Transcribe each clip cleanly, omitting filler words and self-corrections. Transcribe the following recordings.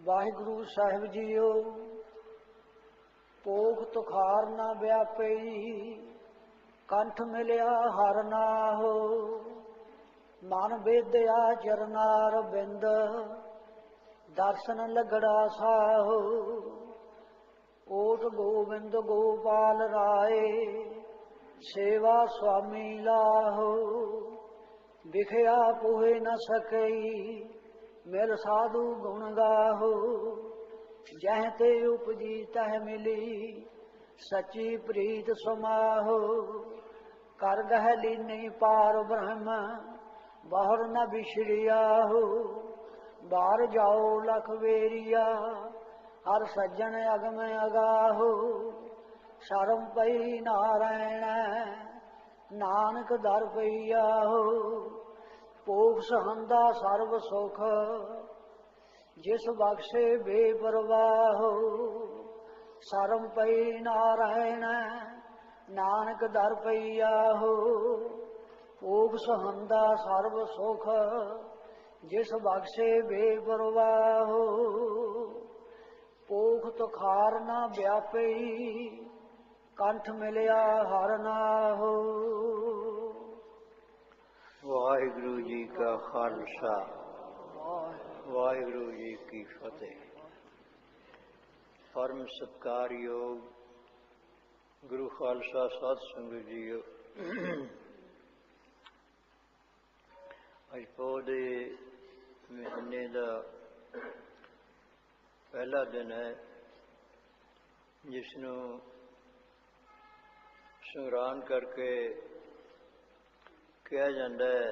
ਵਾਹਿਗੁਰੂ ਸਾਹਿਬ JIO. ਪੋਖ ਤੁਖਾਰ ਨਾ ਵਿਆਪਈ, ਕੰਠ ਮਿਲਿਆ ਹਰ ਨਾਹੋ। ਮਨ ਬੇਦਿਆ ਚਰਨਾਰ ਬਿੰਦ, ਦਰਸ਼ਨ ਲਗੜਾ ਸਾਹੋ। ਓਟ ਗੋਬਿੰਦ ਗੋਪਾਲ ਰਾਏ, ਸੇਵਾ ਸੁਆਮੀ ਲਾਹੋ। ਵਿਖਿਆ ਪੋਹੇ ਨ ਸਕਈ, ਮਿਲ ਸਾਧੂ ਗੁਣ ਗਾਹੋ। ਜਹ ਤੇ ਉਪਜੀ ਤਹ ਮਿਲੀ, ਸੱਚੀ ਪ੍ਰੀਤ ਸਮਾਹੋ। ਕਰ ਗਹਿ ਲੀਨੀ ਪਾਰ ਬ੍ਰਹਮ, ਬਾਹਰ ਨ ਬਿਸਰਿਆਹੋ। ਬਾਹਰ ਜਾਓ ਲਖ ਵੇਰੀਆ, ਹਰ ਸੱਜਣ ਅਗਮ ਅਗਾਹੋ। ਸ਼ਰਮ ਪਈ ਨਾਰਾਇਣ, ਨਾਨਕ ਦਰ ਪਈਆਹੋ। ਪੋਖ ਸਹੰਦਾ ਸਰਬ ਸੁਖ, ਜਿਸ ਬਖਸ਼ੇ ਬੇਪਰਵਾਹੋ। ਸ਼ਰਮ ਪਈ ਨਾਰਾਇਣ, ਨਾਨਕ ਦਰ ਪਈਆਹੋ। ਪੋਖ ਸਹੰਦਾ ਸਰਬ ਸੁਖ, ਜਿਸ ਬਖਸ਼ੇ ਬੇਪਰਵਾਹੋ। ਪੋਖ ਤੁਖਾਰ ਨਾ ਵਿਆਪਈ, ਕੰਠ ਮਿਲਿਆ ਹਰ ਨਾਹੋ। ਵਾਹਿਗੁਰੂ ਜੀ ਕਾ ਖਾਲਸਾ, ਵਾਹਿਗੁਰੂ ਜੀ ਕੀ ਫਤਿਹ। ਪਰਮ ਸਤਿਕਾਰਯੋਗ ਗੁਰੂ ਖਾਲਸਾ ਸਾਧ ਸੰਗਤ ਜੀਓ, ਅੱਜ ਪੋਹ ਦੇ ਮਹੀਨੇ ਦਾ ਪਹਿਲਾ ਦਿਨ ਹੈ, ਜਿਸ ਨੂੰ ਸੰਗਰਾਂਦ ਕਰਕੇ ਕਿਹਾ ਜਾਂਦਾ ਹੈ।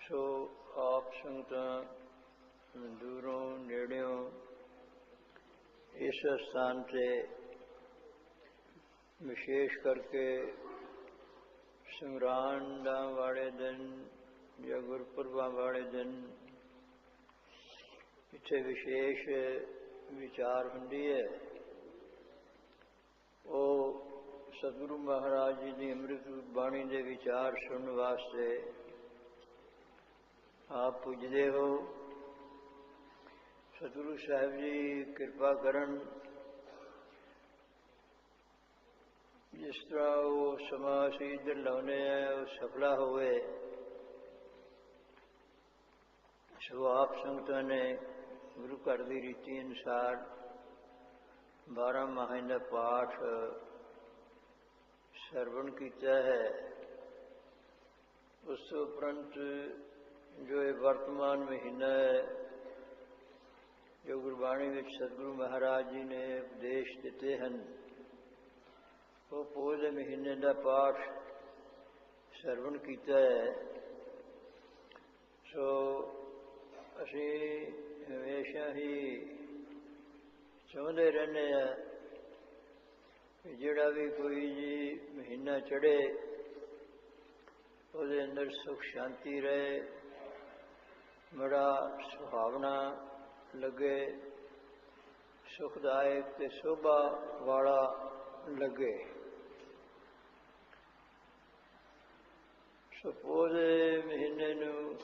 ਸੋ ਆਪ ਸੰਗਤਾਂ ਦੂਰੋਂ ਨੇੜਿਓਂ ਇਸ ਸਥਾਨ 'ਤੇ ਵਿਸ਼ੇਸ਼ ਕਰਕੇ ਸੰਗਰਾਂਦਾਂ ਵਾਲੇ ਦਿਨ ਜਾਂ ਗੁਰਪੁਰਬਾਂ ਵਾਲੇ ਦਿਨ ਇੱਥੇ ਵਿਸ਼ੇਸ਼ ਵਿਚਾਰ ਹੁੰਦੀ ਹੈ। ਉਹ ਸਤਿਗੁਰੂ ਮਹਾਰਾਜ ਜੀ ਦੀ ਅੰਮ੍ਰਿਤ ਬਾਣੀ ਦੇ ਵਿਚਾਰ ਸੁਣਨ ਵਾਸਤੇ ਆਪ ਪੁੱਜਦੇ ਹੋ। ਸਤਿਗੁਰੂ ਸਾਹਿਬ ਜੀ ਕਿਰਪਾ ਕਰਨ, ਜਿਸ ਤਰ੍ਹਾਂ ਉਹ ਸਮਾਂ ਅਸੀਂ ਇੱਧਰ ਲਾਉਂਦੇ ਹਾਂ ਉਹ ਸਫਲਾ ਹੋਵੇ। ਸੋ ਆਪ ਸੰਗਤਾਂ ਨੇ ਗੁਰੂ ਘਰ ਦੀ ਰੀਤੀ ਅਨੁਸਾਰ 12 ਮਾਹਾਂ ਦਾ ਪਾਠ ਸਰਵਣ ਕੀਤਾ ਹੈ। ਉਸ ਤੋਂ ਉਪਰੰਤ ਜੋ ਇਹ ਵਰਤਮਾਨ ਮਹੀਨਾ ਹੈ, ਜੋ ਗੁਰਬਾਣੀ ਵਿੱਚ ਸਤਿਗੁਰੂ ਮਹਾਰਾਜ ਜੀ ਨੇ ਉਪਦੇਸ਼ ਦਿੱਤੇ ਹਨ, ਉਹ ਪੋਹ ਦੇ ਮਹੀਨੇ ਦਾ ਪਾਠ ਸਰਵਣ ਕੀਤਾ ਹੈ। ਸੋ ਅਸੀਂ ਹਮੇਸ਼ਾ ਹੀ ਚਾਹੁੰਦੇ ਰਹਿੰਦੇ ਹਾਂ ਕਿ ਜਿਹੜਾ ਵੀ ਕੋਈ ਜੀ ਮਹੀਨਾ ਚੜ੍ਹੇ, ਉਹਦੇ ਅੰਦਰ ਸੁਖ ਸ਼ਾਂਤੀ ਰਹੇ, ਬੜਾ ਸੁਹਾਵਣਾ ਲੱਗੇ, ਸੁਖਦਾਇਕ ਅਤੇ ਸ਼ੋਭਾ ਵਾਲਾ ਲੱਗੇ। ਸੋ ਪੋਹ ਦੇ ਮਹੀਨੇ ਨੂੰ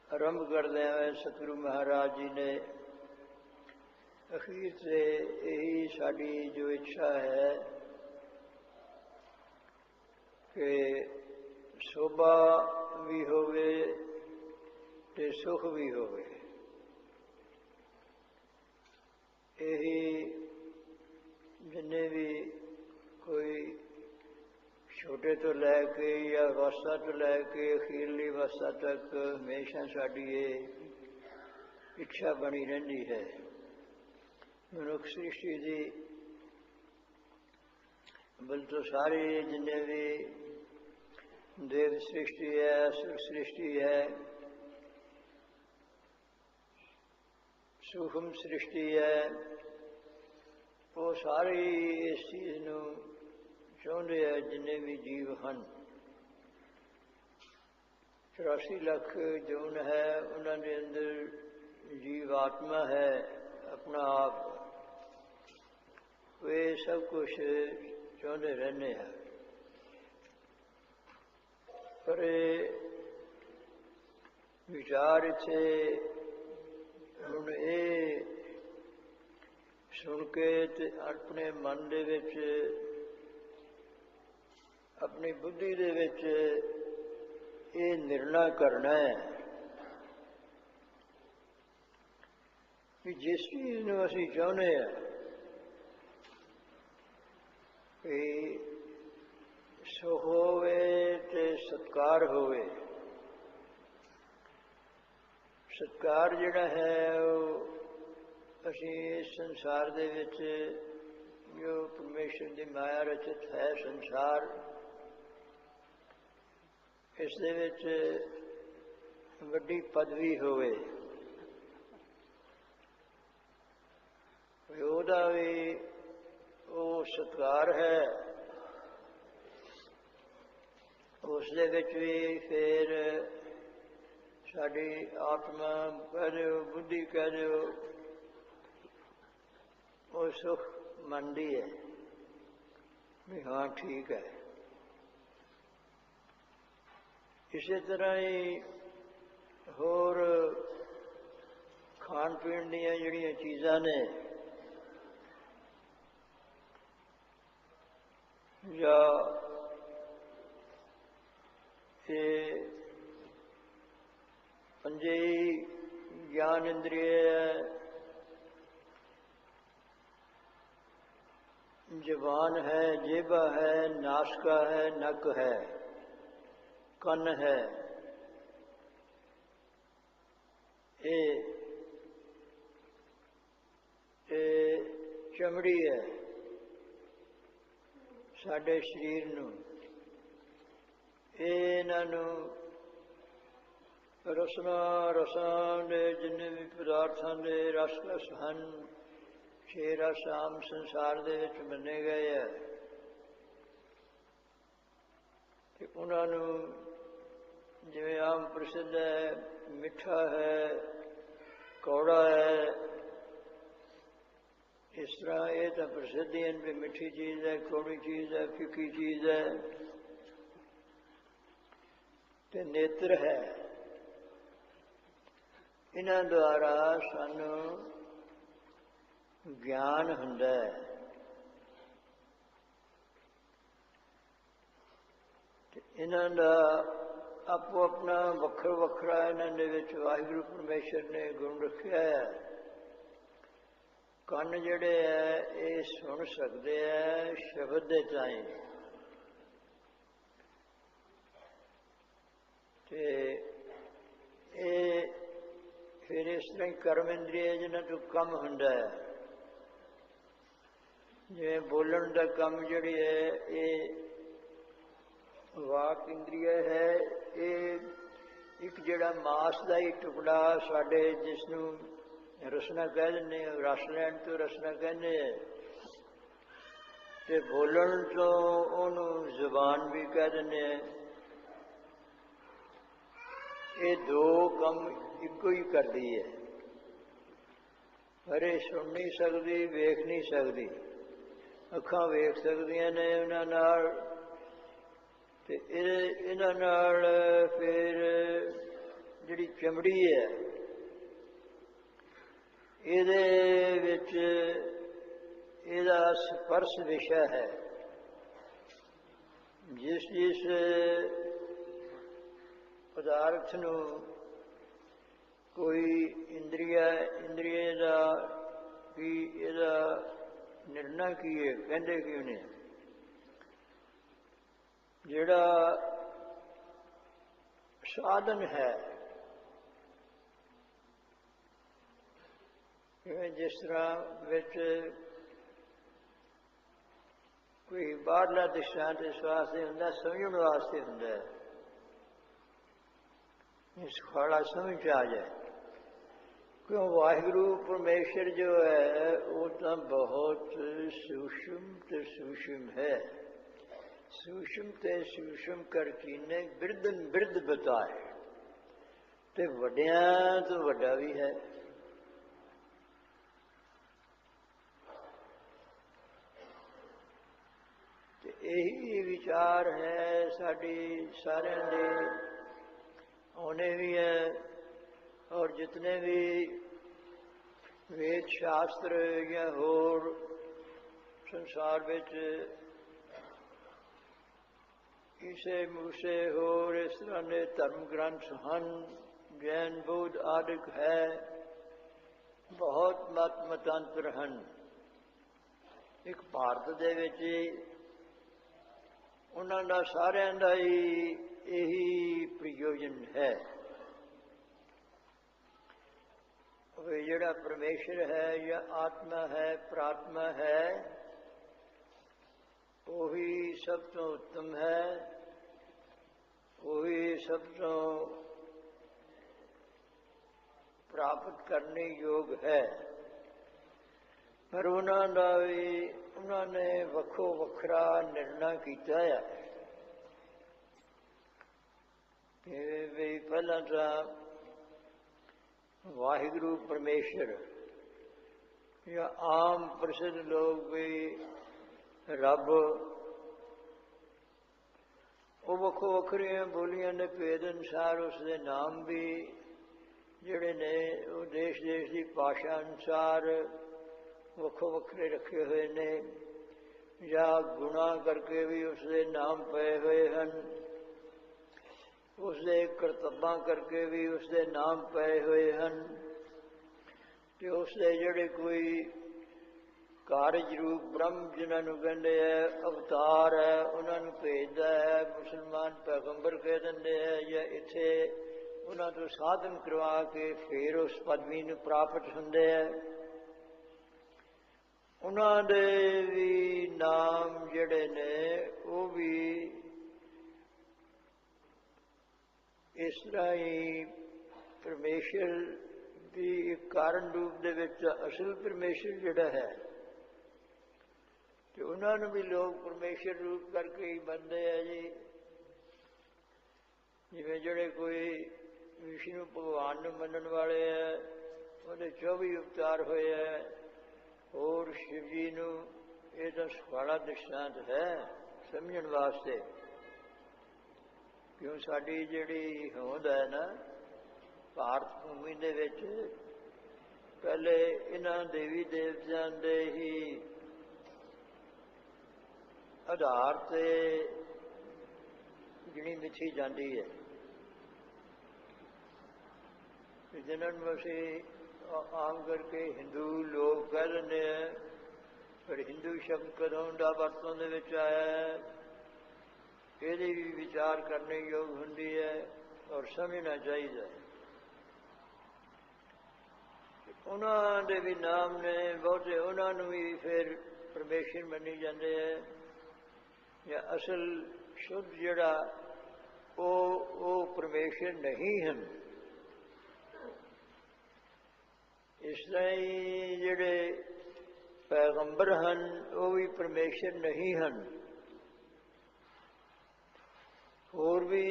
ਆਰੰਭ ਕਰਦਿਆਂ ਹੋਏ ਸਤਿਗੁਰੂ ਮਹਾਰਾਜ ਜੀ ਨੇ ਅਖੀਰ 'ਤੇ ਇਹੀ ਸਾਡੀ ਜੋ ਇੱਛਾ ਹੈ ਕਿ ਸ਼ੋਭਾ ਵੀ ਹੋਵੇ ਅਤੇ ਸੁਖ ਵੀ ਹੋਵੇ। ਇਹੀ ਜਿੰਨੇ ਵੀ ਕੋਈ ਛੋਟੇ ਤੋਂ ਲੈ ਕੇ ਜਾਂ ਅਵਸਥਾ ਤੋਂ ਲੈ ਕੇ ਅਖੀਰਲੀ ਅਵਸਥਾ ਤੱਕ ਹਮੇਸ਼ਾ ਸਾਡੀ ਇਹ ਇੱਛਾ ਬਣੀ ਰਹਿੰਦੀ ਹੈ। ਮਨੁੱਖ ਸ੍ਰਿਸ਼ਟੀ ਦੀ ਬਲਕਿ ਸਾਰੀ ਜਿੰਨੇ ਵੀ ਦੇਵ ਸ੍ਰਿਸ਼ਟੀ ਹੈ, ਅਸੁਰ ਸ੍ਰਿਸ਼ਟੀ ਹੈ, ਸੂਖਮ ਸ੍ਰਿਸ਼ਟੀ ਹੈ, ਉਹ ਸਾਰੀ ਇਸ ਚੀਜ਼ ਨੂੰ ਚਾਹੁੰਦੇ ਆ। ਜਿੰਨੇ ਵੀ ਜੀਵ ਹਨ, 84 ਲੱਖ ਜੂਨ ਹੈ, ਉਹਨਾਂ ਦੇ ਅੰਦਰ ਜੀਵ ਆਤਮਾ ਹੈ ਆਪਣਾ ਆਪ। ਇਹ ਸਭ ਕੁਛ ਚਾਹੁੰਦੇ ਰਹਿੰਦੇ ਹਾਂ, ਪਰ ਵਿਚਾਰ ਇੱਥੇ ਹੁਣ ਇਹ ਸੁਣ ਕੇ ਤੇ ਆਪਣੇ ਮਨ ਦੇ ਵਿੱਚ, ਆਪਣੀ ਬੁੱਧੀ ਦੇ ਵਿੱਚ ਇਹ ਨਿਰਣਾ ਕਰਨਾ ਹੈ ਕਿ ਜਿਸ ਚੀਜ਼ ਨੂੰ ਅਸੀਂ ਚਾਹੁੰਦੇ ਹਾਂ ਕਿ ਸੁਖ ਹੋਵੇ ਤੇ ਸਤਿਕਾਰ ਹੋਵੇ। ਸਤਿਕਾਰ ਜਿਹੜਾ ਹੈ ਉਹ ਅਸੀਂ ਇਸ ਸੰਸਾਰ ਦੇ ਵਿੱਚ ਜੋ ਪਰਮੇਸ਼ਰ ਦੀ ਮਾਇਆ ਰਚਿਤ ਹੈ ਸੰਸਾਰ, ਇਸ ਦੇ ਵਿੱਚ ਵੱਡੀ ਪਦਵੀ ਹੋਵੇ, ਉਹਦਾ ਵੀ ਉਹ ਸਤਿਕਾਰ ਹੈ, ਉਸ ਦੇ ਵਿੱਚ ਵੀ ਫਿਰ ਸਾਡੀ ਆਤਮਾ ਕਹਿ ਦਿਓ, ਬੁੱਧੀ ਕਹਿ ਦਿਓ, ਉਹ ਸੁਖ ਮੰਨਦੀ ਹੈ ਵੀ ਹਾਂ ਠੀਕ ਹੈ। ਇਸੇ ਤਰ੍ਹਾਂ ਹੀ ਹੋਰ ਖਾਣ ਪੀਣ ਦੀਆਂ ਜਿਹੜੀਆਂ ਚੀਜ਼ਾਂ ਨੇ ਜਾਂ ਇਹ ਪੰਜੇ ਗਿਆਨ ਇੰਦਰੀਏ, ਜ਼ਬਾਨ ਹੈ, ਜੇਬਾ ਹੈ, ਨਾਸਕਾ ਹੈ, ਨੱਕ ਹੈ, ਕੰਨ ਹੈ, ਇਹ ਚਮੜੀ ਹੈ ਸਾਡੇ ਸਰੀਰ ਨੂੰ, ਇਹਨਾਂ ਨੂੰ ਰਸਾਂ ਦੇ ਜਿੰਨੇ ਵੀ ਪਦਾਰਥਾਂ ਦੇ ਰਸ ਹਨ, 6 ਰਸ ਆਮ ਸੰਸਾਰ ਦੇ ਵਿੱਚ ਮੰਨੇ ਗਏ ਹੈ, ਤੇ ਉਹਨਾਂ ਨੂੰ ਜਿਵੇਂ ਆਮ ਪ੍ਰਸਿੱਧ ਹੈ, ਮਿੱਠਾ ਹੈ, ਕੌੜਾ ਹੈ, ਇਸ ਤਰ੍ਹਾਂ ਇਹ ਤਾਂ ਪ੍ਰਸਿੱਧ ਹਨ ਵੀ ਮਿੱਠੀ ਚੀਜ਼ ਹੈ, ਕੌੜੀ ਚੀਜ਼ ਹੈ, ਫਿੱਕੀ ਚੀਜ਼ ਹੈ, ਤੇ ਨੇਤਰ ਹੈ। ਇਹਨਾਂ ਦੁਆਰਾ ਸਾਨੂੰ ਗਿਆਨ ਹੁੰਦਾ ਹੈ, ਤੇ ਇਹਨਾਂ ਦਾ ਆਪੋ ਆਪਣਾ ਵੱਖਰਾ ਵੱਖਰਾ ਇਹਨਾਂ ਦੇ ਵਿੱਚ ਵਾਹਿਗੁਰੂ ਪਰਮੇਸ਼ਰ ਨੇ ਗੁਣ ਰੱਖਿਆ ਹੈ। ਕੰਨ ਜਿਹੜੇ ਹੈ ਇਹ ਸੁਣ ਸਕਦੇ ਹੈ ਸ਼ਬਦ ਦੇ ਤਾਈਂ, ਤੇ ਇਹ ਫਿਰ ਇਸ ਤਰ੍ਹਾਂ ਹੀ ਕਰਮ ਇੰਦਰੀਏ ਜਿਹਨਾਂ ਤੋਂ ਕੰਮ ਹੁੰਦਾ ਹੈ, ਜਿਵੇਂ ਬੋਲਣ ਦਾ ਕੰਮ ਜਿਹੜੀ ਹੈ ਇਹ ਵਾਕ ਇੰਦਰੀਏ ਹੈ। ਇਹ ਇੱਕ ਜਿਹੜਾ ਮਾਸ ਦਾ ਹੀ ਟੁਕੜਾ ਸਾਡੇ ਜਿਸ ਨੂੰ ਰਸਨਾ ਕਹਿ ਦਿੰਦੇ ਹਾਂ, ਰਸ ਲੈਣ ਤੋਂ ਰਸਨਾ ਕਹਿੰਦੇ ਹੈ, ਤੇ ਬੋਲਣ ਤੋਂ ਉਹਨੂੰ ਜ਼ੁਬਾਨ ਵੀ ਕਹਿ ਦਿੰਦੇ ਹੈ। ਇਹ ਦੋ ਕੰਮ ਇੱਕੋ ਹੀ ਕਰਦੀ ਹੈ, ਪਰ ਇਹ ਸੁਣ ਨਹੀਂ ਸਕਦੀ, ਵੇਖ ਨਹੀਂ ਸਕਦੀ। ਅੱਖਾਂ ਵੇਖ ਸਕਦੀਆਂ ਨੇ ਉਹਨਾਂ ਨਾਲ, ਤੇ ਇਹਨਾਂ ਨਾਲ ਫਿਰ ਜਿਹੜੀ ਚਮੜੀ ਹੈ ਇਹਦੇ ਵਿੱਚ ਇਹਦਾ ਸਪਰਸ਼ ਵਿਸ਼ਾ ਹੈ। ਜਿਸ ਪਦਾਰਥ ਨੂੰ ਕੋਈ ਇੰਦਰੀਏ ਦਾ ਕੀ ਇਹਦਾ ਨਿਰਣਾ ਕੀ ਹੈ, ਕਹਿੰਦੇ ਕਿਉਂ ਨੇ, ਜਿਹੜਾ ਸਾਧਨ ਹੈ, ਜਿਵੇਂ ਜਿਸ ਤਰ੍ਹਾਂ ਵਿੱਚ ਕੋਈ ਬਾਹਰਲਾ ਦ੍ਰਿਸ਼ਟਾਂਤ ਇਸ ਵਾਸਤੇ ਹੁੰਦਾ, ਸਮਝਣ ਵਾਸਤੇ ਹੁੰਦਾ ਹੈ, ਇਸ ਖਾੜਾ ਸਮਝ ਆ ਜਾਏ। ਕਿਉਂ ਵਾਹਿਗੁਰੂ ਪਰਮੇਸ਼ਰ ਜੋ ਹੈ ਉਹ ਤਾਂ ਬਹੁਤ ਸੂक्ष्म ਤੇ ਸੂक्ष्म ਹੈ। ਸੂक्ष्म ਤੇ ਸੂक्ष्म ਕਰ ਕੀਨੇ ਬਿਰਦਨ ਬਿਰਦ ਬਤਾਏ, ਤੇ ਵੱਡਿਆਂ ਤੋਂ ਵੱਡਾ ਵੀ ਹੈ। ਤੇ ਇਹੀ ਵਿਚਾਰ ਹੈ ਸਾਡੀ ਸਾਰਿਆਂ ਦੇ, ਉਹਨੇ ਵੀ ਹੈ जितने भी वेद शास्त्र या होर संसार विच ईसे मूसे होर इस तरह के धर्म ग्रंथ हैं, जैन बौद्ध आदि है, बहुत मत मतांतर हैं। एक भारत दे विच उन्हां दा सारियां दा ही यही प्रयोजन है वे जिहड़ा परमेश्वर है या आत्मा है, प्रात्मा है, वही सब तो उत्तम है, वही सब तो प्राप्त करने योग है। पर उन्होंने वखो वखरा निर्णय किया है कि भी पहला तो वाहिगुरु परमेश्वर या आम प्रसिद्ध लोग भी रब वो वखो वखरिया बोलियां ने भेद अनुसार उसके नाम भी जिहड़े ने वो देश देश की भाषा अनुसार वखो वखरे रखे हुए ने, या गुणा करके भी उसके नाम पे हुए हैं, उसके करतब्बा करके भी उसके नाम पे हुए हैं, तो उसके जिहड़े कोई कारज रूप ब्रह्म जिन्होंने कहते हैं अवतार है, उन्होंने भेजता है, मुसलमान पैगंबर कह देंगे है, या इत्थे उन्होंने तो साधन करवा के फिर उस पदवी को प्राप्त होंगे है। उन्होंने भी नाम जिहड़े ने वो भी इस तरह ही परमेश्वर की एक कारण रूप दे विच असल परमेश्वर जिहड़ा है, तो उन्होंने भी लोग परमेश्वर रूप करके ही मनते हैं जी। जिवें जिहड़े कोई विष्णु भगवान नूं मनण वाले है, उहदे 24 अवतार होए है, और शिव जी नूं ये तो सफाला दृष्टांत है समझण वास्ते। क्यों साडी जिहड़ी होंद है ना भारत भूमि दे विच पहले इन्हां देवी देवतियां दे ही आधार ते गिणी मिथी जाती है, जिन्होंने असी आम करके हिंदू लोग कह देंगे हैं, पर हिंदू शब्द कदों का वरतों दे विच आया है, ये भी विचार करने योग होंदी है और समझना चाहिए। उन्होंने भी नाम ने बहुते उन्होंने भी फिर परमेश्वर मनी जाते हैं, या असल शुद्ध जिहड़ा वो परमेश्वर नहीं हैं। इस तरह ही जिहड़े पैगंबर हैं वो भी परमेश्वर नहीं हैं। होर भी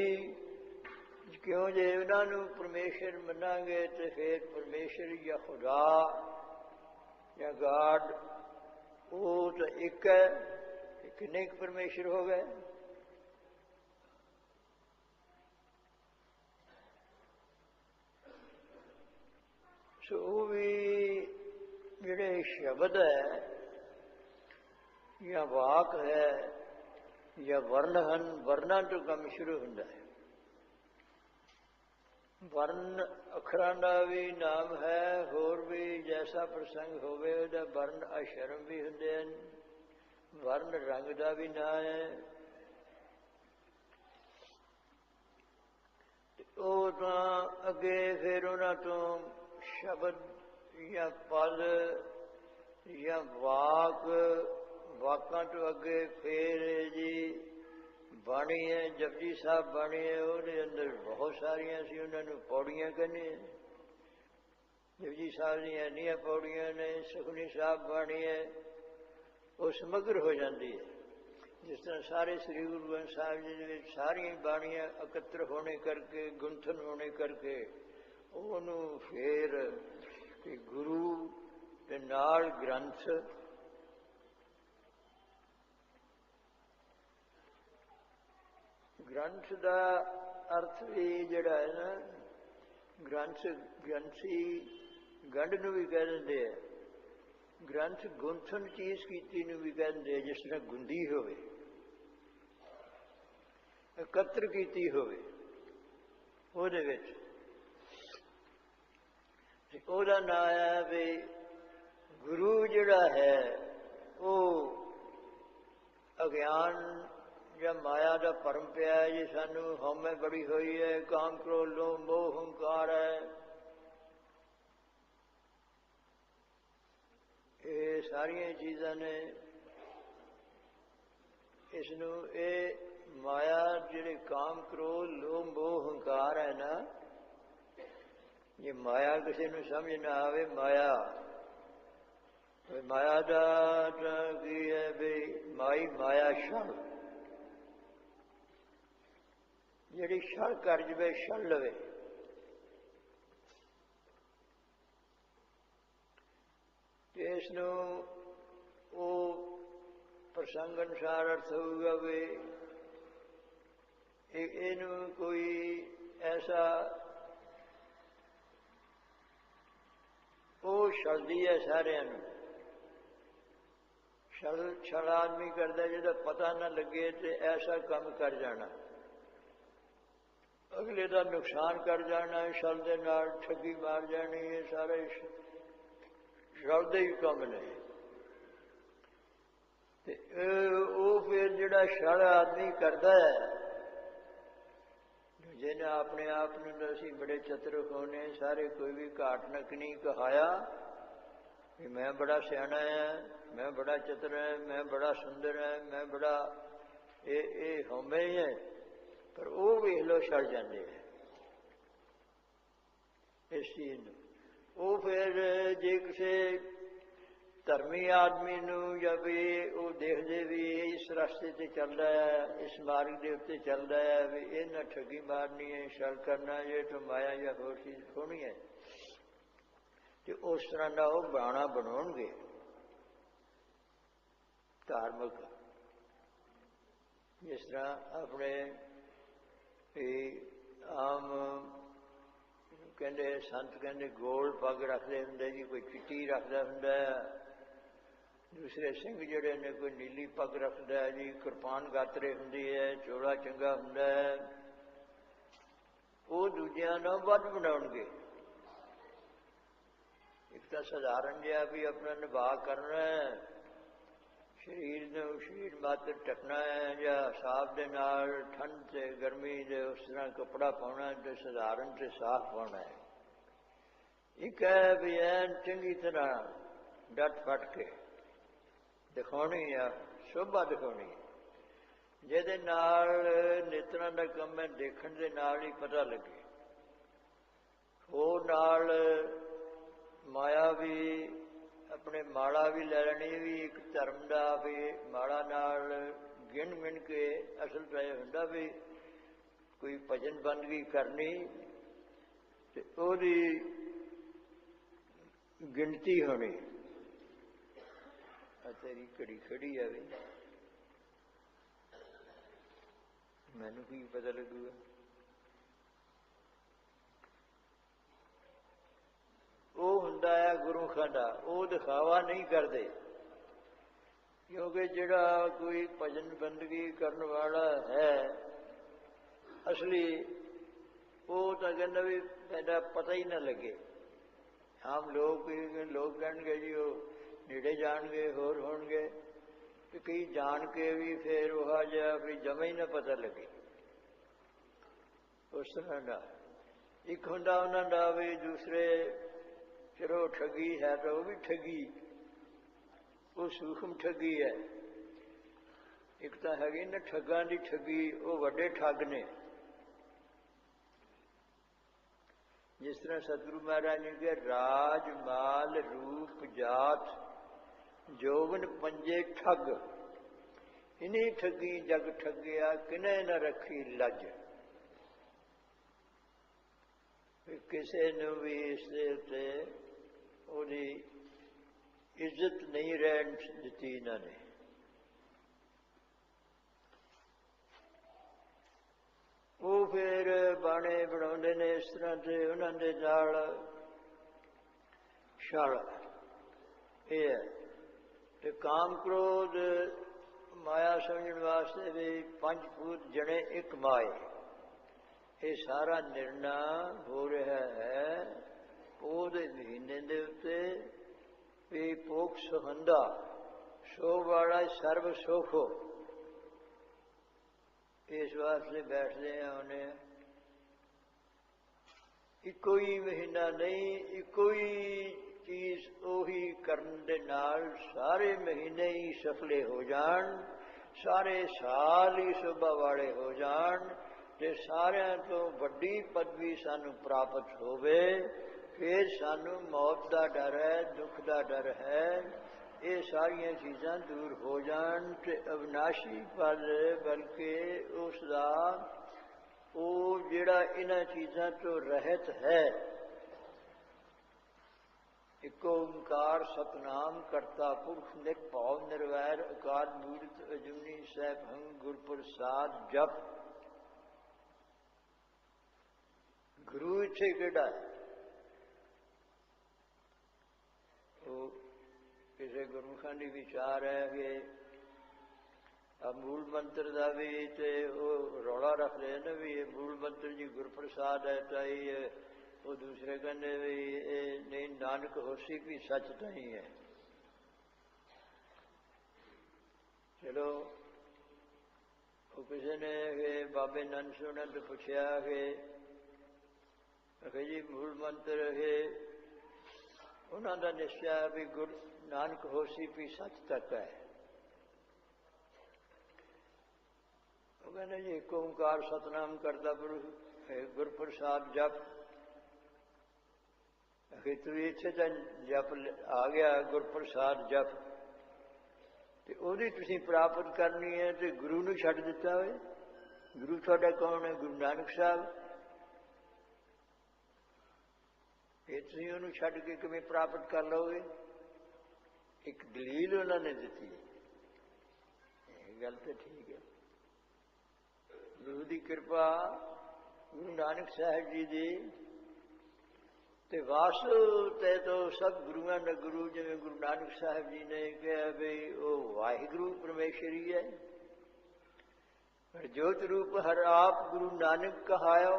क्यों जे उन्होंने परमेश्वर मनांगे तो फिर परमेश्वर या खुदा या गाड वो तो एक है, कितने परमेश्वर हो गए। सो वो भी जिहड़े शब्द है या वाक है या वर्ण हैं, वर्णा तो काम शुरू होंदा है। वर्ण अखरां दा भी नाम है, होर भी जैसा प्रसंग होवे उहदा वर्ण अशरम भी हुंदे हैं, वर्ण रंग का भी नाम है। वो तो अगे फिर उन्हां तो शब्द या पद या वाक, वाकां तो अगे फिर जी बाणी है, जपजी साहब बाणी है, उसके अंदर बहुत सारिया सी उन्होंने पौड़ियां कहने। जपजी साहब दी इन्नियां पौड़ियां ने, सुखनी साहब बाणी है, वो समग्र हो जाती है। जिस तरह सारे श्री गुरु ग्रंथ साहब जी सारिया बाणियां एकत्र होने करके, गुंथन होने करके उन्होंने फिर गुरु के नाल ग्रंथ ग्रंथ का अर्थ भी जिहड़ा है ना ਗ੍ਰੰਥੀ ਗੰਢ ਨੂੰ ਵੀ ਕਹਿ ਦਿੰਦੇ ਆ, ਗ੍ਰੰਥ ਗੁੰਥਨ ਚੀਜ਼ ਕੀਤੀ ਨੂੰ ਵੀ ਕਹਿ ਦਿੰਦੇ ਆ, ਜਿਸ ਤਰ੍ਹਾਂ ਗੁੰਦੀ ਹੋਵੇ, ਇਕੱਤਰ ਕੀਤੀ ਹੋਵੇ ਉਹਦੇ ਵਿੱਚ। ਉਹਦਾ ਨਾਂ ਹੈ ਵੀ ਗੁਰੂ ਜਿਹੜਾ ਹੈ ਉਹ ਅਗਿਆਨ ਜਾਂ ਮਾਇਆ ਦਾ ਭਰਮ ਪਿਆ ਹੈ ਜੀ, ਸਾਨੂੰ ਹਉਮੈ ਬੜੀ ਹੋਈ ਹੈ, ਕਾਮ ਕ੍ਰੋਧ ਲੋਭ ਮੋਹ ਹੰਕਾਰ ਹੈ, ਇਹ ਸਾਰੀਆਂ ਚੀਜ਼ਾਂ ਨੇ। ਇਸ ਨੂੰ ਇਹ ਮਾਇਆ ਜਿਹੜੇ ਕਾਮ ਕ੍ਰੋਧ ਲੋਭ ਮੋਹ ਹੰਕਾਰ ਹੈ ਨਾ, ਜੇ ਮਾਇਆ ਕਿਸੇ ਨੂੰ ਸਮਝ ਨਾ ਆਵੇ, ਮਾਇਆ ਦਾ ਕੀ ਹੈ ਵੀ ਮਾਇਆ ਛਲ, ਜਿਹੜੀ ਛਲ ਕਰ ਜਵੇ, ਛਲ ਲਵੇ। ਤੇ ਇਸ ਨੂੰ ਉਹ ਪ੍ਰਸੰਗ ਅਨੁਸਾਰ ਅਰਥ ਹੋਊਗਾ ਵੀ ਇਹਨੂੰ ਕੋਈ ਐਸਾ ਉਹ ਛਲਦੀ ਹੈ ਸਾਰਿਆਂ ਨੂੰ। ਛਲ ਆਦਮੀ ਕਰਦਾ ਜਿਹਦਾ ਪਤਾ ਨਾ ਲੱਗੇ ਤੇ ਐਸਾ ਕੰਮ ਕਰ ਜਾਣਾ, ਅਗਲੇ ਦਾ ਨੁਕਸਾਨ ਕਰ ਜਾਣਾ, ਛਲ ਦੇ ਨਾਲ ਠੱਗੀ ਮਾਰ ਜਾਣੀ, ਇਹ ਸਾਰੇ ਛਲ ਦੇ ਹੀ ਕੰਮ ਨੇ। ਤੇ ਉਹ ਫਿਰ ਜਿਹੜਾ ਛਲ ਆਦਮੀ ਕਰਦਾ ਹੈ, ਜਿਹਨੇ ਆਪਣੇ ਆਪ ਨੂੰ ਅਸੀਂ ਬੜੇ ਚਤੁਰ ਹੋਣੇ, ਸਾਰੇ ਕੋਈ ਵੀ ਘਾਟ ਨਕ ਨਹੀਂ ਕਹਾਇਆ ਕਿ ਮੈਂ ਬੜਾ ਸਿਆਣਾ ਹੈ, ਮੈਂ ਬੜਾ ਚਤੁਰ ਹੈ, ਮੈਂ ਬੜਾ ਸੁੰਦਰ ਹੈ, ਮੈਂ ਬੜਾ ਇਹ ਹਉਮੈ ਹੀ ਹੈ। ਪਰ ਉਹ ਵੇਖ ਲਓ ਛੱਡ ਜਾਂਦੇ ਹੈ ਇਸ ਚੀਜ਼ ਨੂੰ। ਉਹ ਫਿਰ ਜੇ ਕਿਸੇ ਧਰਮੀ ਆਦਮੀ ਨੂੰ ਜਾਂ ਵੀ ਉਹ ਦੇਖਦੇ ਵੀ ਇਸ ਰਸਤੇ ਤੇ ਚੱਲਦਾ ਹੈ, ਇਸ ਮਾਰਗ ਦੇ ਉੱਤੇ ਚੱਲਦਾ ਹੈ, ਵੀ ਇਹ ਨਾ ਠੱਗੀ ਮਾਰਨੀ ਹੈ, ਛਲ ਕਰਨਾ, ਇਹ ਤਾਂ ਮਾਇਆ ਜਾਂ ਹੋਰ ਚੀਜ਼ ਹੋਣੀ ਹੈ, ਤੇ ਉਸ ਤਰ੍ਹਾਂ ਦਾ ਉਹ ਬਾਣਾ ਬਣਾਉਣਗੇ ਧਾਰਮਿਕ। ਜਿਸ ਤਰ੍ਹਾਂ ਆਪਣੇ ਆਮ ਕਹਿੰਦੇ ਸੰਤ ਕਹਿੰਦੇ ਗੋਲ ਪੱਗ ਰੱਖਦੇ ਹੁੰਦੇ ਜੀ, ਕੋਈ ਚਿੱਟੀ ਰੱਖਦਾ ਹੁੰਦਾ, ਦੂਸਰੇ ਸਿੰਘ ਜਿਹੜੇ ਨੇ ਕੋਈ ਨੀਲੀ ਪੱਗ ਰੱਖਦਾ ਹੈ ਜੀ, ਕਿਰਪਾਨ ਗਾਤਰੇ ਹੁੰਦੀ ਹੈ, ਚੋਲਾ ਚੰਗਾ ਹੁੰਦਾ ਹੈ, ਉਹ ਦੂਜਿਆਂ ਨਾਲ ਵੱਧ ਬਣਾਉਣਗੇ। ਇੱਕ ਤਾਂ ਸਧਾਰਨ ਜਿਹਾ ਵੀ ਆਪਣਾ ਨਿਭਾਅ ਕਰਨਾ ਹੈ, ਸਰੀਰ ਨੂੰ ਸਰੀਰ ਮਾਤਰ ਢਕਣਾ ਹੈ, ਜਾਂ ਹਿਸਾਬ ਦੇ ਨਾਲ ਠੰਡ ਤੇ ਗਰਮੀ ਦੇ ਉਸ ਤਰ੍ਹਾਂ ਕੱਪੜਾ ਪਾਉਣਾ ਤੇ ਸਧਾਰਨ ਤੇ ਸਾਫ਼ ਪਾਉਣਾ ਹੈ। ਇੱਕ ਹੈ ਵੀ ਐਨ ਚੰਗੀ ਤਰ੍ਹਾਂ ਡਟ ਫਟ ਕੇ ਦਿਖਾਉਣੀ ਆ, ਸ਼ੋਭਾ ਦਿਖਾਉਣੀ, ਜਿਹਦੇ ਨਾਲ ਨੇਤਰਾਂ ਦਾ ਕੰਮ ਹੈ, ਦੇਖਣ ਦੇ ਨਾਲ ਹੀ ਪਤਾ ਲੱਗੇ। ਹੋਰ ਨਾਲ ਮਾਇਆ ਵੀ ਆਪਣੇ ਮਾਲਾ ਵੀ ਲੈ ਲੈਣੀ, ਵੀ ਇੱਕ ਧਰਮ ਦਾ ਵੀ ਮਾਲਾ ਨਾਲ ਗਿਣ ਮਿਣ ਕੇ ਅਸਲ ਤਾਂ ਇਹ ਹੁੰਦਾ ਵੀ ਕੋਈ ਭਜਨ ਬੰਦਗੀ ਕਰਨੀ ਤੇ ਉਹਦੀ ਗਿਣਤੀ ਹੋਣੀ। ਤੇਰੀ ਘੜੀ ਖੜੀ ਆ ਵੀ ਮੈਨੂੰ ਕੀ ਪਤਾ ਲੱਗੂਗਾ। ਉਹ ਹੁੰਦਾ ਹੈ ਗੁਰਮੁਖਾਂ ਦਾ, ਉਹ ਦਿਖਾਵਾ ਨਹੀਂ ਕਰਦੇ, ਕਿਉਂਕਿ ਜਿਹੜਾ ਕੋਈ ਭਜਨ ਬੰਦਗੀ ਕਰਨ ਵਾਲਾ ਹੈ ਅਸਲੀ, ਉਹ ਤਾਂ ਕਹਿੰਦਾ ਵੀ ਸਾਡਾ ਪਤਾ ਹੀ ਨਾ ਲੱਗੇ। ਆਮ ਲੋਕ ਕਹਿਣਗੇ ਜੀ ਉਹ ਨੇੜੇ ਜਾਣਗੇ, ਹੋਰ ਹੋਣਗੇ, ਤੇ ਕਈ ਜਾਣ ਕੇ ਵੀ ਫਿਰ ਉਹ ਜਿਹਾ ਵੀ ਜਮਾ ਹੀ ਨਾ ਪਤਾ ਲੱਗੇ। ਉਸ ਤਰ੍ਹਾਂ ਦਾ ਇੱਕ ਹੁੰਦਾ ਉਹਨਾਂ ਦਾ ਵੀ ਦੂਸਰੇ, ਚਲੋ ਠੱਗੀ ਹੈ ਤਾਂ ਉਹ ਵੀ ਠੱਗੀ, ਉਹ ਸੂਖਮ ਠੱਗੀ ਹੈ। ਇੱਕ ਤਾਂ ਹੈਗੀ ਨਾ ਠੱਗਾਂ ਦੀ ਠੱਗੀ, ਉਹ ਵੱਡੇ ਠੱਗ ਨੇ। ਜਿਸ ਤਰ੍ਹਾਂ ਸਤਿਗੁਰੂ ਮਹਾਰਾਜ ਨੇ ਕਿਹਾ, ਰਾਜ ਮਾਲ ਰੂਪ ਜਾਤ ਜੋਬਨ ਪੰਜੇ ਠੱਗ, ਇਨੀ ਠੱਗੀ ਜਗ ਠੱਗਿਆ ਕਿਨੇ ਨਾ ਰੱਖੀ ਲੱਜ। ਕਿਸੇ ਨੂੰ ਵੀ ਇਸ ਦੇ ਉੱਤੇ ਉਹਦੀ ਇੱਜ਼ਤ ਨਹੀਂ ਰਹਿਣ ਦਿੱਤੀ ਇਹਨਾਂ ਨੇ। ਉਹ ਫਿਰ ਬਾਣੇ ਬਣਾਉਂਦੇ ਨੇ ਇਸ ਤਰ੍ਹਾਂ, ਤੇ ਉਹਨਾਂ ਦੇ ਨਾਲ ਛਲ ਇਹ ਹੈ। ਤੇ ਕਾਮ ਕ੍ਰੋਧ ਮਾਇਆ ਸਮਝਣ ਵਾਸਤੇ ਵੀ ਪੰਜ ਭੂਤ ਜਣੇ ਇੱਕ ਮਾਏ, ਇਹ ਸਾਰਾ ਨਿਰਣਾ ਹੋ ਰਿਹਾ ਹੈ ਉਹਦੇ ਮਹੀਨੇ ਦੇ ਉੱਤੇ ਵੀ ਪੋਖ ਸੁਹੰਦਾ ਸੋ ਵਾਲਾ ਸਰਬ ਸੁਖੋ। ਇਸ ਵਾਸਤੇ ਬੈਠਦੇ ਆ ਉਹਨੇ ਇੱਕੋ ਹੀ ਮਹੀਨਾ ਨਹੀਂ, ਇੱਕੋ ਹੀ ਚੀਜ਼ ਉਹੀ ਕਰਨ ਦੇ ਨਾਲ ਸਾਰੇ ਮਹੀਨੇ ਹੀ ਸਫਲੇ ਹੋ ਜਾਣ, ਸਾਰੇ ਸਾਲ ਹੀ ਸ਼ੋਭਾ ਵਾਲੇ ਹੋ ਜਾਣ, ਤੇ ਸਾਰਿਆਂ ਤੋਂ ਵੱਡੀ ਪਦਵੀ ਸਾਨੂੰ ਪ੍ਰਾਪਤ ਹੋਵੇ। ਫਿਰ ਸਾਨੂੰ ਮੌਤ ਦਾ ਡਰ ਹੈ, ਦੁੱਖ ਦਾ ਡਰ ਹੈ, ਇਹ ਸਾਰੀਆਂ ਚੀਜ਼ਾਂ ਦੂਰ ਹੋ ਜਾਣ ਤੇ ਅਵਿਨਾਸ਼ੀ ਪਦ ਬਲਕਿ ਉਸ ਦਾ ਉਹ ਜਿਹੜਾ ਇਹਨਾਂ ਚੀਜ਼ਾਂ ਤੋਂ ਰਹਿਤ ਹੈ। ਇਕ ਓੰਕਾਰ ਸਤਨਾਮ ਕਰਤਾ ਪੁਰਖ ਨਿਰਭਉ ਨਿਰਵੈਰ ਅਕਾਲ ਮੂਰਤ ਅਜੂਨੀ ਸੈਭੰ ਗੁਰ ਪ੍ਰਸਾਦ ਜਪ। ਗੁਰੂ ਇੱਥੇ ਕਿਹੜਾ ਹੈ? ਉਹ ਕਿਸੇ ਗੁਰਮੁਖਾਂ ਦੀ ਵਿਚਾਰ ਹੈ ਕਿ ਆ ਮੂਲ ਮੰਤਰ ਦਾ ਵੀ ਤੇ ਉਹ ਰੌਲਾ ਰੱਖਦੇ ਨੇ ਵੀ ਇਹ ਮੂਲ ਮੰਤਰ ਜੀ ਗੁਰਪ੍ਰਸਾਦ ਹੈ ਤਾਂ ਇਹ, ਉਹ ਦੂਸਰੇ ਕਹਿੰਦੇ ਵੀ ਇਹ ਨਹੀਂ ਨਾਨਕ ਹੋਸੀ ਵੀ ਸੱਚ ਤਾਂ ਹੀ ਹੈ। ਚਲੋ ਉਹ ਕਿਸੇ ਨੇ ਬਾਬੇ ਨੰਦ ਸੋਹਣਾ ਤੋਂ ਪੁੱਛਿਆ ਕਿ ਜੀ ਮੂਲ ਮੰਤਰ ਇਹ ਉਹਨਾਂ ਦਾ ਨਿਸ਼ਚਾ ਵੀ ਗੁਰ ਨਾਨਕ ਹੋਸੀ ਵੀ ਸੱਚ ਤੱਕ ਹੈ। ਉਹ ਕਹਿੰਦੇ ਜੀ ਇੱਕ ਓੰਕਾਰ ਸਤਨਾਮ ਕਰਤਾ ਪੁਰਖ ਗੁਰ ਪ੍ਰਸਾਦ ਜਪ। ਅਖੇ ਤੂੰ ਇੱਥੇ ਤਾਂ ਜਪ ਆ ਗਿਆ ਗੁਰ ਪ੍ਰਸਾਦ ਜਪ, ਤੇ ਉਹਦੀ ਤੁਸੀਂ ਪ੍ਰਾਪਤ ਕਰਨੀ ਹੈ ਤੇ ਗੁਰੂ ਨੂੰ ਛੱਡ ਦਿੱਤਾ ਹੋਏ। ਗੁਰੂ ਤੁਹਾਡਾ ਕੌਣ ਹੈ? ਗੁਰੂ ਨਾਨਕ ਸਾਹਿਬ। ਇਹ ਤੁਸੀਂ ਉਹਨੂੰ ਛੱਡ ਕੇ ਕਿਵੇਂ ਪ੍ਰਾਪਤ ਕਰ ਲਓਗੇ? ਇੱਕ ਦਲੀਲ ਉਹਨਾਂ ਨੇ ਦਿੱਤੀ ਹੈ। ਇਹ ਗੱਲ ਤਾਂ ਠੀਕ ਹੈ। ਗੁਰੂ ਦੀ ਕਿਰਪਾ ਗੁਰੂ ਨਾਨਕ ਸਾਹਿਬ ਜੀ ਦੀ ਤੇ ਵਾਸੂ ਤੇ ਤੋਂ ਸਭ ਗੁਰੂਆਂ ਦਾ ਗੁਰੂ, ਜਿਵੇਂ ਗੁਰੂ ਨਾਨਕ ਸਾਹਿਬ ਜੀ ਨੇ ਕਿਹਾ ਵੀ ਉਹ ਵਾਹਿਗੁਰੂ ਪਰਮੇਸ਼ਰੀ ਹੈ। ਪਰ ਜੋਤ ਰੂਪ ਹਰ ਆਪ ਗੁਰੂ ਨਾਨਕ ਕਹਾਇਓ।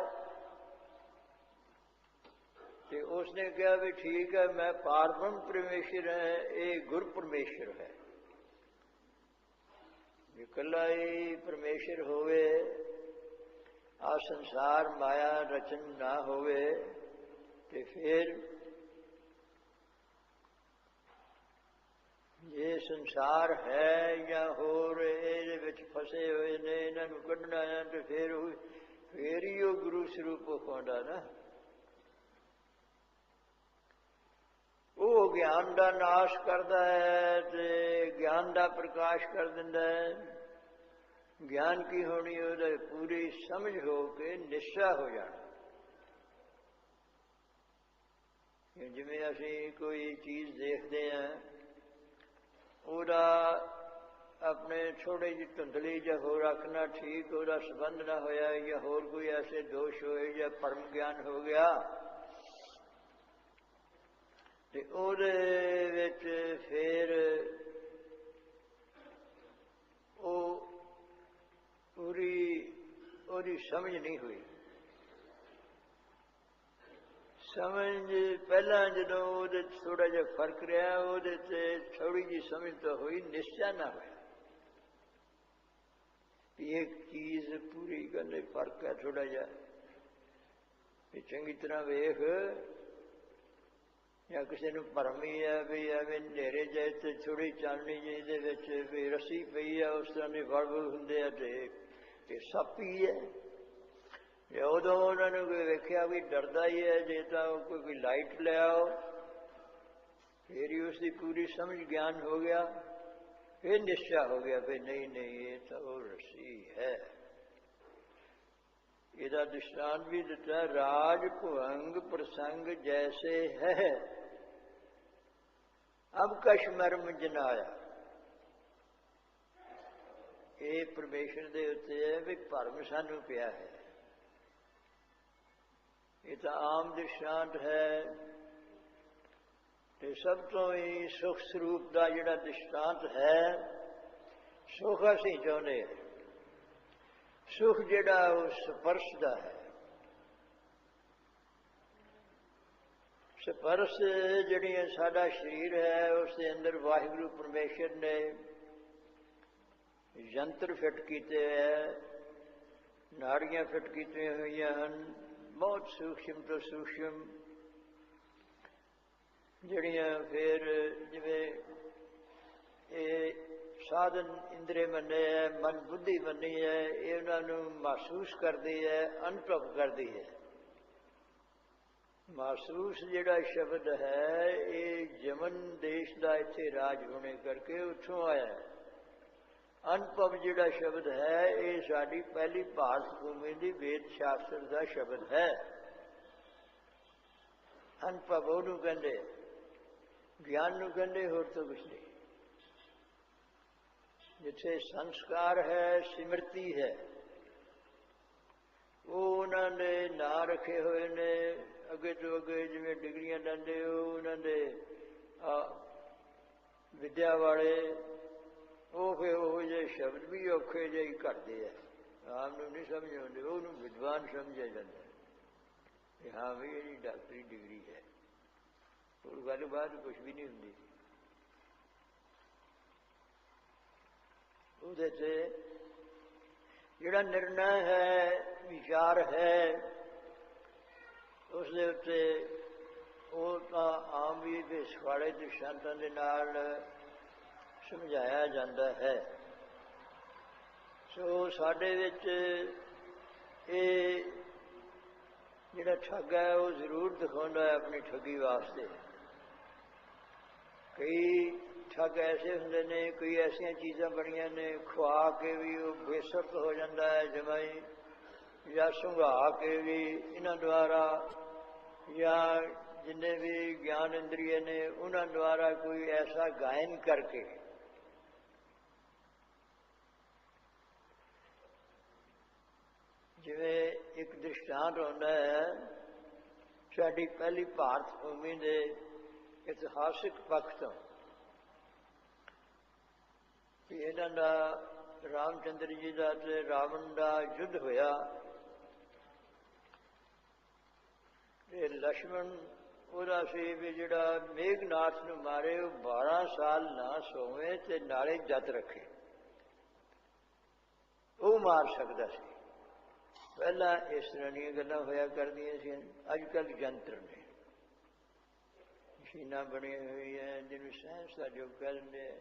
ਤੇ ਉਸਨੇ ਕਿਹਾ ਵੀ ਠੀਕ ਹੈ ਮੈਂ ਪਾਰਬ੍ਰਹਮ ਪਰਮੇਸ਼ਰ ਹੈ, ਇਹ ਗੁਰ ਪਰਮੇਸ਼ਰ ਹੈ। ਜੇ ਇਕੱਲਾ ਹੀ ਪਰਮੇਸ਼ਰ ਹੋਵੇ, ਆ ਸੰਸਾਰ ਮਾਇਆ ਰਚਨ ਨਾ ਹੋਵੇ, ਤੇ ਫਿਰ ਇਹ ਸੰਸਾਰ ਹੈ ਜਾਂ ਹੋਰ ਇਹਦੇ ਵਿੱਚ ਫਸੇ ਹੋਏ ਨੇ, ਇਹਨਾਂ ਨੂੰ ਕੱਢਣਾ ਹੈ ਤੇ ਫਿਰ ਹੀ ਉਹ ਗੁਰੂ ਸਰੂਪ ਪਾਉਂਦਾ ਨਾ। ਉਹ ਗਿਆਨ ਦਾ ਨਾਸ਼ ਕਰਦਾ ਹੈ ਤੇ ਗਿਆਨ ਦਾ ਪ੍ਰਕਾਸ਼ ਕਰ ਦਿੰਦਾ ਹੈ। ਗਿਆਨ ਕੀ ਹੋਣੀ? ਉਹਦਾ ਪੂਰੀ ਸਮਝ ਹੋ ਕੇ ਨਿਸ਼ਚਾ ਹੋ ਜਾਣਾ। ਜਿਵੇਂ ਅਸੀਂ ਕੋਈ ਚੀਜ਼ ਦੇਖਦੇ ਹਾਂ, ਉਹਦਾ ਆਪਣੇ ਥੋੜ੍ਹੀ ਜਿਹੀ ਧੁੰਦਲੀ ਜਾਂ ਹੋਰ ਰੱਖਣਾ ਠੀਕ, ਉਹਦਾ ਸੰਬੰਧ ਨਾ ਹੋਇਆ ਜਾਂ ਹੋਰ ਕੋਈ ਐਸੇ ਦੋਸ਼ ਹੋਏ ਜਾਂ ਪਰਮ ਗਿਆਨ ਹੋ ਗਿਆ, ਤੇ ਉਹਦੇ ਵਿੱਚ ਫਿਰ ਉਹ ਪੂਰੀ ਉਹਦੀ ਸਮਝ ਨਹੀਂ ਹੋਈ। ਸਮਝ ਪਹਿਲਾਂ ਜਦੋਂ ਉਹਦੇ ਥੋੜ੍ਹਾ ਜਿਹਾ ਫਰਕ ਰਿਹਾ, ਉਹਦੇ ਤੇ ਥੋੜ੍ਹੀ ਜਿਹੀ ਸਮਝ ਤਾਂ ਹੋਈ, ਨਿਸ਼ਚਾ ਨਾ ਹੋਇਆ ਵੀ ਇਹ ਚੀਜ਼ ਪੂਰੀ ਕਹਿੰਦੇ ਫਰਕ ਹੈ ਥੋੜ੍ਹਾ ਜਿਹਾ, ਵੀ ਚੰਗੀ ਤਰ੍ਹਾਂ ਵੇਖ। ਜਾਂ ਕਿਸੇ ਨੂੰ ਭਰਮ ਹੀ ਹੈ ਵੀ ਐਵੇਂ ਹਨੇਰੇ ਜਿਹੇ ਤੇ ਥੋੜ੍ਹੀ ਚਾਨਣੀ ਜਿਹੀ ਦੇ ਵਿੱਚ ਵੀ ਰੱਸੀ ਪਈ ਹੈ, ਉਸ ਤਰ੍ਹਾਂ ਦੇ ਵੜ ਹੁੰਦੇ ਆ ਤੇ ਸੱਪ ਹੀ ਹੈ। ਜੇ ਉਦੋਂ ਉਹਨਾਂ ਨੂੰ ਕੋਈ ਵੇਖਿਆ ਵੀ ਡਰਦਾ ਹੀ ਹੈ, ਜੇ ਤਾਂ ਕੋਈ ਲਾਈਟ ਲੈ ਆਓ ਫਿਰ ਹੀ ਉਸਦੀ ਪੂਰੀ ਸਮਝ ਗਿਆਨ ਹੋ ਗਿਆ, ਫਿਰ ਨਿਸ਼ਚਾ ਹੋ ਗਿਆ ਵੀ ਨਹੀਂ ਨਹੀਂ ਇਹ ਤਾਂ ਉਹ ਰੱਸੀ ਹੈ। ਇਹਦਾ ਦ੍ਰਿਸ਼ਟਾਂਤ ਵੀ ਦਿੱਤਾ, ਰਾਜ ਭੁਅੰਗ ਪ੍ਰਸੰਗ ਜੈਸੇ ਹੈ ਅਬ ਕਛ ਮਰਮ ਜਨਾਇਆ। ਇਹ ਪਰਮੇਸ਼ਰ ਦੇ ਉੱਤੇ ਹੈ ਵੀ ਭਰਮ ਸਾਨੂੰ ਪਿਆ ਹੈ। ਇਹ ਤਾਂ ਆਮ ਦ੍ਰਿਸ਼ਟਾਂਤ ਹੈ। ਤੇ ਸਭ ਤੋਂ ਹੀ ਸੁਖ ਸਰੂਪ ਦਾ ਜਿਹੜਾ ਦ੍ਰਿਸ਼ਟਾਂਤ ਹੈ, ਸੁਖ ਅਸੀਂ ਚਾਹੁੰਦੇ ਹਾਂ। ਸੁਖ ਜਿਹੜਾ ਉਹ ਸਪਰਸ਼ ਦਾ ਹੈ। ਸਪਰਸ਼ ਜਿਹੜੀ ਸਾਡਾ ਸਰੀਰ ਹੈ, ਉਸ ਦੇ ਅੰਦਰ ਵਾਹਿਗੁਰੂ ਪਰਮੇਸ਼ਰ ਨੇ ਯੰਤਰ ਫਿੱਟ ਕੀਤੇ ਹੈ, ਨਾੜੀਆਂ ਫਿੱਟ ਕੀਤੀਆਂ ਹੋਈਆਂ ਹਨ, ਬਹੁਤ ਸੂਖਸ਼ਮ ਤੋਂ ਸੂਖਸ਼ਮ, ਜਿਹੜੀਆਂ ਫਿਰ ਜਿਵੇਂ ਇਹ ਸਾਧਨ ਇੰਦਰੀ ਮੰਨੇ ਹੈ, ਮਨ ਬੁੱਧੀ ਮੰਨੀ ਹੈ, ਇਹ ਉਹਨਾਂ ਨੂੰ ਮਹਿਸੂਸ ਕਰਦੀ ਹੈ, ਅਨੁਭਵ ਕਰਦੀ ਹੈ। ਮਹਿਸੂਸ ਜਿਹੜਾ ਸ਼ਬਦ ਹੈ, ਇਹ ਯਮਨ ਦੇਸ਼ ਦਾ ਇੱਥੇ ਰਾਜ ਹੋਣੇ ਕਰਕੇ ਉੱਥੋਂ ਆਇਆ ਹੈ। ਅਨੁਭਵ ਜਿਹੜਾ ਸ਼ਬਦ ਹੈ, ਇਹ ਸਾਡੀ ਪਹਿਲੀ ਭਾਰਤ ਭੂਮੀ ਦੀ ਵੇਦ ਸ਼ਾਸਤਰ ਦਾ ਸ਼ਬਦ ਹੈ। ਅਨੁਭਵ ਉਹਨੂੰ ਕਹਿੰਦੇ, ਗਿਆਨ ਨੂੰ ਕਹਿੰਦੇ, ਹੋਰ ਤਾਂ ਕੁਛ ਨਹੀਂ। ਜਿੱਥੇ ਸੰਸਕਾਰ ਹੈ, ਸਿਮਰਤੀ ਹੈ, ਉਹ ਉਹਨਾਂ ਨੇ ਨਾਂ ਰੱਖੇ ਹੋਏ ਨੇ ਅੱਗੇ ਤੋਂ ਅੱਗੇ, ਜਿਵੇਂ ਡਿਗਰੀਆਂ ਲੈਂਦੇ ਹੋ ਉਹਨਾਂ ਦੇ ਵਿਦਿਆ ਵਾਲੇ, ਉਹ ਫਿਰ ਉਹੋ ਜਿਹੇ ਸ਼ਬਦ ਵੀ ਔਖੇ ਜਿਹੇ ਘੜਦੇ ਆ, ਆਮ ਨੂੰ ਨਹੀਂ ਸਮਝ ਆਉਂਦੇ, ਉਹਨੂੰ ਵਿਦਵਾਨ ਸਮਝਿਆ ਜਾਂਦਾ ਕਿ ਹਾਂ ਵੀ ਇਹਦੀ ਡਾਕਟਰੀ ਡਿਗਰੀ ਹੈ। ਹੋਰ ਗੱਲਬਾਤ ਕੁਛ ਵੀ ਨਹੀਂ ਹੁੰਦੀ। ਉਹਦੇ 'ਤੇ ਜਿਹੜਾ ਨਿਰਣਾ ਹੈ, ਵਿਚਾਰ ਹੈ, ਉਸ ਦੇ ਉੱਤੇ ਉਹ ਤਾਂ ਆਮ ਵੀ ਦੇ ਸਿਖਾੜੇ ਦ੍ਰਿਸ਼ਟਾਂਤਾਂ ਦੇ ਨਾਲ ਸਮਝਾਇਆ ਜਾਂਦਾ ਹੈ। ਸੋ ਸਾਡੇ ਵਿੱਚ ਇਹ ਜਿਹੜਾ ਠੱਗ ਹੈ, ਉਹ ਜ਼ਰੂਰ ਦਿਖਾਉਂਦਾ ਹੈ ਆਪਣੀ ਠੱਗੀ ਵਾਸਤੇ। ਕਈ ਠੱਗ ਐਸੇ ਹੁੰਦੇ ਨੇ, ਕਈ ਐਸੀਆਂ ਚੀਜ਼ਾਂ ਬਣੀਆਂ ਨੇ, ਖਵਾ ਕੇ ਵੀ ਉਹ ਬੇਸੁਰਤ ਹੋ ਜਾਂਦਾ ਹੈ ਜਮਾਈ, ਜਾਂ ਸੁੰਘਾ ਕੇ ਵੀ ਇਹਨਾਂ ਦੁਆਰਾ, ਜਾਂ ਜਿੰਨੇ ਵੀ ਗਿਆਨ ਇੰਦਰੀਏ ਨੇ ਉਹਨਾਂ ਦੁਆਰਾ ਕੋਈ ਐਸਾ ਗਾਇਨ ਕਰਕੇ ਜਿਵੇਂ ਇੱਕ ਦ੍ਰਿਸ਼ਟਾਂਤ ਹੁੰਦਾ ਹੈ ਸਾਡੀ ਪਹਿਲੀ ਭਾਰਤ ਭੂਮੀ ਦੇ ਇਤਿਹਾਸਿਕ ਪੱਖ ਤੋਂ, ਕਿ ਇਹਨਾਂ ਦਾ ਰਾਮਚੰਦਰ ਜੀ ਦਾ ਤੇ ਰਾਵਣ ਦਾ ਯੁੱਧ ਹੋਇਆ ਤੇ ਲక్ష్మణ ਉਹਦਾ ਸੀ ਵੀ ਜਿਹੜਾ ਮੇਘਨਾਥ ਨੂੰ ਮਾਰੇ, ਉਹ 12 ਸਾਲ ਨਾ ਸੋਵੇ ਤੇ ਨਾਲੇ ਜਤ ਰੱਖੇ, ਉਹ ਮਾਰ ਸਕਦਾ ਸੀ। ਪਹਿਲਾਂ ਇਸ ਤਰ੍ਹਾਂ ਦੀਆਂ ਗੱਲਾਂ ਹੋਇਆ ਕਰਦੀਆਂ ਸੀ। ਅੱਜ ਕੱਲ੍ਹ ਯੰਤਰ ਨੇ, ਮਸ਼ੀਨਾਂ ਬਣੀਆਂ ਹੋਈਆਂ ਜਿਹਨੂੰ ਸਾਇੰਸ ਦਾ ਯੁੱਗ ਕਹਿੰਦੇ ਆ।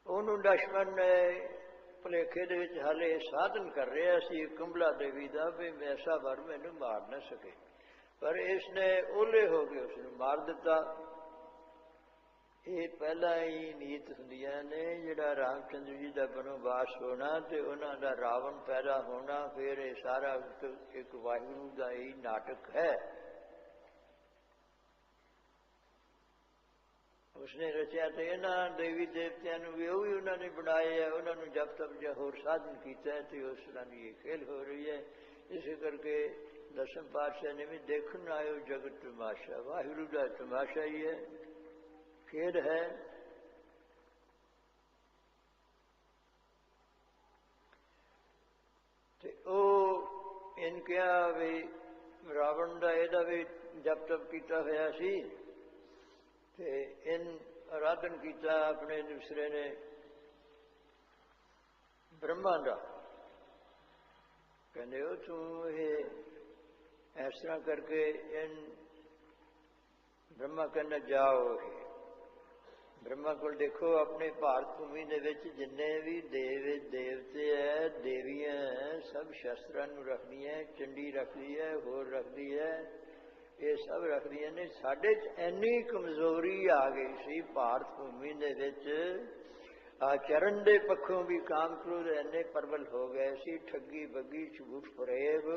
ਉਹਨੂੰ ਲక్ష్మణ ਨੇ ਭੁਲੇਖੇ ਦੇ ਵਿੱਚ ਹਾਲੇ ਸਾਧਨ ਕਰ ਰਿਹਾ ਸੀ ਕੁੰਭਲਾ ਦੇਵੀ ਦਾ, ਵੀ ਐਸਾ ਵਰ ਮੈਨੂੰ ਮਾਰ ਨਾ ਸਕੇ, ਪਰ ਇਸ ਨੇ ਓਲੇ ਹੋ ਕੇ ਉਸ ਨੂੰ ਮਾਰ ਦਿੱਤਾ। ਇਹ ਪਹਿਲਾਂ ਹੀ ਨੀਤ ਹੁੰਦੀਆਂ ਨੇ, ਜਿਹੜਾ ਰਾਮਚੰਦਰ ਜੀ ਦਾ ਬਨਵਾਸ ਹੋਣਾ ਤੇ ਉਹਨਾਂ ਦਾ ਰਾਵਣ ਪੈਦਾ ਹੋਣਾ, ਫਿਰ ਇਹ ਸਾਰਾ ਇੱਕ ਵਾਹਿਗੁਰੂ ਦਾ ਹੀ ਨਾਟਕ ਹੈ। ਉਸਨੇ ਰਚਿਆ ਤੇ ਇਹਨਾਂ ਦੇਵੀ ਦੇਵਤਿਆਂ ਨੂੰ ਵੀ ਉਹ ਵੀ ਉਹਨਾਂ ਨੇ ਬਣਾਏ ਹੈ, ਉਹਨਾਂ ਨੂੰ ਜਪ ਤਪ ਜਾਂ ਹੋਰ ਸਾਧਨ ਕੀਤਾ ਹੈ ਤੇ ਉਸ ਤਰ੍ਹਾਂ ਦੀ ਇਹ ਖੇਲ ਹੋ ਰਹੀ ਹੈ। ਇਸੇ ਕਰਕੇ ਦਸਮ ਪਾਤਸ਼ਾਹ ਨੇ ਵੀ ਦੇਖਣ ਆਇਓ ਜਗਤ ਤਮਾਸ਼ਾ, ਵਾਹਿਗੁਰੂ ਦਾ ਤਮਾਸ਼ਾ ਹੀ ਹੈ, ਖੇਡ ਹੈ। ਤੇ ਉਹ ਇਨ ਕਿਹਾ ਵੀ ਰਾਵਣ ਦਾ ਇਹਦਾ ਵੀ ਜਪ ਤਪ ਕੀਤਾ ਹੋਇਆ ਸੀ ਤੇ ਇਨ ਆਰਾਧਨ ਕੀਤਾ ਆਪਣੇ ਦੂਸਰੇ ਨੇ ਬ੍ਰਹਮਾ ਦਾ। ਕਹਿੰਦੇ ਉਹ ਤੂੰ ਇਹ ਇਸ ਤਰ੍ਹਾਂ ਕਰਕੇ ਇਨ ਬ੍ਰਹਮਾ ਕਹਿੰਦਾ ਜਾਓ। ਬ੍ਰਹਮਾ ਕੋਲ ਦੇਖੋ ਆਪਣੇ ਭਾਰਤ ਭੂਮੀ ਦੇ ਵਿੱਚ ਜਿੰਨੇ ਵੀ ਦੇਵ ਦੇਵਤੇ ਹੈ, ਦੇਵੀਆਂ ਹੈ, ਸਭ ਸ਼ਸਤਰਾਂ ਨੂੰ ਰੱਖਦੀਆਂ, ਚੰਡੀ ਰੱਖਦੀ ਹੈ, ਹੋਰ ਰੱਖਦੀ ਹੈ, ਇਹ ਸਭ ਰੱਖਦੀਆਂ ਨੇ। ਸਾਡੇ 'ਚ ਇੰਨੀ ਕਮਜ਼ੋਰੀ ਆ ਗਈ ਸੀ ਭਾਰਤ ਭੂਮੀ ਦੇ ਵਿੱਚ, ਆਚਰਨ ਦੇ ਪੱਖੋਂ ਵੀ ਕਾਮ ਕ੍ਰੋਧ ਇੰਨੇ ਪ੍ਰਬਲ ਹੋ ਗਏ ਸੀ, ਠੱਗੀ ਬੱਗੀ ਝੂਠ ਫਰੇਬ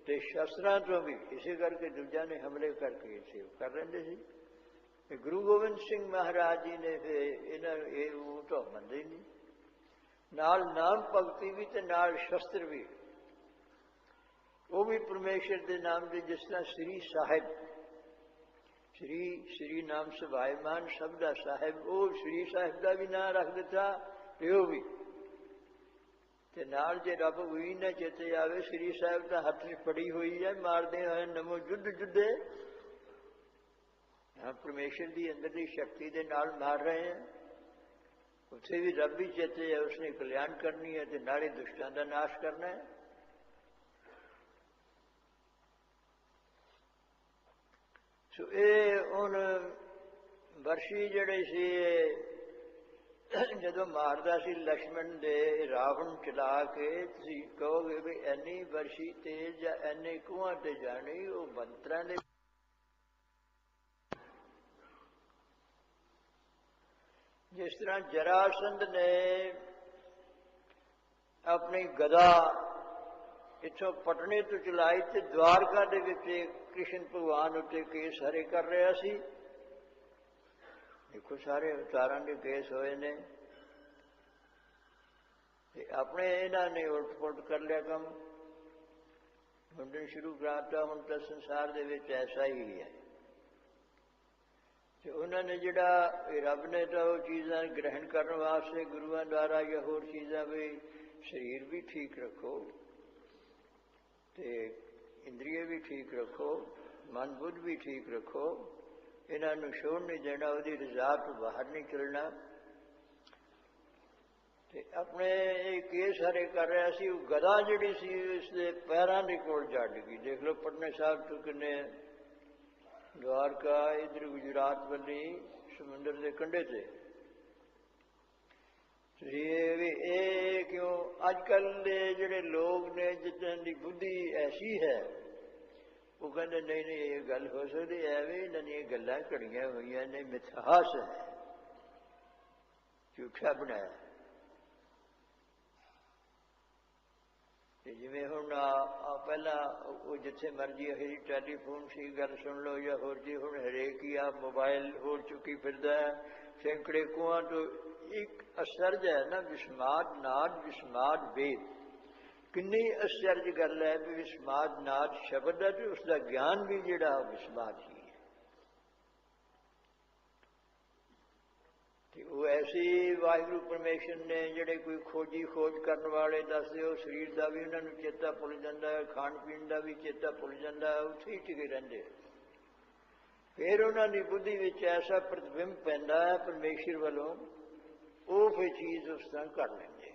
ਤੇ ਸ਼ਸਤਰਾਂ ਤੋਂ ਵੀ। ਇਸੇ ਕਰਕੇ ਦੂਜਿਆਂ ਨੇ ਹਮਲੇ ਕਰਕੇ ਸੇਵ ਕਰ ਲੈਂਦੇ ਸੀ। ਗੁਰੂ ਗੋਬਿੰਦ ਸਿੰਘ ਮਹਾਰਾਜ ਜੀ ਨੇ ਫਿਰ ਇਹਨਾਂ ਇਹ ਉਹ ਤਾਂ ਮੰਨਦੇ ਨਹੀਂ, ਨਾਲ ਨਾਮ ਭਗਤੀ ਵੀ ਤੇ ਨਾਲ ਸ਼ਸਤਰ ਵੀ, ਉਹ भी परमेश्वर के नाम के, जिस तरह श्री साहिब, श्री नाम सुभायमान शब्द का साहिब, वो श्री साहिब का भी नाम रख दिता, प्यो भी। ते नाल जे रब भी ना चेते आवे, श्री साहिब का हथ च फड़ी हुई है, मारदे होए नमो युद्ध जुद्धे। हम परमेश्वर की अंदर की शक्ति के नाल मार रहे हैं, उत्थे भी रब भी चेते है, उसने कल्याण करनी है, ते नाले दुष्टां का नाश करना है। सो ये हुण वर्षी जिहड़े सी जदों मारदा सी लक्ष्मण दे रावण चला के, तुसीं कहोगे भी इन्नी वर्षी तेज या इन्ने खूहां ते जानी, वो मंत्रां दे जिस तरह जरासंध ने अपनी गदा इथों पटने तो चलाई ते द्वारका दे विच कृष्ण भगवान उत्ते केस हरे कर रहा सी। देखो सारे अवतारां दे केस होए ने, ते अपने इन्हां ने उल्ट पुलट कर लिया कम, मुंडन शुरू कराता। हुण तां संसार दे विच ऐसा ही है। ते उन्होंने जिहड़ा रब ने तो वो चीज़ां ग्रहण करने वास्ते गुरुआं द्वारा या होर चीज़ां भी, शरीर भी ठीक रखो, ते इंद्रिय भी ठीक रखो, मन बुद्ध भी ठीक रखो, इन्हों छोड़ नहीं देना, उसकी रजा तो बाहर नहीं चलना। ते अपने केस हरे कर रहा सी, गदा जिहड़ी सी उसके पैरों के कोल जा डिगी। देख लो पटना साहब तो किन्ने, द्वारका इधर गुजरात वाली समुद्र के कंढे से। ये क्यों अजकल जिहड़े लोग ने जितने की बुद्धि ऐसी है, वो कहते नहीं नहीं ये गल हो सकती, एवं इन्होंने गल्लां घड़ियां हुई ने, मिथहास है, झूठा बनाया। जिमें हुण पहला वो जिथे मर्जी अही टैलीफोन सी गल सुन लो या होर जी, हुण हरेक ही आ मोबाइल हो चुकी फिरदा है। सैकड़े कुआं तो एक असरज है ना, विस्माद नाद विस्माद वेद, किन्नी आश्चर्य गल है भी विस्माद नाद शब्द है, तो उसका ज्ञान भी जिहड़ा विस्माद ही है। वो ऐसी वाहिगुरु परमेश्वर ने जिहड़े कोई खोजी खोज करने वाले दसदे, वो शरीर का भी उन्होंने चेता भुल जाता है, खाण पीण का भी चेता भुल जाता है, उत्थे ही टिके रहिंदे। फिर उन्होंने बुद्धि विच ऐसा प्रतिबिंब पैंदा है परमेश्वर वालों, वो फिर चीज़ उस तरह कर लेंगे।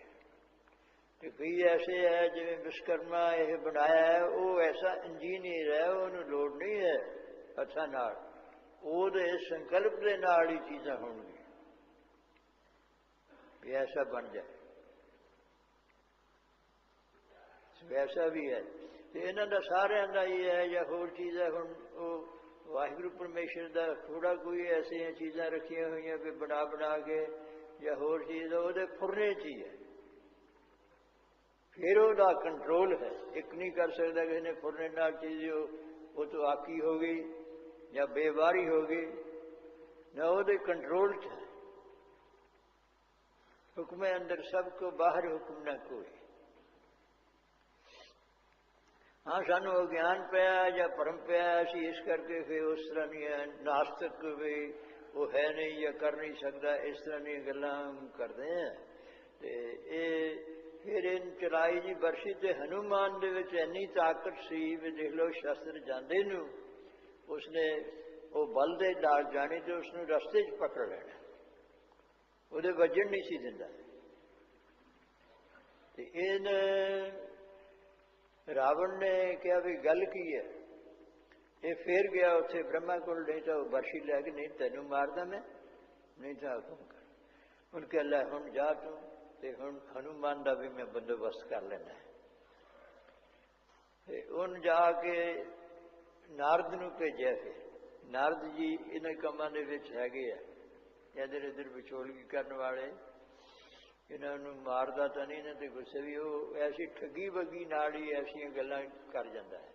तो कई ऐसे है जिवें विश्वकर्मा यह बनाया है, वो ऐसा इंजीनियर है, उन्होंने लोड़ नहीं है हत्थां नाल, उहदे संकल्प दे नाल ही चीज़ां होणगीਆਂ, ऐसा बन जाए। वैसा भी है, तो इन्हों का सारिया का ही है या होर चीज़ है। हुण वो वाहिगुरु परमेश्वर का थोड़ा कोई ऐसिया चीज़ां रखिया हुई भी बना बना के या होर चीज़ वो फुरने च ही है, फिर वह कंट्रोल है। एक नहीं कर सकता किसी ने फुरने नाल चीज़ वो तो आकी हो गई या बेवारी हो गई ना, वो कंट्रोल च है। हुक्म अंदर सबको, बाहर हुक्म ना कोई। हाँ सानू अज्ञान पाया या भरम पाया, असी इस करके फिर उस तरह नहीं है, नास्तिक भी वो है नहीं या कर नहीं सकता, इस तरह नहीं गल्लां करते हैं। तो ये फिर इन चलाई जी बरसी ते हनुमान दे विच इन्नी ताकत सी भी देख लो शस्त्र जांदे नूं उसने वो बल दे नाल जानी तो उसनूं रस्ते च पकड़ लेना, उहदे वजन नहीं सी दिंदा। ते इन रावण ने कहा भी गल की है, ये फिर गया उत्थे ब्रह्मा कोल, नहीं तो बरसी लैके नहीं तेनू मारदा मैं, नहीं तो हुक्म कर। उन कह लै हुण जा तू, ते हुण हनुमान का भी मैं बंदोबस्त कर लेना है। उन जाके नारद नूं भेजिया। फिर नारद जी इन्हां कामां दे विच हैगे आ, इधर इधर विचोलगी करने वाले, इन्होंने मारदा तो नहीं, इन्होंने गुस्से भी वो ऐसी ठगी बगी नाल ही ऐसिया गल्लां कर जाता है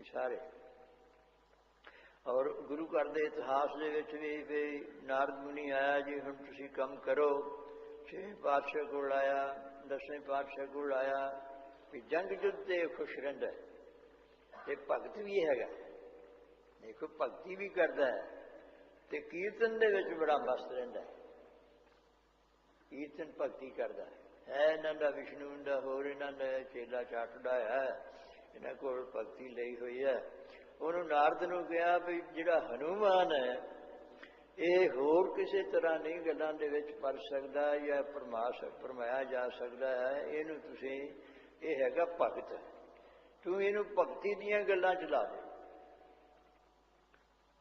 सारे। और गुरु घर के इतिहास दे विच भी नारद मुनि आया जी हुण तुसीं कम करो, 6वें पातशाह कोल आया, 10वें पातशाह कोल आया, ਵੀ ਜੰਗ ਜੁੱਧ ਤੇ ਖੁਸ਼ ਰਹਿੰਦਾ ਤੇ ਭਗਤ ਵੀ ਹੈਗਾ। ਦੇਖੋ ਭਗਤੀ ਵੀ ਕਰਦਾ ਹੈ ਤੇ ਕੀਰਤਨ ਦੇ ਵਿੱਚ ਬੜਾ ਮਸਤ ਰਹਿੰਦਾ ਹੈ। ਕੀਰਤਨ ਭਗਤੀ ਕਰਦਾ ਹੈ। ਇਹਨਾਂ ਦਾ ਵਿਸ਼ਨੂੰ ਦਾ ਹੋਰ ਇਹਨਾਂ ਦਾ ਚੇਲਾ ਚਾਟੜਾ ਹੈ, ਇਹਨਾਂ ਕੋਲ ਭਗਤੀ ਲਈ ਹੋਈ ਹੈ। ਉਹਨੂੰ ਨਾਰਦ ਨੂੰ ਕਿਹਾ ਵੀ ਜਿਹੜਾ ਹਨੂਮਾਨ ਹੈ ਇਹ ਹੋਰ ਕਿਸੇ ਤਰ੍ਹਾਂ ਨਹੀਂ ਗੱਲਾਂ ਦੇ ਵਿੱਚ ਪਰ ਸਕਦਾ ਜਾਂ ਭਰਮਾਇਆ ਜਾ ਸਕਦਾ ਹੈ। ਇਹਨੂੰ ਤੁਸੀਂ, ਇਹ ਹੈਗਾ ਭਗਤ, ਤੂੰ ਇਹਨੂੰ ਭਗਤੀ ਦੀਆਂ ਗੱਲਾਂ ਚ ਲਾ ਦੇ।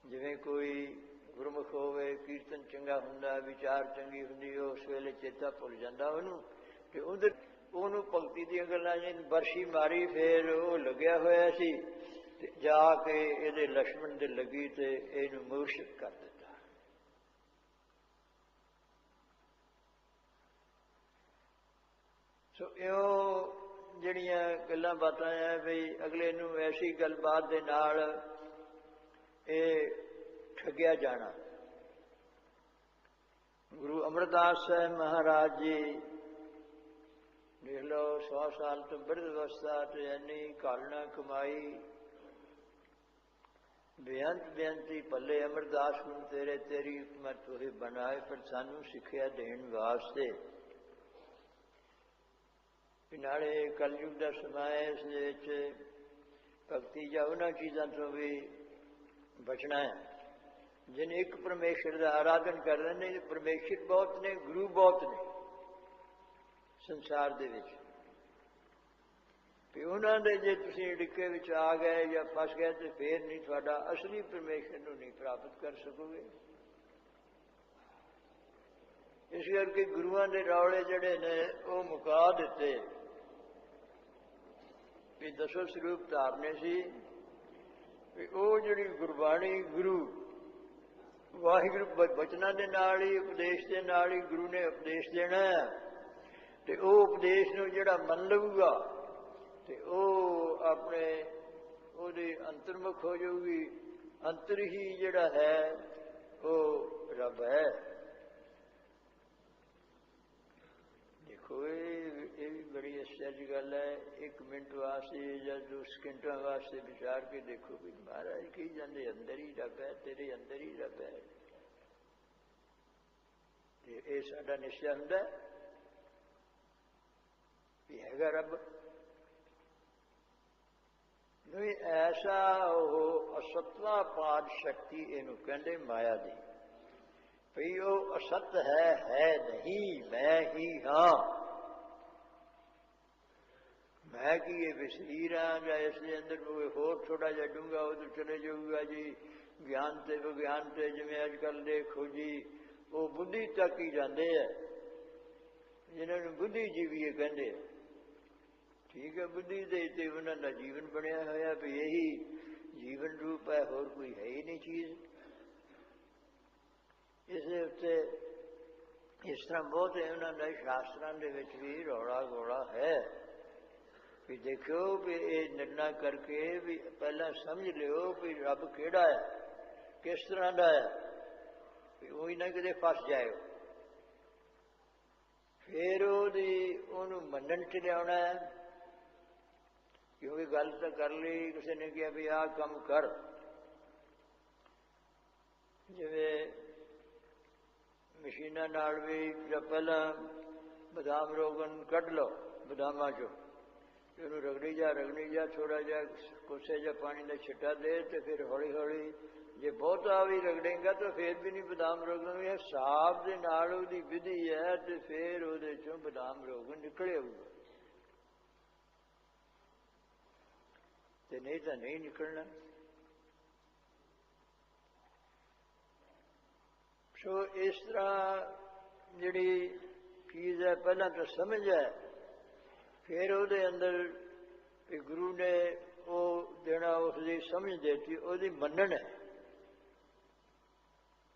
ਜਿਵੇਂ ਕੋਈ ਗੁਰਮੁਖ ਹੋਵੇ, ਕੀਰਤਨ ਚੰਗਾ ਹੁੰਦਾ, ਵਿਚਾਰ ਚੰਗੀ ਹੁੰਦੀ, ਉਸ ਵੇਲੇ ਚੇਤਾ ਭੁੱਲ ਜਾਂਦਾ ਉਹਨੂੰ, ਤੇ ਉਹਨੂੰ ਭਗਤੀ ਦੀਆਂ ਗੱਲਾਂ ਬਰਸ਼ੀ ਮਾਰੀ। ਫੇਰ ਉਹ ਲੱਗਿਆ ਹੋਇਆ ਸੀ ਤੇ ਜਾ ਕੇ ਇਹਦੇ ਲక్ష్మణ ਦੇ ਲੱਗੀ ਤੇ ਇਹਨੂੰ ਮੂਰਛਿਤ ਕਰ ਦਿੱਤਾ। ਸੋ ਇਉਂ ਜਿਹੜੀਆਂ ਗੱਲਾਂ ਬਾਤਾਂ ਹੈ ਵੀ ਅਗਲੇ ਨੂੰ ਐਸੀ ਗੱਲਬਾਤ ਦੇ ਨਾਲ ਇਹ ਠੱਗਿਆ ਜਾਣਾ। ਗੁਰੂ ਅਮਰਦਾਸ ਸਾਹਿਬ ਮਹਾਰਾਜ ਜੀ ਦੇਖ ਲਓ, 100 ਸਾਲ ਤੋਂ ਬਿਰਧ ਅਵਸਥਾ ਤੇ ਇੰਨੀ ਕਾਲਣਾ ਕਮਾਈ, ਬੇਅੰਤ ਬੇਨਤੀ ਭੱਲੇ ਅਮਰਦਾਸ ਹੁਣ ਤੇਰੇ ਤੇਰੀ ਹੁਕਮਤ ਉਹੀ ਬਣਾਏ, ਪਰ ਸਾਨੂੰ ਸਿੱਖਿਆ ਦੇਣ ਵਾਸਤੇ। ਨਾਲੇ ਕਲਯੁਗ ਦਾ ਸਮਾਂ ਹੈ, ਇਸ ਦੇ ਵਿੱਚ ਭਗਤੀ ਜਾਂ ਉਹਨਾਂ ਚੀਜ਼ਾਂ ਤੋਂ ਵੀ ਬਚਣਾ ਹੈ ਜਿਹਨੇ ਇੱਕ ਪਰਮੇਸ਼ਰ ਦਾ ਆਰਾਧਨ ਕਰਦੇ ਨੇ। ਪਰਮੇਸ਼ਰ ਬਹੁਤ ਨੇ, ਗੁਰੂ ਬਹੁਤ ਨੇ ਸੰਸਾਰ ਦੇ ਵਿੱਚ, ਵੀ ਉਹਨਾਂ ਦੇ ਜੇ ਤੁਸੀਂ ਡਿੱਕੇ ਵਿੱਚ ਆ ਗਏ ਜਾਂ ਫਸ ਗਏ ਤੇ ਫੇਰ ਨਹੀਂ ਤੁਹਾਡਾ ਅਸਲੀ ਪਰਮੇਸ਼ਰ ਨੂੰ ਨਹੀਂ ਪ੍ਰਾਪਤ ਕਰ ਸਕੋਗੇ। ਇਸ ਕਰਕੇ ਗੁਰੂਆਂ ਦੇ ਰੌਲੇ ਜਿਹੜੇ ਨੇ ਉਹ ਮੁਕਾ ਦਿੱਤੇ ਵੀ ਦਸੋ ਸਰੂਪ ਧਾਰਨੇ ਸੀ, ਵੀ ਉਹ ਜਿਹੜੀ ਗੁਰਬਾਣੀ ਗੁਰੂ ਵਾਹਿਗੁਰੂ ਬਚਨਾਂ ਦੇ ਨਾਲ ਹੀ, ਉਪਦੇਸ਼ ਦੇ ਨਾਲ ਹੀ ਗੁਰੂ ਨੇ ਉਪਦੇਸ਼ ਦੇਣਾ ਹੈ। ਤੇ ਉਹ ਉਪਦੇਸ਼ ਨੂੰ ਜਿਹੜਾ ਮੰਨ ਲਊਗਾ ਤੇ ਉਹ ਆਪਣੇ ਉਹਦੇ ਅੰਤਰਮੁਖ ਹੋ ਜਾਊਗੀ। ਅੰਤਰ ਹੀ ਜਿਹੜਾ ਹੈ ਉਹ ਰੱਬ ਹੈ। ਦੇਖੋ ਇਹ ਵੀ ਬੜੀ ਅਚਰਜ ਗੱਲ ਹੈ। 1 ਮਿੰਟ ਵਾਸਤੇ ਜਾਂ 2 ਸਕਿੰਟਾਂ ਵਾਸਤੇ ਵਿਚਾਰ ਕੇ ਦੇਖੋ ਵੀ ਮਹਾਰਾਜ ਕਹੀ ਜਾਂਦੇ ਅੰਦਰ ਹੀ ਰੱਬ ਹੈ, ਤੇਰੇ ਅੰਦਰ ਹੀ ਰੱਬ ਹੈ। ਤੇ ਇਹ ਸਾਡਾ ਨਿਸ਼ਚਾ ਹੁੰਦਾ ਵੀ ਹੈਗਾ ਰੱਬ। ਨਹੀਂ ਐਸਾ ਉਹ ਅਸਤਵਾ ਪਾਦ ਸ਼ਕਤੀ ਇਹਨੂੰ ਕਹਿੰਦੇ ਮਾਇਆ ਦੀ, ਭਈ ਉਹ ਅਸਤ ਹੈ ਨਹੀਂ, ਮੈਂ ਹੀ ਹਾਂ। ਮੈਂ ਕੀ ਇਹ ਵੀ ਸਰੀਰ ਹਾਂ ਜਾਂ ਇਸ ਦੇ ਅੰਦਰ ਹੋਰ ਥੋੜ੍ਹਾ ਜਿਹਾ ਡੂੰਘਾ ਉਧਰ ਚਲੇ ਜਾਊਗਾ ਜੀ। ਗਿਆਨ ਤੇ ਵਿਗਿਆਨ ਤੇ ਜਿਵੇਂ ਅੱਜ ਕੱਲ੍ਹ ਦੇਖੋ ਜੀ ਉਹ ਬੁੱਧੀ ਤੱਕ ਹੀ ਜਾਂਦੇ ਹੈ, ਜਿਹਨਾਂ ਨੂੰ ਬੁੱਧੀਜੀਵੀ ਕਹਿੰਦੇ ਆ। ਠੀਕ ਹੈ, ਬੁੱਧੀ ਦੇ ਤੇ ਉਹਨਾਂ ਦਾ ਜੀਵਨ ਬਣਿਆ ਹੋਇਆ ਵੀ ਇਹੀ ਜੀਵਨ ਰੂਪ ਹੈ, ਹੋਰ ਕੋਈ ਹੈ ਹੀ ਨਹੀਂ ਚੀਜ਼। ਇਸ ਦੇ ਉੱਤੇ ਇਸ ਤਰ੍ਹਾਂ ਬਹੁਤ ਉਹਨਾਂ ਦੇ ਸ਼ਾਸਤਰਾਂ ਦੇ ਵਿੱਚ ਵੀ ਰੌਲਾ ਗੋਲਾ ਹੈ ਵੀ ਦੇਖਿਓ ਵੀ ਇਹ ਨਿਰਣਾ ਕਰਕੇ ਵੀ ਪਹਿਲਾਂ ਸਮਝ ਲਿਓ ਵੀ ਰੱਬ ਕਿਹੜਾ ਹੈ, ਕਿਸ ਤਰ੍ਹਾਂ ਦਾ ਹੈ, ਵੀ ਉਹੀ ਨਾ ਕਿਤੇ ਫਸ ਜਾਇਓ। ਫਿਰ ਉਹਨੂੰ ਮੰਨਣ 'ਚ ਲਿਆਉਣਾ ਹੈ। ਕਿਉਂਕਿ ਗੱਲ ਤਾਂ ਕਰ ਲਈ, ਕਿਸੇ ਨੇ ਕਿਹਾ ਵੀ ਆਹ ਕੰਮ ਕਰ। ਜਿਵੇਂ ਮਸ਼ੀਨਾਂ ਨਾਲ ਵੀ ਜਾਂ ਪਹਿਲਾਂ ਬਦਾਮ ਰੋਗਨ ਕੱਢ ਲਓ ਬਦਾਮਾਂ 'ਚੋਂ, ਉਹਨੂੰ ਰਗੜੀ ਜਾ ਥੋੜ੍ਹਾ ਜਿਹਾ ਕੋਸੇ ਜਿਹਾ ਪਾਣੀ ਦਾ ਛਿੱਟਾ ਦੇ ਤੇ ਫਿਰ ਹੌਲੀ ਹੌਲੀ ਜੇ ਬਹੁਤਾ ਵੀ ਰਗੜੇਗਾ ਤਾਂ ਫਿਰ ਵੀ ਨਹੀਂ ਬਦਾਮ ਰੋਗਨ। ਹਿਸਾਬ ਦੇ ਨਾਲ ਉਹਦੀ ਵਿਧੀ ਹੈ ਤੇ ਫਿਰ ਉਹਦੇ 'ਚੋਂ ਬਦਾਮ ਰੋਗਨ ਨਿਕਲ ਆਊਗਾ, ਤੇ ਨਹੀਂ ਤਾਂ ਨਹੀਂ ਨਿਕਲਣਾ। ਸੋ ਇਸ ਤਰ੍ਹਾਂ ਜਿਹੜੀ ਚੀਜ਼ ਹੈ ਪਹਿਲਾਂ ਤਾਂ ਸਮਝ ਹੈ, ਫਿਰ ਉਹਦੇ ਅੰਦਰ ਵੀ ਗੁਰੂ ਨੇ ਉਹ ਦੇਣਾ, ਉਸਦੀ ਸਮਝ ਦੇਤੀ, ਉਹਦੀ ਮੰਨਣ ਹੈ।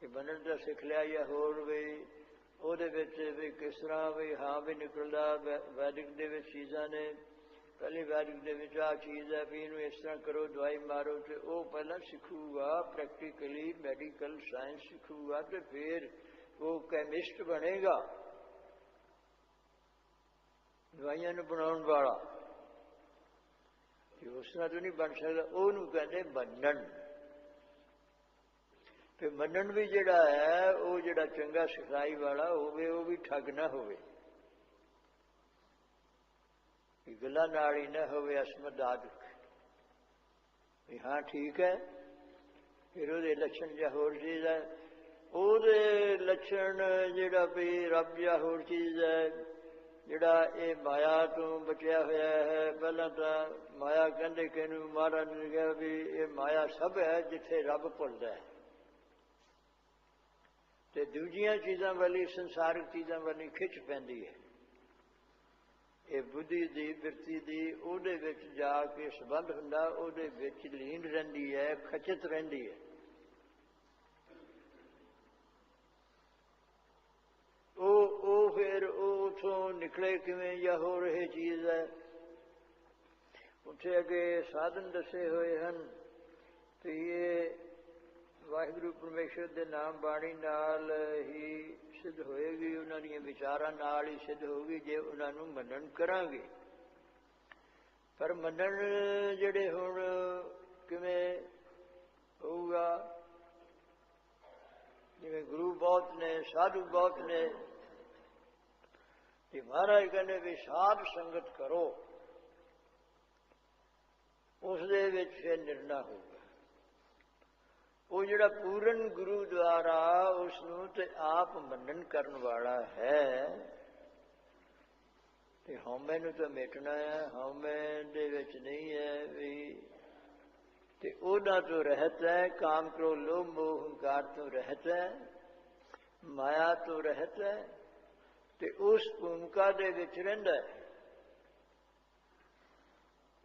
ਕਿ ਮੰਨਣ ਦਾ ਸਿੱਖ ਲਿਆ ਜਾਂ ਹੋਰ ਵੀ ਉਹਦੇ ਵਿੱਚ ਵੀ ਕਿਸ ਤਰ੍ਹਾਂ ਵੀ ਹਾਂ ਵੀ ਨਿਕਲਦਾ। ਵੈਦਿਕ ਦੇ ਵਿੱਚ ਚੀਜ਼ਾਂ ਨੇ, ਪਹਿਲੀ ਵੈਦਿਕ ਦੇ ਵਿੱਚ ਆਹ ਚੀਜ਼ ਹੈ ਵੀ ਇਹਨੂੰ ਇਸ ਤਰ੍ਹਾਂ ਕਰੋ, ਦਵਾਈ ਮਾਰੋ, ਤੇ ਉਹ ਪਹਿਲਾਂ ਸਿੱਖੂਗਾ ਪ੍ਰੈਕਟੀਕਲੀ, ਮੈਡੀਕਲ ਸਾਇੰਸ ਸਿੱਖੂਗਾ ਤੇ ਫਿਰ ਉਹ ਕੈਮਿਸਟ ਬਣੇਗਾ, ਦਵਾਈਆਂ ਨੂੰ ਬਣਾਉਣ ਵਾਲਾ। ਕਿ ਉਸ ਤਰ੍ਹਾਂ ਤੋਂ ਨਹੀਂ ਬਣ ਸਕਦਾ। ਉਹਨੂੰ ਕਹਿੰਦੇ ਮੰਨਣ। ਤੇ ਮੰਨਣ ਵੀ ਜਿਹੜਾ ਹੈ ਉਹ ਜਿਹੜਾ ਚੰਗਾ ਸਿਖਾਈ ਵਾਲਾ ਹੋਵੇ, ਉਹ ਵੀ ਠੱਗ ਨਾ ਹੋਵੇ, ਕਿ ਗੱਲਾਂ ਨਾਲ ਹੀ ਨਾ ਹੋਵੇ ਅਸਮਦਾਦਕ ਵੀ ਹਾਂ ਠੀਕ ਹੈ। ਫਿਰ ਉਹਦੇ ਲੱਛਣ ਜਾਂ ਹੋਰ ਚੀਜ਼ ਹੈ, ਉਹਦੇ ਲੱਛਣ ਜਿਹੜਾ ਵੀ ਰੱਬ ਜਾਂ ਹੋਰ ਚੀਜ਼ ਹੈ, ਜਿਹੜਾ ਇਹ ਮਾਇਆ ਤੋਂ ਬਚਿਆ ਹੋਇਆ ਹੈ। ਪਹਿਲਾਂ ਤਾਂ ਮਾਇਆ ਕਹਿੰਦੇ ਕਿ ਇਹਨੂੰ ਮਹਾਰਾਜ ਨੇ ਕਿਹਾ ਵੀ ਇਹ ਮਾਇਆ ਸਭ ਹੈ ਜਿੱਥੇ ਰੱਬ ਭੁੱਲਦਾ ਹੈ, ਤੇ ਦੂਜੀਆਂ ਚੀਜ਼ਾਂ ਵਾਲੀ ਸੰਸਾਰਿਕ ਚੀਜ਼ਾਂ ਵਾਲੀ ਖਿੱਚ ਪੈਂਦੀ ਹੈ। ਇਹ ਬੁੱਧੀ ਦੀ ਬਿਰਤੀ ਦੀ ਉਹਦੇ ਵਿੱਚ ਜਾ ਕੇ ਸੰਬੰਧ ਹੁੰਦਾ, ਉਹਦੇ ਵਿੱਚ ਲੀਨ ਰਹਿੰਦੀ ਹੈ, ਖਚਿਤ ਰਹਿੰਦੀ ਹੈ। ਉਹ ਫਿਰ ਉਹ ਉੱਥੋਂ ਨਿਕਲੇ ਕਿਵੇਂ ਜਾਂ ਹੋਰ ਇਹ ਚੀਜ਼ ਹੈ। ਉੱਥੇ ਅੱਗੇ ਸਾਧਨ ਦੱਸੇ ਹੋਏ ਹਨ ਤੇ ਇਹ ਵਾਹਿਗੁਰੂ ਪਰਮੇਸ਼ਰ ਦੇ ਨਾਮ ਬਾਣੀ ਨਾਲ ਹੀ ਸਿੱਧ ਹੋਏਗੀ, ਉਹਨਾਂ ਦੀਆਂ ਵਿਚਾਰਾਂ ਨਾਲ ਹੀ ਸਿੱਧ ਹੋਊਗੀ ਜੇ ਉਹਨਾਂ ਨੂੰ ਮੰਨਣ ਕਰਾਂਗੇ। ਪਰ ਮੰਨਣ ਜਿਹੜੇ ਹੁਣ ਕਿਵੇਂ ਹੋਊਗਾ, ਜਿਵੇਂ ਗੁਰੂ ਬਹੁਤ ਨੇ, ਸਾਧੂ ਬਹੁਤ ਨੇ, ਤੇ ਮਹਾਰਾਜ ਕਹਿੰਦੇ ਵੀ ਸਾਧ ਸੰਗਤ ਕਰੋ, ਉਸ ਦੇ ਵਿੱਚ ਫਿਰ ਨਿਰਣਾ ਹੋਊਗਾ। ਉਹ ਜਿਹੜਾ ਪੂਰਨ ਗੁਰੂ ਦੁਆਰਾ ਉਸ ਨੂੰ ਤੇ ਆਪ ਮੰਨਣ ਕਰਨ ਵਾਲਾ ਹੈ, ਤੇ ਹਉਮੈ ਨੂੰ ਤਾਂ ਮਿਟਣਾ ਹੈ, ਹਉਮੈ ਦੇ ਵਿੱਚ ਨਹੀਂ ਹੈ ਵੀ, ਤੇ ਉਹਨਾਂ ਤੋਂ ਰਹਿਤ ਹੈ, ਕਾਮ ਕ੍ਰੋਧ ਲੋਭ ਮੋਹ ਹੰਕਾਰ ਤੋਂ ਰਹਿਤ ਹੈ, ਮਾਇਆ ਤੋਂ ਰਹਿਤ ਹੈ, ਤੇ ਉਸ ਭੂਮਿਕਾ ਦੇ ਵਿੱਚ ਰਹਿੰਦਾ ਹੈ।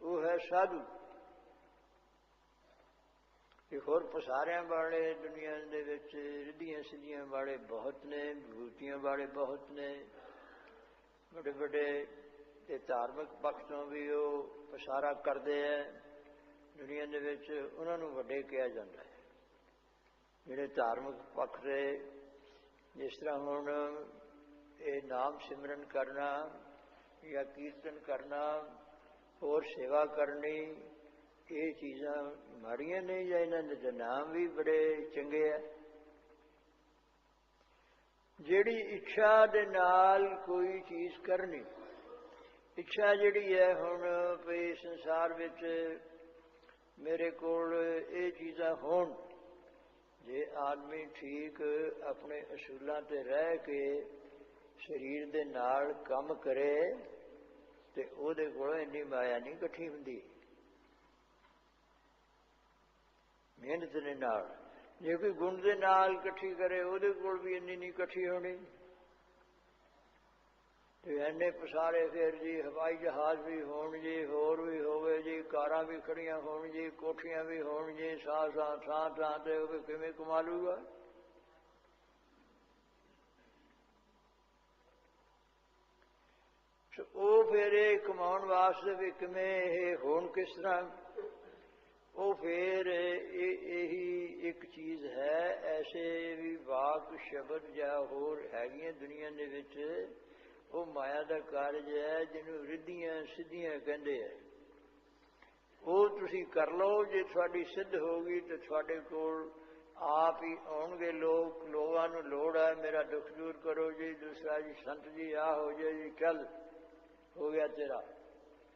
ਉਹ ਹੈ ਸਾਧੂ। ਤੇ ਹੋਰ ਪਸਾਰਿਆਂ ਵਾਲੇ ਦੁਨੀਆ ਦੇ ਵਿੱਚ ਰਿੱਧੀਆਂ ਸਿੱਧੀਆਂ ਵਾਲੇ ਬਹੁਤ ਨੇ, ਵਿਭੂਤੀਆਂ ਵਾਲੇ ਬਹੁਤ ਨੇ, ਵੱਡੇ ਵੱਡੇ ਤੇ ਧਾਰਮਿਕ ਪੱਖ ਤੋਂ ਵੀ ਉਹ ਪਸਾਰਾ ਕਰਦੇ ਹੈ ਦੁਨੀਆ ਦੇ ਵਿੱਚ, ਉਹਨਾਂ ਨੂੰ ਵੱਡੇ ਕਿਹਾ ਜਾਂਦਾ ਹੈ। ਜਿਹੜੇ ਧਾਰਮਿਕ ਪੱਖ ਦੇ, ਜਿਸ ਤਰ੍ਹਾਂ ਹੁਣ ਇਹ ਨਾਮ ਸਿਮਰਨ ਕਰਨਾ ਜਾਂ ਕੀਰਤਨ ਕਰਨਾ, ਹੋਰ ਸੇਵਾ ਕਰਨੀ, ਇਹ ਚੀਜ਼ਾਂ ਮਾੜੀਆਂ ਨੇ ਜਾਂ ਇਹਨਾਂ ਦੇ ਨਾਮ ਵੀ ਬੜੇ ਚੰਗੇ ਹੈ। ਜਿਹੜੀ ਇੱਛਾ ਦੇ ਨਾਲ ਕੋਈ ਚੀਜ਼ ਕਰਨੀ, ਇੱਛਾ ਜਿਹੜੀ ਹੈ ਹੁਣ ਵੀ ਸੰਸਾਰ ਵਿੱਚ ਮੇਰੇ ਕੋਲ ਇਹ ਚੀਜ਼ਾਂ ਹੋਣ, ਜੇ ਆਦਮੀ ਠੀਕ ਆਪਣੇ ਅਸੂਲਾਂ ਤੇ ਰਹਿ ਕੇ ਸਰੀਰ ਦੇ ਨਾਲ ਕੰਮ ਕਰੇ ਤੇ ਉਹਦੇ ਕੋਲੋਂ ਇੰਨੀ ਮਾਇਆ ਨਹੀਂ ਇਕੱਠੀ ਹੁੰਦੀ ਮਿਹਨਤ ਦੇ ਨਾਲ। ਜੇ ਕੋਈ ਗੁਣ ਦੇ ਨਾਲ ਇਕੱਠੀ ਕਰੇ ਉਹਦੇ ਕੋਲ ਵੀ ਇੰਨੀ ਨਹੀਂ ਇਕੱਠੀ ਹੋਣੀ। ਤੇ ਇੰਨੇ ਪਸਾਰੇ ਫਿਰ ਜੀ, ਹਵਾਈ ਜਹਾਜ਼ ਵੀ ਹੋਣ ਜੀ, ਹੋਰ ਵੀ ਹੋਵੇ ਜੀ, ਕਾਰਾਂ ਵੀ ਖੜੀਆਂ ਹੋਣ ਜੀ, ਕੋਠੀਆਂ ਵੀ ਹੋਣ ਜੀ, ਥਾਂ ਤੇ ਉਹ ਕਿਵੇਂ ਕਮਾ ਲੂਗਾ। ਉਹ ਫਿਰ ਇਹ ਕਮਾਉਣ ਵਾਸਤੇ ਵੀ ਕਿਵੇਂ ਇਹ ਹੋਣ, ਕਿਸ ਤਰ੍ਹਾਂ, ਉਹ ਫਿਰ ਇਹੀ ਇੱਕ ਚੀਜ਼ ਹੈ। ਐਸੇ ਵੀ ਵਾਕ ਸ਼ਬਦ ਜਾਂ ਹੋਰ ਹੈਗੀਆਂ ਦੁਨੀਆ ਦੇ ਵਿੱਚ, ਉਹ ਮਾਇਆ ਦਾ ਕਾਰਜ ਹੈ ਜਿਹਨੂੰ ਰਿੱਧੀਆਂ ਸਿੱਧੀਆਂ ਕਹਿੰਦੇ ਹੈ। ਉਹ ਤੁਸੀਂ ਕਰ ਲਓ, ਜੇ ਤੁਹਾਡੀ ਸਿੱਧ ਹੋ ਗਈ ਤਾਂ ਤੁਹਾਡੇ ਕੋਲ ਆਪ ਹੀ ਆਉਣਗੇ ਲੋਕ। ਲੋਕਾਂ ਨੂੰ ਲੋੜ ਹੈ ਮੇਰਾ ਦੁੱਖ ਦੂਰ ਕਰੋ ਜੀ, ਦੂਸਰਾ ਜੀ ਸੰਤ ਜੀ ਆਹ ਹੋ ਜਾਏ ਜੀ, ਚੱਲ ਹੋ ਗਿਆ ਤੇਰਾ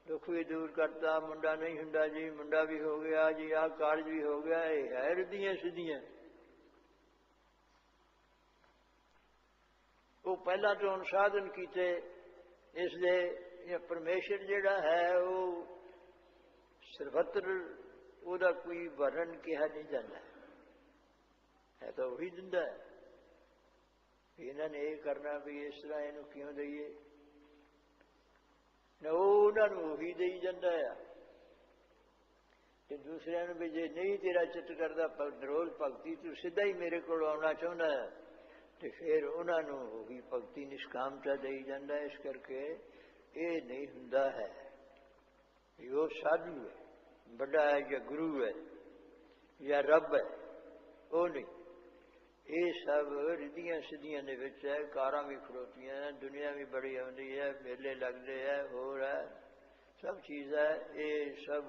ਦੁੱਖ ਵੀ ਦੂਰ ਕਰਤਾ, ਮੁੰਡਾ ਨਹੀਂ ਹੁੰਦਾ ਜੀ, ਮੁੰਡਾ ਵੀ ਹੋ ਗਿਆ ਜੀ, ਆਹ ਕਾਰਜ ਵੀ ਹੋ ਗਿਆ। ਇਹ ਹੈ ਰਿੱਧੀਆਂ ਸਿੱਧੀਆਂ। ਉਹ ਪਹਿਲਾਂ ਤੋਂ ਅਨੁਸਾਧਨ ਕੀਤੇ, ਇਸ ਲਈ ਪਰਮੇਸ਼ਰ ਜਿਹੜਾ ਹੈ ਉਹ ਸਰਵਤਰ, ਉਹਦਾ ਕੋਈ ਵਰਣਨ ਕਿਹਾ ਨਹੀਂ ਜਾਂਦਾ ਹੈ, ਤਾਂ ਉਹੀ ਦਿੰਦਾ ਹੈ। ਇਹਨਾਂ ਨੇ ਇਹ ਕਰਨਾ ਵੀ ਇਸ ਤਰ੍ਹਾਂ, ਇਹਨੂੰ ਕਿਉਂ ਦਈਏ ਨਾ, ਉਹ ਉਹਨਾਂ ਨੂੰ ਉਹੀ ਦੇਈ ਜਾਂਦਾ ਆ। ਤੇ ਦੂਸਰਿਆਂ ਨੂੰ ਵੀ ਜੇ ਨਹੀਂ ਤੇਰਾ ਚਿੱਤ ਕਰਦਾ ਰੋਜ਼ ਭਗਤੀ, ਤੂੰ ਸਿੱਧਾ ਹੀ ਮੇਰੇ ਕੋਲ ਆਉਣਾ ਚਾਹੁੰਦਾ ਹੈ, ਤੇ ਫਿਰ ਉਹਨਾਂ ਨੂੰ ਉਹੀ ਭਗਤੀ ਨਿਸ਼ਕਾਮਤਾ ਦੇਈ ਜਾਂਦਾ। ਇਸ ਕਰਕੇ ਇਹ ਨਹੀਂ ਹੁੰਦਾ ਹੈ ਕਿ ਉਹ ਸਾਧੂ ਹੈ, ਵੱਡਾ ਹੈ ਜਾਂ ਗੁਰੂ ਹੈ ਜਾਂ ਰੱਬ ਹੈ, ਉਹ ਨਹੀਂ। ਇਹ ਸਭ ਰਿੱਧੀਆਂ ਸਿੱਧੀਆਂ ਦੇ ਵਿੱਚ ਹੈ। ਕਾਰਾਂ ਵੀ ਖੜੋਤੀਆਂ, ਦੁਨੀਆ ਵੀ ਬੜੀ ਆਉਂਦੀ ਹੈ, ਮੇਲੇ ਲੱਗਦੇ ਹੈ, ਹੋਰ ਹੈ, ਸਭ ਚੀਜ਼ ਹੈ। ਇਹ ਸਭ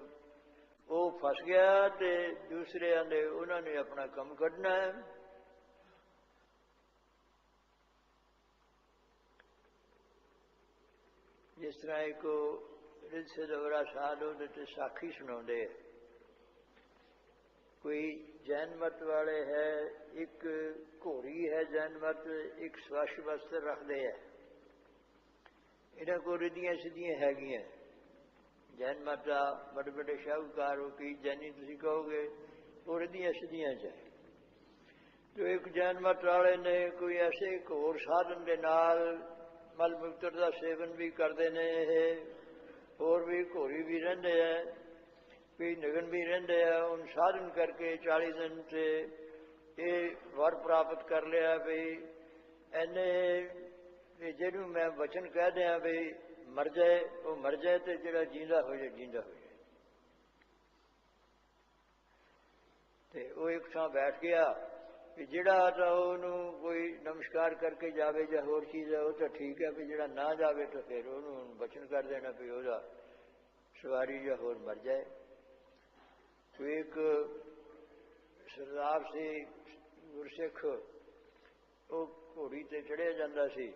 ਉਹ ਫਸ ਗਿਆ ਤੇ ਦੂਸਰਿਆਂ ਨੇ ਉਹਨਾਂ ਨੇ ਆਪਣਾ ਕੰਮ ਕੱਢਣਾ ਹੈ। ਜਿਸ ਤਰ੍ਹਾਂ ਇੱਕ ਰਿੱਧ ਦਵਰਾ ਸਾਧ ਉਹਦੇ ਤੇ ਸਾਖੀ ਸੁਣਾਉਂਦੇ। ਕੋਈ ਜੈਨ ਮਤ ਵਾਲੇ ਹੈ, ਇੱਕ ਘੋੜੀ ਹੈ ਜੈਨ ਮਤ, ਇੱਕ ਸਵੱਛ ਵਸਤਰ ਰੱਖਦੇ ਹੈ। ਇਹਨਾਂ ਕੋਲ ਰਿੱਧੀਆਂ ਸਿੱਧੀਆਂ ਹੈਗੀਆਂ। ਜੈਨ ਮਤ ਦਾ ਵੱਡੇ ਵੱਡੇ ਸ਼ਾਹੂਕਾਰ ਹੋ ਕੀ ਜੈਨੀ ਤੁਸੀਂ ਕਹੋਗੇ, ਉਹ ਰਿੱਧੀਆਂ ਸਿੱਧੀਆਂ ਚ ਹੈ। ਤੇ ਇੱਕ ਜੈਨ ਮਤ ਵਾਲੇ ਨੇ ਕੋਈ ਐਸੇ ਇੱਕ ਹੋਰ ਸਾਧਨ ਦੇ ਨਾਲ ਮਲ ਮੂਤਰ ਦਾ ਸੇਵਨ ਵੀ ਕਰਦੇ ਨੇ। ਇਹ ਹੋਰ ਵੀ ਘੋੜੀ ਵੀ ਰਹਿੰਦੇ ਹੈ, ਵੀ ਨਗਨ ਵੀ ਰਹਿੰਦੇ ਆ। ਹੁਣ ਸਾਧਨ ਕਰਕੇ 40 ਦਿਨ ਤੇ ਇਹ ਵਰ ਪ੍ਰਾਪਤ ਕਰ ਲਿਆ ਵੀ ਇਹਨੇ ਜਿਹਨੂੰ ਮੈਂ ਵਚਨ ਕਹਿ ਦਿਆਂ ਵੀ ਮਰ ਜਾਏ ਉਹ ਮਰ ਜਾਏ, ਤੇ ਜਿਹੜਾ ਜੀਂਦਾ ਹੋ ਜਾਏ ਜੀਂਦਾ ਹੋ ਜਾਏ। ਤੇ ਉਹ ਇੱਕ ਥਾਂ ਬੈਠ ਗਿਆ ਵੀ ਜਿਹੜਾ ਤਾਂ ਉਹਨੂੰ ਕੋਈ ਨਮਸਕਾਰ ਕਰਕੇ ਜਾਵੇ ਜਾਂ ਹੋਰ ਚੀਜ਼ ਹੈ ਉਹ ਤਾਂ ਠੀਕ ਹੈ, ਵੀ ਜਿਹੜਾ ਨਾ ਜਾਵੇ ਤਾਂ ਫਿਰ ਉਹਨੂੰ ਵਚਨ ਕਰ ਦੇਣਾ ਵੀ ਉਹਦਾ ਸਵਾਰੀ ਜਾਂ ਹੋਰ ਮਰ ਜਾਏ। ਕੋਈ ਇੱਕ ਸਰਦਾਰ ਸੀ ਗੁਰਸਿੱਖ, ਉਹ ਘੋੜੀ ਤੇ ਚੜ੍ਹਿਆ ਜਾਂਦਾ ਸੀ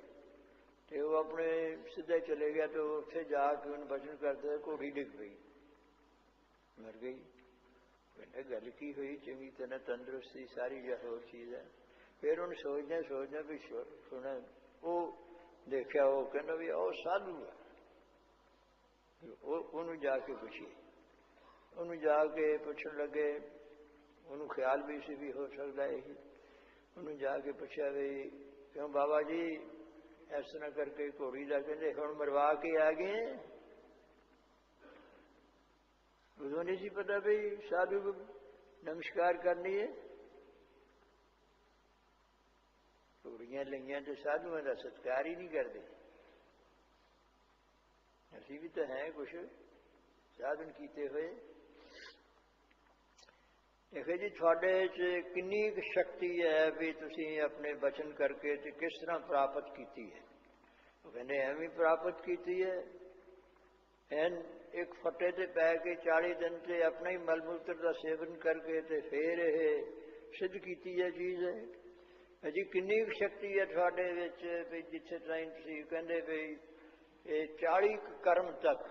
ਤੇ ਉਹ ਆਪਣੇ ਸਿੱਧੇ ਚਲੇ ਗਿਆ ਤੇ ਉੱਥੇ ਜਾ ਕੇ ਉਹਨੂੰ ਵਚਨ ਕਰਦੇ ਘੋੜੀ ਡਿੱਗ ਪਈ, ਮਰ ਗਈ। ਕਹਿੰਦੇ ਗੱਲ ਕੀ ਹੋਈ, ਚੰਗੀ ਤਰ੍ਹਾਂ ਤੰਦਰੁਸਤੀ ਸਾਰੀ ਜਾਂ ਹੋਰ ਚੀਜ਼ ਹੈ। ਫਿਰ ਉਹਨੂੰ ਸੋਚਦਿਆਂ ਵੀ ਸੁਣਾ ਉਹ ਦੇਖਿਆ, ਉਹ ਕਹਿੰਦਾ ਵੀ ਉਹ ਸਾਧੂ ਹੈ। ਉਹਨੂੰ ਜਾ ਕੇ ਪੁੱਛੀ, ਉਹਨੂੰ ਜਾ ਕੇ ਪੁੱਛਣ ਲੱਗੇ। ਉਹਨੂੰ ਖਿਆਲ ਵੀ ਸੀ ਵੀ ਹੋ ਸਕਦਾ ਇਹੀ। ਉਹਨੂੰ ਜਾ ਕੇ ਪੁੱਛਿਆ ਵੀ ਕਿਉਂ ਬਾਬਾ ਜੀ ਇਸ ਤਰ੍ਹਾਂ ਕਰਕੇ ਘੋੜੀ ਦਾ ਕਹਿੰਦੇ ਹੁਣ ਮਰਵਾ ਕੇ ਆ ਗਏ। ਉਦੋਂ ਨਹੀਂ ਸੀ ਪਤਾ ਵੀ ਸਾਧੂ ਨਮਸਕਾਰ ਕਰਨੀ ਹੈ। ਘੋੜੀਆਂ ਲਈਆਂ ਤੇ ਸਾਧੂਆਂ ਦਾ ਸਤਿਕਾਰ ਹੀ ਨਹੀਂ ਕਰਦੇ। ਅਸੀਂ ਵੀ ਤਾਂ ਹੈ ਕੁਛ ਸਾਧਨ ਕੀਤੇ ਹੋਏ। ਦੇਖੋ ਜੀ ਤੁਹਾਡੇ 'ਚ ਕਿੰਨੀ ਕੁ ਸ਼ਕਤੀ ਹੈ ਵੀ ਤੁਸੀਂ ਆਪਣੇ ਬਚਨ ਕਰਕੇ ਤੇ ਕਿਸ ਤਰ੍ਹਾਂ ਪ੍ਰਾਪਤ ਕੀਤੀ ਹੈ। ਉਹ ਕਹਿੰਦੇ ਐਵੇਂ ਪ੍ਰਾਪਤ ਕੀਤੀ ਹੈ। ਐਨ ਇੱਕ ਫੱਟੇ ਤੇ ਪੈ ਕੇ 40 ਦਿਨ ਤੇ ਆਪਣਾ ਹੀ ਮਲ ਮੂਤਰ ਦਾ ਸੇਵਨ ਕਰਕੇ ਤੇ ਫਿਰ ਇਹ ਸਿੱਧ ਕੀਤੀ ਹੈ ਚੀਜ਼ ਹੈ ਜੀ। ਕਿੰਨੀ ਕੁ ਸ਼ਕਤੀ ਹੈ ਤੁਹਾਡੇ ਵਿੱਚ ਵੀ ਜਿੱਥੇ ਤਾਈਂ ਤੁਸੀਂ ਕਹਿੰਦੇ ਵੀ ਇਹ 40 ਕਰਮ ਤੱਕ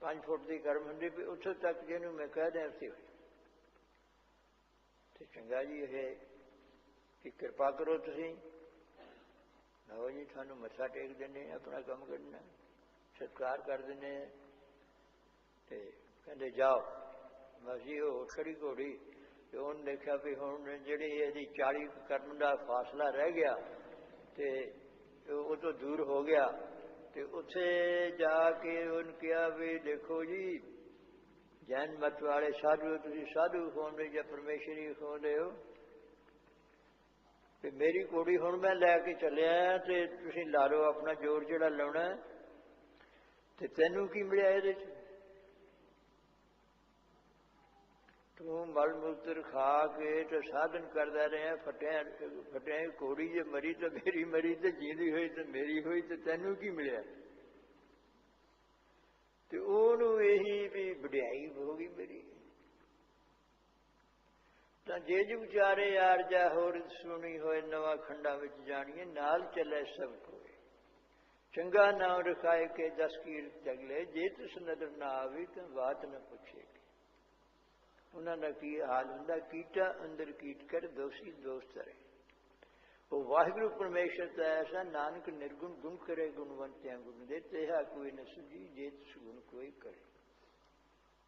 5 ਫੁੱਟ ਦੀ ਕਰਮ ਹੁੰਦੀ ਵੀ ਉੱਥੋਂ ਤੱਕ ਜਿਹਨੂੰ ਮੈਂ ਕਹਿ ਦਿਆਂ ਸੀ ਤੇ ਚੰਗਾ ਜੀ ਇਹ ਕਿ ਕਿਰਪਾ ਕਰੋ ਤੁਸੀਂ ਲਓ ਜੀ ਤੁਹਾਨੂੰ ਮੱਥਾ ਟੇਕ ਦਿੰਦੇ ਆਪਣਾ ਕੰਮ ਕਰਨਾ ਸਤਿਕਾਰ ਕਰ ਦਿੰਦੇ ਆ। ਤੇ ਕਹਿੰਦੇ ਜਾਓ। ਬਸ ਜੀ ਉਹ ਖੜੀ ਘੋੜੀ ਤੇ ਉਹਨੇ ਦੇਖਿਆ ਵੀ ਹੁਣ ਜਿਹੜੀ ਇਹਦੀ 40 ਕਰਮ ਦਾ ਫਾਸਲਾ ਰਹਿ ਗਿਆ ਤੇ ਉਹ ਤੋਂ ਦੂਰ ਹੋ ਗਿਆ। ਤੇ ਉੱਥੇ ਜਾ ਕੇ ਉਹਨੂੰ ਕਿਹਾ ਵੀ ਦੇਖੋ ਜੀ ਜੈਨ ਮਤ ਵਾਲੇ ਸਾਧੂ ਤੁਸੀਂ ਸਾਧੂ ਹੋਣਦੇ ਜਾਂ ਪਰਮੇਸ਼ਰੀ ਹੋਣਦੇ ਹੋ ਤੇ ਮੇਰੀ ਘੋੜੀ ਹੁਣ ਮੈਂ ਲੈ ਕੇ ਚੱਲਿਆ ਤੇ ਤੁਸੀਂ ਲਾ ਲਓ ਆਪਣਾ ਜ਼ੋਰ ਜਿਹੜਾ ਲਾਉਣਾ ਤੇ ਤੈਨੂੰ ਕੀ ਮਿਲਿਆ ਇਹਦੇ 'ਚ। ਤੂੰ ਮਲ ਮੂਤਰ ਖਾ ਕੇ ਤੇ ਸਾਧਨ ਕਰਦਾ ਰਿਹਾ ਫਟਿਆ ਘੋੜੀ ਜੇ ਮਰੀ ਤਾਂ ਮੇਰੀ ਮਰੀ ਤੇ ਜੀਂਦੀ ਹੋਈ ਤੇ ਮੇਰੀ ਹੋਈ ਤੇ ਤੈਨੂੰ ਕੀ ਮਿਲਿਆ। ਤੇ ਉਹਨੂੰ ਇਹੀ ਵੀ ਵਡਿਆਈ ਹੋ ਗਈ ਮੇਰੀ। ਤਾਂ ਜੇ ਜੀ ਵਿਚਾਰੇ ਯਾਰ ਜਾ ਹੋਰ ਸੁਣੀ ਹੋਏ ਨਵਾਂ ਖੰਡਾਂ ਵਿੱਚ ਜਾਣੀਏ ਨਾਲ ਚੱਲੇ ਸਭ ਕੋਏ ਚੰਗਾ ਨਾਮ ਰਖਾਏ ਕੇ 10 ਕੀਰਤ ਜਗਲੇ ਜੇ ਤੁਸ ਨਦਰ ਨਾ ਆਵੀ ਤਾਂ ਬਾਤ ਨਾ ਪੁੱਛੇਗੀ। ਉਹਨਾਂ ਦਾ ਕੀ ਹਾਲ ਹੁੰਦਾ ਕੀਟਾ ਅੰਦਰ ਕੀਟ ਕਰ ਦੋਸ਼ੀ ਦੋਸਤ ਰਹੇ। ਉਹ ਵਾਹਿਗੁਰੂ ਪਰਮੇਸ਼ਰ ਤਾਂ ਐਸਾ ਨਾਨਕ ਨਿਰਗੁਣ ਗੁਣ ਕਰੇ ਗੁਣਵੰਤਿਆਂ ਗੁਣ ਦੇ ਤੇਹਾ ਕੋਈ ਨ ਸੁਝੀ ਜੇ ਤੁਸ ਗੁਣ ਕੋਈ ਕਰੇ।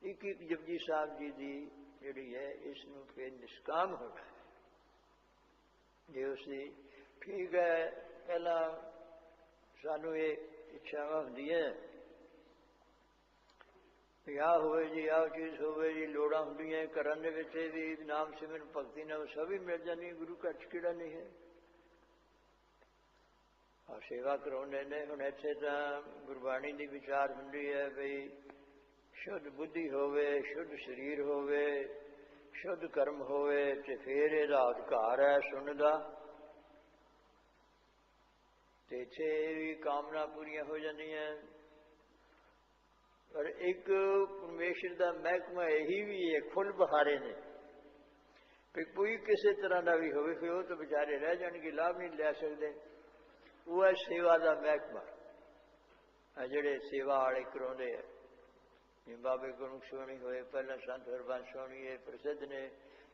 ਇੱਕ ਇੱਕ ਜਪਜੀ ਸਾਹਿਬ ਜੀ ਦੀ ਜਿਹੜੀ ਹੈ ਇਸ ਨੂੰ ਫਿਰ ਨਿਸ਼ਕਾਮ ਹੋਣਾ ਹੈ। ਜੇ ਉਸਦੀ ਠੀਕ ਹੈ ਪਹਿਲਾਂ ਸਾਨੂੰ ਇਹ ਇੱਛਾਵਾਂ ਹੁੰਦੀਆਂ ਵੀ ਆਹ ਹੋਵੇ ਜੀ ਆਹ ਚੀਜ਼ ਹੋਵੇ ਜੀ ਲੋੜਾਂ ਹੁੰਦੀਆਂ ਘਰਾਂ ਦੇ ਵਿੱਚ ਵੀ ਨਾਮ ਸਿਮਰਨ ਭਗਤੀ ਨਾਲ ਸਭ ਹੀ ਮਿਲ ਜਾਂਦੀ। ਗੁਰੂ ਘਰ 'ਚ ਕਿਹੜਾ ਨਹੀਂ ਹੈ। ਆਹ ਸੇਵਾ ਕਰਾਉਂਦੇ ਨੇ। ਹੁਣ ਇੱਥੇ ਤਾਂ ਗੁਰਬਾਣੀ ਦੀ ਵਿਚਾਰ ਹੁੰਦੀ ਹੈ ਬਈ ਸ਼ੁੱਧ ਬੁੱਧੀ ਹੋਵੇ ਸ਼ੁੱਧ ਸਰੀਰ ਹੋਵੇ ਸ਼ੁੱਧ ਕਰਮ ਹੋਵੇ ਤੇ ਫਿਰ ਇਹਦਾ ਅਧਿਕਾਰ ਹੈ ਸੁਣਨ ਦਾ। ਤੇ ਇੱਥੇ ਵੀ ਕਾਮਨਾ ਪੂਰੀਆਂ ਹੋ ਜਾਂਦੀਆਂ। पर एक परमेश्वर का महकमा यही भी है, फुल बहारे ने भी कोई किसी तरह का भी हो, फिर वो तो बेचारे रह जाएंगे, लाभ नहीं लै सकते। वो है सेवा का महकमा, जोड़े सेवा वाले कराते हैं। जिवें बाबे गुरमुख सोहनी होए, पहला संत हरबंस सोहनी है प्रसिद्ध ने,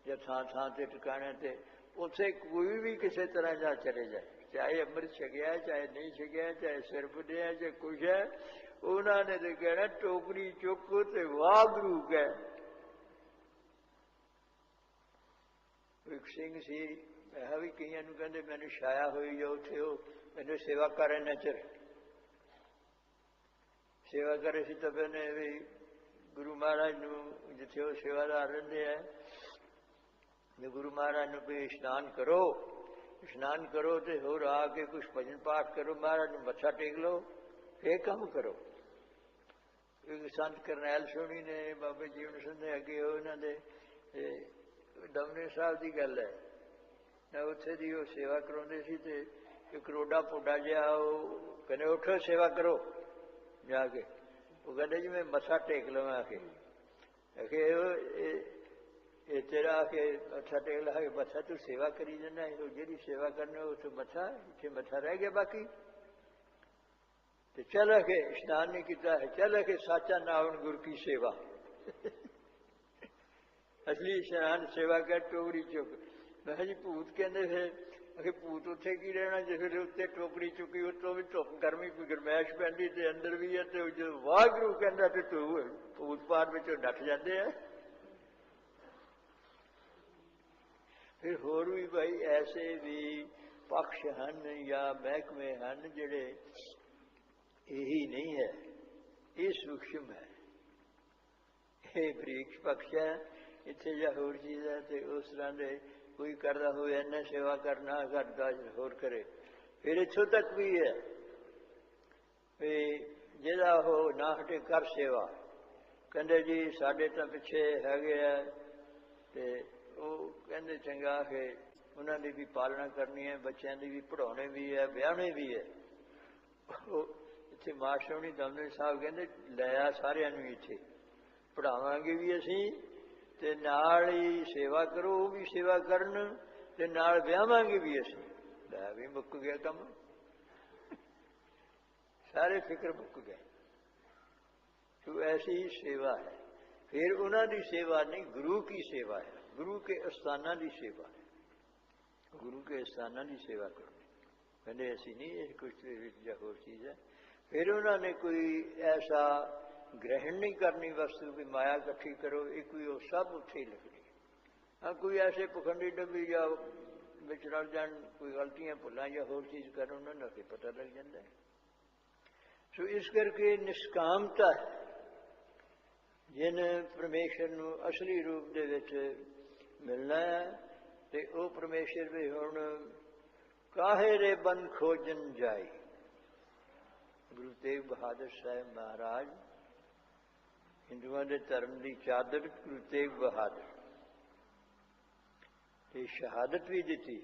जो थां थां ते ठिकाने ते उत्थे कोई भी किसी तरह का चले जाए, चाहे अमृत छकिया चाहे नहीं छकिया, चाहे सिर बुढ़िया चाहे कुछ है, उन्होंने तो कहना टोकरी चुक ते वाहगुरू कह। एक सिंह सी, मैं भी कई कहते मैंने छाया हुई जो उथे हो मैंने सेवा कर इन्ना चिर सेवा करे सी, तो मैंने भी गुरु महाराज जिथे वो सेवादार रहते हैं, गुरु महाराज ने भी स्नान करो तो होर आके कुछ भजन पाठ करो, महाराज ने मत्था टेक लो, फिर काम करो। एक संत करनैल सोहनी ने बाबे जीवन सिंह ने अगे उन्होंने दमने साहब की गल है ना, उत्थे दी वो सेवा कराते सी ते एक रोडा पोडा जिहा कहने उठो सेवा करो जाके, वो कहते जी मैं मत्था टेक लवां आके तेरा आके मत्था टेक ला के मत्था तू सेवा करी जाना, जी सेवा करने उस मत्था इतने मत्था रह गया बाकी, तो चल के स्नान नहीं किया है, चल के साचा नावन गुरु की सेवा असली स्नान सेवा कर टोकरी चुक। मैं जी भूत कहते फिर अखे भूत उत्थे की रहना, जिस उत्ते टोकरी चुकी उत्तों भी धुप गर्मी कोई गरमैश पैंदी ते अंदर भी है, तो जो वाहगुरू कहता तो तू भूत पार विचों नठ जाते हैं। फिर होर भी भाई ऐसे भी पक्ष हैं या महकमे हैं जिहड़े यही नहीं है, ये सूक्ष्म है, ये बरीक पक्ष है, इत्थे या होर चीज़ है, तो उस तरह के कोई करता हो इन्ना सेवा करना करता होर करे। फिर इत्थों तक भी है भी जिहदा हो ना हटे कर सेवा, कहते जी साढ़े तो पिछे हैगे है, तो वो कहते चंगा कि उन्होंने भी पालना करनी है, बच्चों की भी पढ़ाने भी है, ब्याहने भी है। इत्थे मास्टरनी दमदमी साहब कहते लिया सारिਆਂ ਨੂੰ इत्थे पढ़ावांगे भी असीं ते नाल ही सेवा करो, वो भी सेवा करन ते नाल ब्याहांगे भी असीं। लै भी मुक गया काम, सारे फिक्र मुक गए। तो ऐसी ही सेवा है। फिर उन्होंने सेवा नहीं, गुरु की सेवा है, गुरु के स्थाना की सेवा है, गुरु के स्थाना की सेवा करो। कहते ऐसी नहीं है कुछ या होर चीज़ है। फिर उन्होंने कोई ऐसा ग्रहण नहीं करनी वस्तु भी माया इकट्ठी करो, एक भी वो सब उत्थे ही लिखनी। हाँ कोई ऐसे पखंडी डब्बी या बिच रल जान, कोई गलतियां भुलां या होर चीज़ कर, उन्होंने फिर पता लग जाता है। सो इस करके निष्कामता है, जिन परमेश्वर नूं असली रूप दे विच मिलना है, ते वो परमेश्वर भी हुण काहे रे बन खोजन जाई। गुरु तेग बहादुर साहब महाराज हिंदुओं के धर्म की चादर गुरु तेग बहादुर ते शहादत भी दी,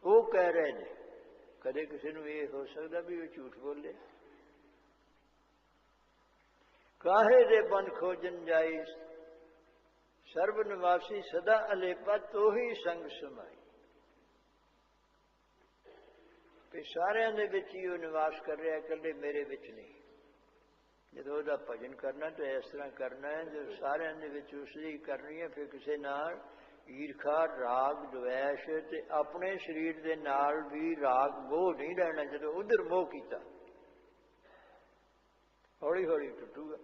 वो कह रहे हैं कदे किसी को ये हो सकता भी वो झूठ बोले। काहे रे बन खोजन जाई, सर्व निवासी सदा अलेपा तो ही संग समाई। सारिਆਂ ਦੇ ਵਿੱਚ ही वो निवास कर रहा, कल्ले मेरे विच नहीं। जो ਉਹਦਾ भजन करना तो इस तरह करना है, जो सारिਆਂ ਦੇ ਵਿੱਚ ਉਸ ਦੀ करनी है। फिर किसी नाल ईर्खा राग द्वेष ते अपने शरीर के नाल भी राग मोह नहीं रहना। जो उधर मोह किया हौली हौली टुटूगा।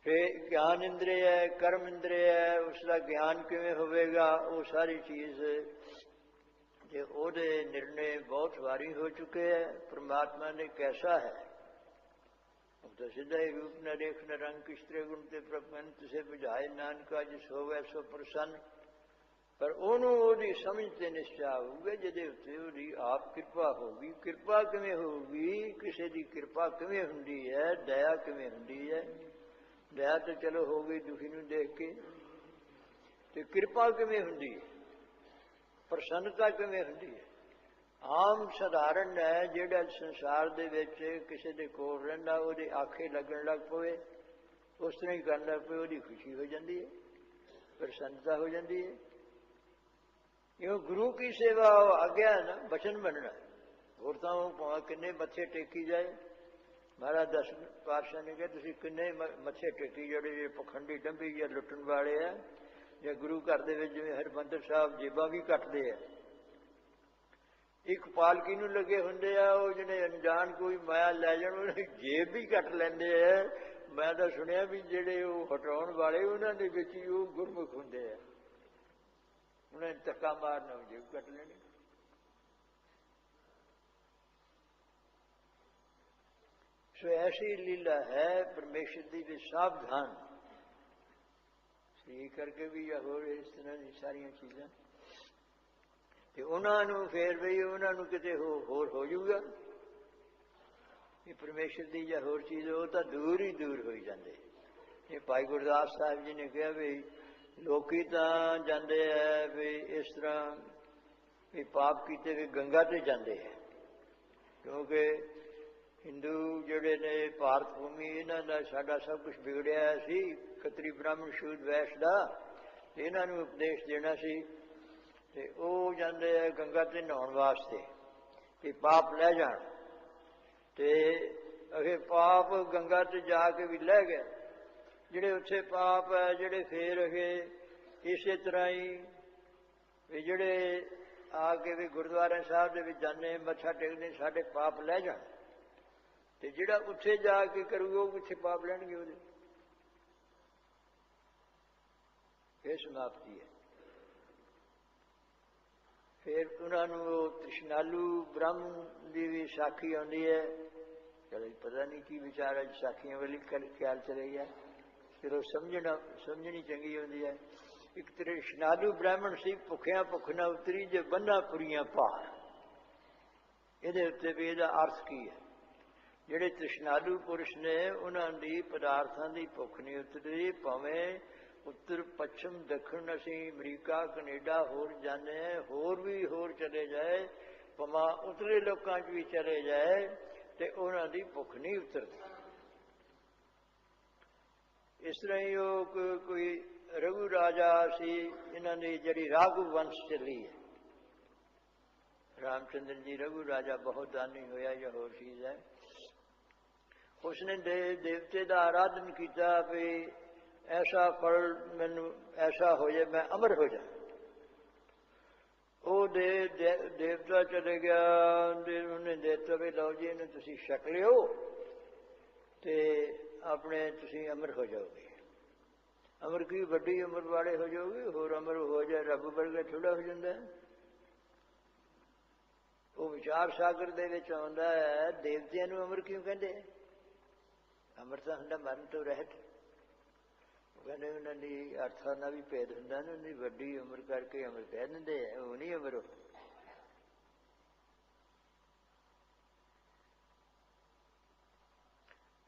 फिर ज्ञान इंद्रिय है, कर्म इंद्रिय है, उसका ज्ञान किवें होवेगा, वो सारी चीज़ जे ओदे निर्णय बहुत वारी हो चुके हैं। परमात्मा ने कैसा है तो सीधा ही रूप न रेख न रंग किस्त्रे गुण ते प्रपंच से बुझाए नानका जिस होवे सो प्रसन्न। पर ओनू समझ ते निश्चा होगा जिहदे उत्ते ओदी आप कृपा होगी। कृपा किवें होगी, किसी की कृपा किवें हुंदी है, दया किवें हुंदी है। दया तो चलो हो गई दुखी नूं देख के, तो कृपा किवें हुंदी है, प्रसन्नता किवें हुंदी है। ਆਮ ਸਧਾਰਨ ਹੈ ਜਿਹੜਾ ਸੰਸਾਰ ਦੇ ਵਿੱਚ ਕਿਸੇ ਦੇ ਕੋਲ ਰਹਿੰਦਾ ਉਹਦੇ ਆਖੇ ਲੱਗਣ ਲੱਗ ਪਵੇ, ਉਸ ਤਰ੍ਹਾਂ ਹੀ ਕਰਨ ਲੱਗ ਪਵੇ, ਉਹਦੀ ਖੁਸ਼ੀ ਹੋ ਜਾਂਦੀ ਹੈ, ਪ੍ਰਸੰਨਤਾ ਹੋ ਜਾਂਦੀ ਹੈ। ਕਿਉਂ ਗੁਰੂ ਕੀ ਸੇਵਾ ਆਗਿਆ ਨਾ ਬਚਨ ਬਣਨਾ। ਹੋਰ ਤਾਂ ਉਹ ਭਾਵੇਂ ਕਿੰਨੇ ਮੱਥੇ ਟੇਕੀ ਜਾਏ। ਮਹਾਰਾਜ ਦਸ ਪਾਤਸ਼ਾਹ ਨੇ ਕਿਹਾ ਤੁਸੀਂ ਕਿੰਨੇ ਮੱਥੇ ਟੇਕੀ ਜਿਹੜੇ ਪਖੰਡੀ ਡੰਬੀ ਜਾਂ ਲੁੱਟਣ ਵਾਲੇ ਆ, ਜਾਂ ਗੁਰੂ ਘਰ ਦੇ ਵਿੱਚ ਜਿਵੇਂ ਹਰਿਮੰਦਰ ਸਾਹਿਬ ਜੇਬਾਂ ਵੀ ਕੱਟਦੇ ਆ, ਇੱਕ ਪਾਲਕੀ ਨੂੰ ਲੱਗੇ ਹੁੰਦੇ ਆ, ਉਹ ਜਿਹੜੇ ਅਣਜਾਣ ਕੋਈ ਮਾਇਆ ਲੈ ਜਾਣ ਉਹਨੇ ਜੇਬ ਵੀ ਕੱਟ ਲੈਂਦੇ ਆ। ਮੈਂ ਤਾਂ ਸੁਣਿਆ ਵੀ ਜਿਹੜੇ ਉਹ ਹਟਾਉਣ ਵਾਲੇ ਉਹਨਾਂ ਦੇ ਵਿੱਚ ਹੀ ਉਹ ਗੁਰਮੁਖ ਹੁੰਦੇ ਆ, ਉਹਨਾਂ ਨੇ ਧੱਕਾ ਮਾਰਨਾ ਜੇਬ ਕੱਟ ਲੈਣੀ। ਸੋ ਐਸੀ ਲੀਲਾ ਹੈ ਪਰਮੇਸ਼ਰ ਦੀ ਵੀ ਸਾਵਧਾਨ ਸਹੀ ਕਰਕੇ ਵੀ ਜਾਂ ਹੋਰ ਇਸ ਤਰ੍ਹਾਂ ਦੀ ਸਾਰੀਆਂ ਚੀਜ਼ਾਂ, ਤੇ ਉਹਨਾਂ ਨੂੰ ਫੇਰ ਵੀ ਉਹਨਾਂ ਨੂੰ ਕਿਤੇ ਹੋਰ ਹੋ ਜਾਊਗਾ ਇਹ ਪਰਮੇਸ਼ਰ ਦੀ ਜਾਂ ਹੋਰ ਚੀਜ਼, ਉਹ ਤਾਂ ਦੂਰ ਹੀ ਦੂਰ ਹੋਈ ਜਾਂਦੇ। ਇਹ ਭਾਈ ਗੁਰਦਾਸ ਸਾਹਿਬ ਜੀ ਨੇ ਕਿਹਾ ਵੀ ਲੋਕੀ ਤਾਂ ਜਾਂਦੇ ਹੈ ਵੀ ਇਸ ਤਰ੍ਹਾਂ ਵੀ ਪਾਪ ਕੀਤੇ ਵੀ ਗੰਗਾ ਤੇ ਜਾਂਦੇ ਹੈ, ਕਿਉਂਕਿ ਹਿੰਦੂ ਜਿਹੜੇ ਨੇ ਭਾਰਤ ਭੂਮੀ ਇਹਨਾਂ ਦਾ ਸਾਡਾ ਸਭ ਕੁਛ ਵਿਗੜਿਆ ਸੀ, ਖੱਤਰੀ ਬ੍ਰਾਹਮਣ ਸ਼ੂਦ ਵੈਸ਼ ਦਾ, ਇਹਨਾਂ ਨੂੰ ਉਪਦੇਸ਼ ਦੇਣਾ ਸੀ, ਤੇ ਉਹ ਜਾਂਦੇ ਹੈ ਗੰਗਾ ਤੇ ਨਹਾਉਣ ਵਾਸਤੇ ਕਿ ਪਾਪ ਲੈ ਜਾਣ, ਤੇ ਅਗੇ ਪਾਪ ਗੰਗਾ ਤੇ ਜਾ ਕੇ ਵੀ ਲੈ ਗਏ। ਜਿਹੜੇ ਉੱਥੇ ਪਾਪ ਹੈ ਜਿਹੜੇ ਫੇਰ ਅਗੇ ਇਸੇ ਤਰ੍ਹਾਂ ਹੀ ਵੀ ਜਿਹੜੇ ਆ ਕੇ ਵੀ ਗੁਰਦੁਆਰੇ ਸਾਹਿਬ ਦੇ ਵਿੱਚ ਜਾਂਦੇ ਮੱਥਾ ਟੇਕਦੇ ਸਾਡੇ ਪਾਪ ਲੈ ਜਾਣ, ਤੇ ਜਿਹੜਾ ਉੱਥੇ ਜਾ ਕੇ ਕਰੂਗਾ ਉਹ ਕਿੱਥੇ ਪਾਪ ਲੈਣਗੇ ਉਹਦੇ। ਇਹ ਸਮਾਪਤੀ ਹੈ। ਫਿਰ ਉਹਨਾਂ ਨੂੰ ਉਹ ਤ੍ਰਿਸ਼ਨਾਲੂ ਬ੍ਰਹਮ ਦੀ ਵੀ ਸਾਖੀ ਆਉਂਦੀ ਹੈ। ਚਲੋ ਪਤਾ ਨਹੀਂ ਕੀ ਵਿਚਾਰ ਹੈ ਸਾਖੀਆਂ ਵਾਲੀ ਖਿਆਲ ਚਲੇ ਗਿਆ, ਚਲੋ ਸਮਝਣੀ ਚੰਗੀ ਹੁੰਦੀ ਹੈ। ਇੱਕ ਤ੍ਰਿਸ਼ਨਾਲੂ ਬ੍ਰਾਹਮਣ ਸੀ, ਭੁੱਖਿਆਂ ਭੁੱਖ ਨਾ ਉਤਰੀ ਜੇ ਬੰਨਾ ਪੁਰੀਆਂ ਪਾਰ। ਇਹਦੇ ਉੱਤੇ ਵੀ ਇਹਦਾ ਅਰਥ ਕੀ ਹੈ? ਜਿਹੜੇ ਤ੍ਰਿਸ਼ਨਾਲੂ ਪੁਰਸ਼ ਨੇ ਉਹਨਾਂ ਦੀ ਪਦਾਰਥਾਂ ਦੀ ਭੁੱਖ ਨਹੀਂ ਉਤਰੀ, ਭਾਵੇਂ ਉੱਤਰ ਪੱਛਮ ਦੱਖਣ ਅਸੀਂ ਅਮਰੀਕਾ ਕੈਨੇਡਾ ਹੋਰ ਜਾਂਦੇ ਹਾਂ, ਹੋਰ ਵੀ ਹੋਰ ਚਲੇ ਜਾਏ, ਭਾਵੇਂ ਉਤਲੇ ਲੋਕਾਂ 'ਚ ਵੀ ਚਲੇ ਜਾਏ, ਤੇ ਉਹਨਾਂ ਦੀ ਭੁੱਖ ਨਹੀਂ ਉਤਰਦੀ। ਇਸ ਤਰ੍ਹਾਂ ਹੀ ਉਹ ਕੋਈ ਰਘੂ ਰਾਜਾ ਸੀ, ਇਹਨਾਂ ਦੀ ਜਿਹੜੀ ਰਾਘੂ ਵੰਸ਼ ਚੱਲੀ ਹੈ, ਰਾਮਚੰਦਰ ਜੀ ਰਘੂ ਰਾਜਾ ਬਹੁਤ ਦਾਨੀ ਹੋਇਆ ਜਾਂ ਹੋਰ ਚੀਜ਼ ਹੈ। ਉਸਨੇ ਦੇਵਤੇ ਦਾ ਆਰਾਧਨ ਕੀਤਾ ਵੀ ਐਸਾ ਫਲ ਮੈਨੂੰ ਐਸਾ ਹੋ ਜਾਏ ਮੈਂ ਅਮਰ ਹੋ ਜਾ। ਉਹ ਦੇਵਤਾ ਚਲੇ ਗਿਆ, ਉਹਨੇ ਦੇਵਤਾ ਵੀ ਲਓ ਜੀ ਇਹਨੂੰ ਤੁਸੀਂ ਛਕ ਲਿਓ ਤੇ ਆਪਣੇ ਤੁਸੀਂ ਅਮਰ ਹੋ ਜਾਓਗੇ। ਅਮਰ ਕੀ ਵੱਡੀ ਉਮਰ ਵਾਲੇ ਹੋ ਜਾਓਗੇ, ਹੋਰ ਅਮਰ ਹੋ ਜਾਏ ਰੱਬ ਵਰਗਾ ਥੋੜਾ ਹੋ ਜਾਂਦਾ। ਉਹ ਵਿਚਾਰ ਸਾਗਰ ਦੇ ਵਿੱਚ ਆਉਂਦਾ ਹੈ, ਦੇਵਤਿਆਂ ਨੂੰ ਅਮਰ ਕਿਉਂ ਕਹਿੰਦੇ? ਅਮਰ ਤਾਂ ਹੁੰਦਾ ਮਰਨ ਤੋਂ ਰਹਿਤ। ਕਹਿੰਦੇ ਉਹਨਾਂ ਦੀ ਅਰਥਾਂ ਦਾ ਵੀ ਭੇਦ ਹੁੰਦਾ ਨਾ, ਉਹਦੀ ਵੱਡੀ ਉਮਰ ਕਰਕੇ ਅਮਰ ਕਹਿ ਦਿੰਦੇ ਆ, ਉਹ ਨਹੀਂ ਅਮਰ।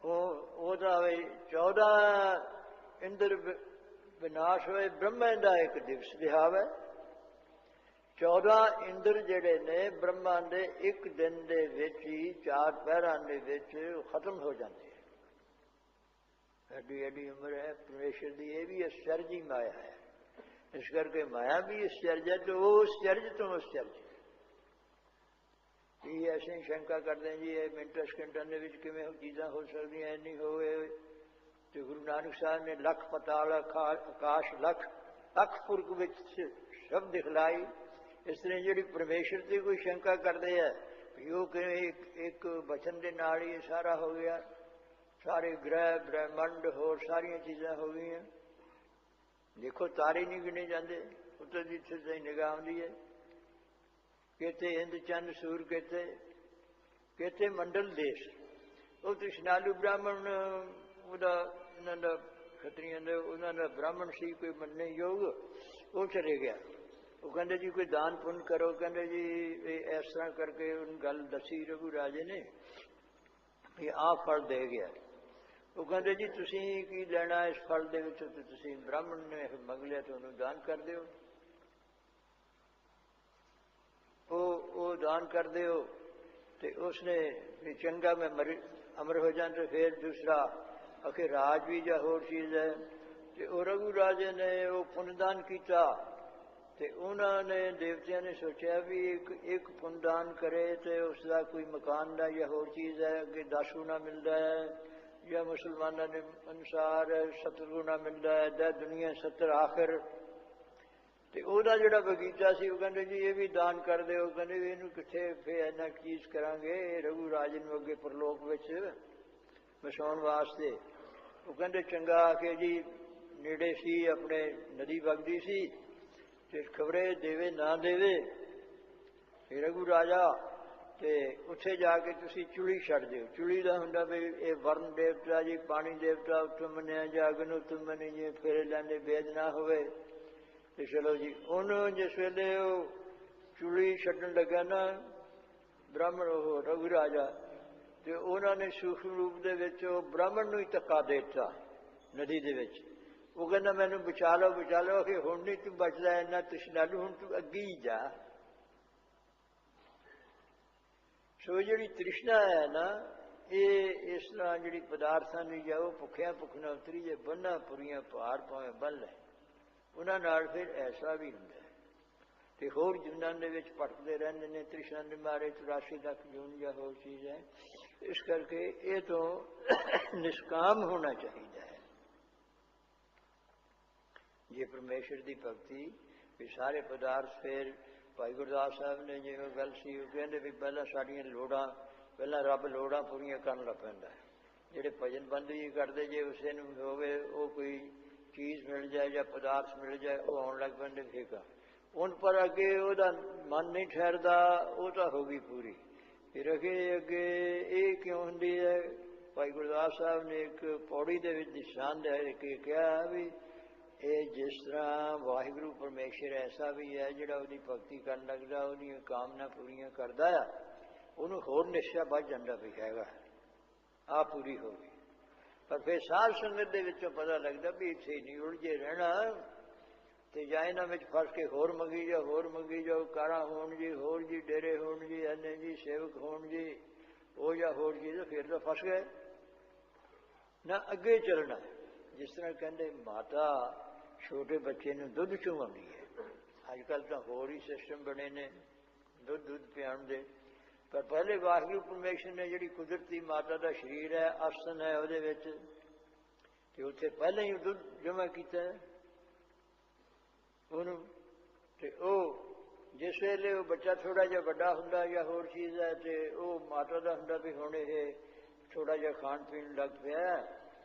ਉਹਦਾ 14 ਇੰਦਰ ਵਿਨਾਸ਼ ਹੋਏ, ਬ੍ਰਹਮਾ ਦਾ ਇੱਕ ਦਿਵਸ ਦਿਹਾਵਾ ਹੈ। 14 ਇੰਦਰ ਜਿਹੜੇ ਨੇ ਬ੍ਰਹਮਾ ਦੇ ਇੱਕ ਦਿਨ ਦੇ ਵਿੱਚ ਹੀ 4 ਪਹਿਰਾਂ ਦੇ ਵਿੱਚ ਖਤਮ ਹੋ ਜਾਂਦੇ। ਐਡੀ ਐਡੀ ਉਮਰ ਹੈ ਪਰਮੇਸ਼ਰ ਦੀ, ਇਹ ਵੀ ਅਸਚਰਜ ਹੀ ਮਾਇਆ ਹੈ। ਇਸ ਕਰਕੇ ਮਾਇਆ ਵੀ ਅਸਚਰਜ ਹੈ, ਤੇ ਉਹ ਅਸਚਰਜ ਤੋਂ ਅਸਚਰਜ। ਇਹ ਐਸੇ ਸ਼ੰਕਾ ਕਰਦੇ ਜੀ ਇਹ ਮਿੰਟਾਂ ਸਕਿੰਟਾਂ ਦੇ ਵਿੱਚ ਕਿਵੇਂ ਚੀਜ਼ਾਂ ਹੋ ਸਕਦੀਆਂ, ਇੰਨੀ ਹੋਵੇ। ਤੇ ਗੁਰੂ ਨਾਨਕ ਸਾਹਿਬ ਨੇ ਲੱਖ ਪਤਾਲ ਆਕਾਸ਼ ਲੱਖ ਪੁਰਖ ਵਿੱਚ ਸ਼ਬਦ ਦਿਖਲਾਈ। ਇਸ ਤਰ੍ਹਾਂ ਜਿਹੜੀ ਪਰਮੇਸ਼ਰ ਤੇ ਕੋਈ ਸ਼ੰਕਾ ਕਰਦੇ ਆ ਵੀ ਉਹ ਕਿਵੇਂ ਇੱਕ ਬਚਨ ਦੇ ਨਾਲ ਹੀ ਸਾਰਾ ਹੋ ਗਿਆ, ਸਾਰੇ ਗ੍ਰਹਿ ਬ੍ਰਹਿਮੰਡ ਹੋਰ ਸਾਰੀਆਂ ਚੀਜ਼ਾਂ ਹੋ ਗਈਆਂ। ਦੇਖੋ ਤਾਰੇ ਨਹੀਂ ਗਿਣੇ ਜਾਂਦੇ, ਉੱਤਰ ਦੀ ਜਿੱਥੇ ਨਿਗਾਹ ਆਉਂਦੀ ਹੈ, ਕਿਤੇ ਇੰਦ ਚੰਦ ਸੂਰ, ਕਿਤੇ ਮੰਡਲ ਦੇਸ਼। ਉਹ ਤ੍ਰਿਸ਼ਨਾਲੂ ਬ੍ਰਾਹਮਣ ਉਹਦਾ ਇਹਨਾਂ ਦਾ ਖੱਤਰੀਆਂ ਦਾ ਉਹਨਾਂ ਦਾ ਬ੍ਰਾਹਮਣ ਸੀ ਕੋਈ ਮੰਨਣੇ ਯੋਗ, ਉਹ ਚਲੇ ਗਿਆ। ਉਹ ਕਹਿੰਦੇ ਜੀ ਕੋਈ ਦਾਨ ਪੁੰਨ ਕਰੋ। ਕਹਿੰਦੇ ਜੀ ਇਸ ਤਰ੍ਹਾਂ ਕਰਕੇ ਉਹਨੂੰ ਗੱਲ ਦੱਸੀ ਰਘੂ ਰਾਜੇ ਨੇ ਵੀ ਆਹ ਫਲ ਦੇ ਗਿਆ। ਉਹ ਕਹਿੰਦੇ ਜੀ ਤੁਸੀਂ ਕੀ ਲੈਣਾ ਇਸ ਫਲ ਦੇ ਵਿੱਚ, ਤੁਸੀਂ ਬ੍ਰਾਹਮਣ ਨੇ ਮੰਗ ਲਿਆ ਤੇ ਉਹਨੂੰ ਦਾਨ ਕਰ ਦਿਓ। ਉਹ ਦਾਨ ਕਰ ਦਿਓ। ਤੇ ਉਸਨੇ ਵੀ ਚੰਗਾ ਮੈਂ ਅਮਰ ਹੋ ਜਾਂ। ਤੇ ਫਿਰ ਦੂਸਰਾ ਆਖੇ ਰਾਜ ਵੀ ਜਾਂ ਹੋਰ ਚੀਜ਼ ਹੈ। ਤੇ ਉਹ ਰਘੂ ਰਾਜੇ ਨੇ ਉਹ ਪੁੰਨਦਾਨ ਕੀਤਾ। ਤੇ ਉਹਨਾਂ ਨੇ ਦੇਵਤਿਆਂ ਨੇ ਸੋਚਿਆ ਵੀ ਇੱਕ ਪੁੰਨਦਾਨ ਕਰੇ ਤੇ ਉਸਦਾ ਕੋਈ ਮਕਾਨ ਦਾ ਜਾਂ ਹੋਰ ਚੀਜ਼ ਹੈ ਅੱਗੇ 10 ਗੁਣਾ ਮਿਲਦਾ ਹੈ, ਜਾਂ ਮੁਸਲਮਾਨਾਂ ਦੇ ਅਨੁਸਾਰ 70 ਗੁਣਾ ਮਿਲਦਾ ਹੈ, ਦਾ ਦੁਨੀਆ 70 ਆਖਿਰ। ਤੇ ਉਹਦਾ ਜਿਹੜਾ ਬਗੀਚਾ ਸੀ ਉਹ ਕਹਿੰਦੇ ਜੀ ਇਹ ਵੀ ਦਾਨ ਕਰ ਦਿਓ। ਕਹਿੰਦੇ ਵੀ ਇਹਨੂੰ ਕਿੱਥੇ ਫਿਰ ਇੰਨਾ ਚੀਜ਼ ਕਰਾਂਗੇ ਰਘੂ ਰਾਜ ਨੂੰ ਅੱਗੇ ਪਰਲੋਕ ਵਿੱਚ ਵਸਾਉਣ ਵਾਸਤੇ। ਉਹ ਕਹਿੰਦੇ ਚੰਗਾ ਕਿ ਜੀ ਨੇੜੇ ਸੀ ਆਪਣੇ ਨਦੀ ਵਗਦੀ ਸੀ ਤੇ ਖਬਰੇ ਦੇਵੇ ਨਾ ਦੇਵੇ। ਫਿਰ ਰਘੂ ਰਾਜਾ ਤੇ ਉੱਥੇ ਜਾ ਕੇ ਤੁਸੀਂ ਚੁਲੀ ਛੱਡ ਦਿਓ। ਚੁਲੀ ਦਾ ਹੁੰਦਾ ਵੀ ਇਹ ਵਰਨ ਦੇਵਤਾ ਜੀ ਪਾਣੀ ਦੇਵਤਾ ਉੱਤੋਂ ਮੰਨਿਆ ਜਾ ਅਗਨ ਉੱਤੋਂ ਮੰਨੀ ਜੇ ਫੇਰੇ ਲੈਂਦੇ ਵੇਦ ਨਾ ਹੋਵੇ। ਤੇ ਚਲੋ ਜੀ ਉਹਨੂੰ ਜਿਸ ਵੇਲੇ ਉਹ ਚੁਲੀ ਛੱਡਣ ਲੱਗਾ ਨਾ ਬ੍ਰਾਹਮਣ ਉਹ ਰਘੂ ਰਾਜਾ, ਤੇ ਉਹਨਾਂ ਨੇ ਸੂਖਮ ਰੂਪ ਦੇ ਵਿੱਚ ਉਹ ਬ੍ਰਾਹਮਣ ਨੂੰ ਹੀ ਧੱਕਾ ਦੇ ਦਿੱਤਾ ਨਦੀ ਦੇ ਵਿੱਚ। ਉਹ ਕਹਿੰਦਾ ਮੈਨੂੰ ਬਚਾ ਲਓ ਬਚਾ ਲਓ। ਕਿ ਹੁਣ ਨਹੀਂ ਤੂੰ ਬਚਦਾ ਇੰਨਾ ਤਸ਼ਨਾਲੂ, ਹੁਣ ਤੂੰ ਅੱਗੇ ਹੀ ਜਾ। ਸੋ ਜਿਹੜੀ ਤ੍ਰਿਸ਼ਨਾ ਹੈ ਨਾ ਇਹ ਇਸ ਤਰ੍ਹਾਂ ਜਿਹੜੀ ਪਦਾਰਥਾਂ ਦੀ ਜਾਓ ਭੁੱਖਿਆ ਭੁੱਖ ਨਾ ਉਤਰੀ ਜੇ ਬੰਨਾ ਪੁਰੀਆਂ ਭਾਰ ਭਾਵੇਂ ਬੰਨ ਲੈ। ਉਹਨਾਂ ਨਾਲ ਫਿਰ ਐਸਾ ਵੀ ਹੁੰਦਾ ਹੈ। ਤੇ ਹੋਰ ਜੂਨਾਂ ਦੇ ਵਿੱਚ ਭਟਕਦੇ ਰਹਿੰਦੇ ਨੇ ਤ੍ਰਿਸ਼ਨਾ ਦੇ ਮਾਰੇ 84 ਲੱਖ ਜੂਨ ਜਾਂ ਹੋਰ ਚੀਜ਼ ਹੈ। ਇਸ ਕਰਕੇ ਇਹ ਤੋਂ ਨਿਸ਼ਕਾਮ ਹੋਣਾ ਚਾਹੀਦਾ ਹੈ। ਜੇ ਪਰਮੇਸ਼ਰ ਦੀ ਭਗਤੀ ਵੀ ਸਾਰੇ ਪਦਾਰਥ ਫਿਰ ਭਾਈ ਗੁਰਦਾਸ ਸਾਹਿਬ ਨੇ ਜਿਵੇਂ ਗੱਲ ਸੀ ਉਹ ਕਹਿੰਦੇ ਵੀ ਪਹਿਲਾਂ ਸਾਡੀਆਂ ਲੋੜਾਂ ਪਹਿਲਾਂ ਰੱਬ ਲੋੜਾਂ ਪੂਰੀਆਂ ਕਰਨ ਲੱਗ ਪੈਂਦਾ। ਜਿਹੜੇ ਭਜਨ ਬੰਦਗੀ ਕਰਦੇ ਜੇ ਉਸੇ ਨੂੰ ਹੋਵੇ ਉਹ ਕੋਈ ਚੀਜ਼ ਮਿਲ ਜਾਏ ਜਾਂ ਪਦਾਰਥ ਮਿਲ ਜਾਏ ਉਹ ਆਉਣ ਲੱਗ ਪੈਂਦੇ ਫੇਕਾ ਹੁਣ ਪਰ ਅੱਗੇ ਉਹਦਾ ਮਨ ਨਹੀਂ ਠਹਿਰਦਾ। ਉਹ ਤਾਂ ਹੋ ਗਈ ਪੂਰੀ। ਫਿਰ ਅੱਗੇ ਇਹ ਕਿਉਂ ਹੁੰਦੀ ਹੈ? ਭਾਈ ਗੁਰਦਾਸ ਸਾਹਿਬ ਨੇ ਇੱਕ ਪੌੜੀ ਦੇ ਵਿੱਚ ਨਿਸ਼ਾਨ ਦੇ ਕੇ ਕਿਹਾ ਵੀ ਇਹ ਜਿਸ ਤਰ੍ਹਾਂ ਵਾਹਿਗੁਰੂ ਪਰਮੇਸ਼ਰ ਐਸਾ ਵੀ ਹੈ ਜਿਹੜਾ ਉਹਦੀ ਭਗਤੀ ਕਰਨ ਲੱਗਦਾ ਉਹਦੀਆਂ ਕਾਮਨਾ ਪੂਰੀਆਂ ਕਰਦਾ ਆ, ਉਹਨੂੰ ਹੋਰ ਨਿਸ਼ਚਾ ਵੱਧ ਜਾਂਦਾ ਵੀ ਹੈਗਾ ਆਹ ਪੂਰੀ ਹੋ ਗਈ। ਪਰ ਫਿਰ ਸਾਧ ਸੰਗਤ ਦੇ ਵਿੱਚੋਂ ਪਤਾ ਲੱਗਦਾ ਵੀ ਇੱਥੇ ਨਹੀਂ ਉਲਝੇ ਰਹਿਣਾ ਤੇ ਜਾਂ ਇਹਨਾਂ ਵਿੱਚ ਫਸ ਕੇ ਹੋਰ ਮੰਗੀ ਜਾਓ ਹੋਰ ਮੰਗੀ ਜਾਓ। ਕਾਰਾਂ ਹੋਣ ਜੀ ਹੋਰ ਜੀ ਡੇਰੇ ਹੋਣ ਜੀ ਐਨੇ ਜੀ ਸੇਵਕ ਹੋਣ ਜੀ ਉਹ ਜਾਂ ਹੋਰ ਜੀ ਫਿਰ ਤਾਂ ਫਸ ਗਏ ਨਾ ਅੱਗੇ ਚੱਲਣਾ। ਜਿਸ ਤਰ੍ਹਾਂ ਕਹਿੰਦੇ ਮਾਤਾ ਛੋਟੇ ਬੱਚੇ ਨੂੰ ਦੁੱਧ ਚੁੰਵਾਉਂਦੀ ਹੈ। ਅੱਜ ਕੱਲ੍ਹ ਤਾਂ ਹੋਰ ਹੀ ਸਿਸਟਮ ਬਣੇ ਨੇ ਦੁੱਧ ਪਿਆਉਣ ਦੇ। ਪਰ ਪਹਿਲੇ ਵਾਹਿਗੁਰੂ ਪਰਮੇਸ਼ਰ ਨੇ ਜਿਹੜੀ ਕੁਦਰਤੀ ਮਾਤਾ ਦਾ ਸਰੀਰ ਹੈ ਆਸਨ ਹੈ ਉਹਦੇ ਵਿੱਚ ਤੇ ਉੱਥੇ ਪਹਿਲਾਂ ਹੀ ਦੁੱਧ ਜਮ੍ਹਾਂ ਕੀਤਾ ਉਹਨੂੰ। ਤੇ ਉਹ ਜਿਸ ਵੇਲੇ ਉਹ ਬੱਚਾ ਥੋੜ੍ਹਾ ਜਿਹਾ ਵੱਡਾ ਹੁੰਦਾ ਜਾਂ ਹੋਰ ਚੀਜ਼ ਹੈ ਤੇ ਉਹ ਮਾਤਾ ਦਾ ਹੁੰਦਾ ਵੀ ਹੁਣ ਇਹ ਥੋੜ੍ਹਾ ਜਿਹਾ ਖਾਣ ਪੀਣ ਲੱਗ ਪਿਆ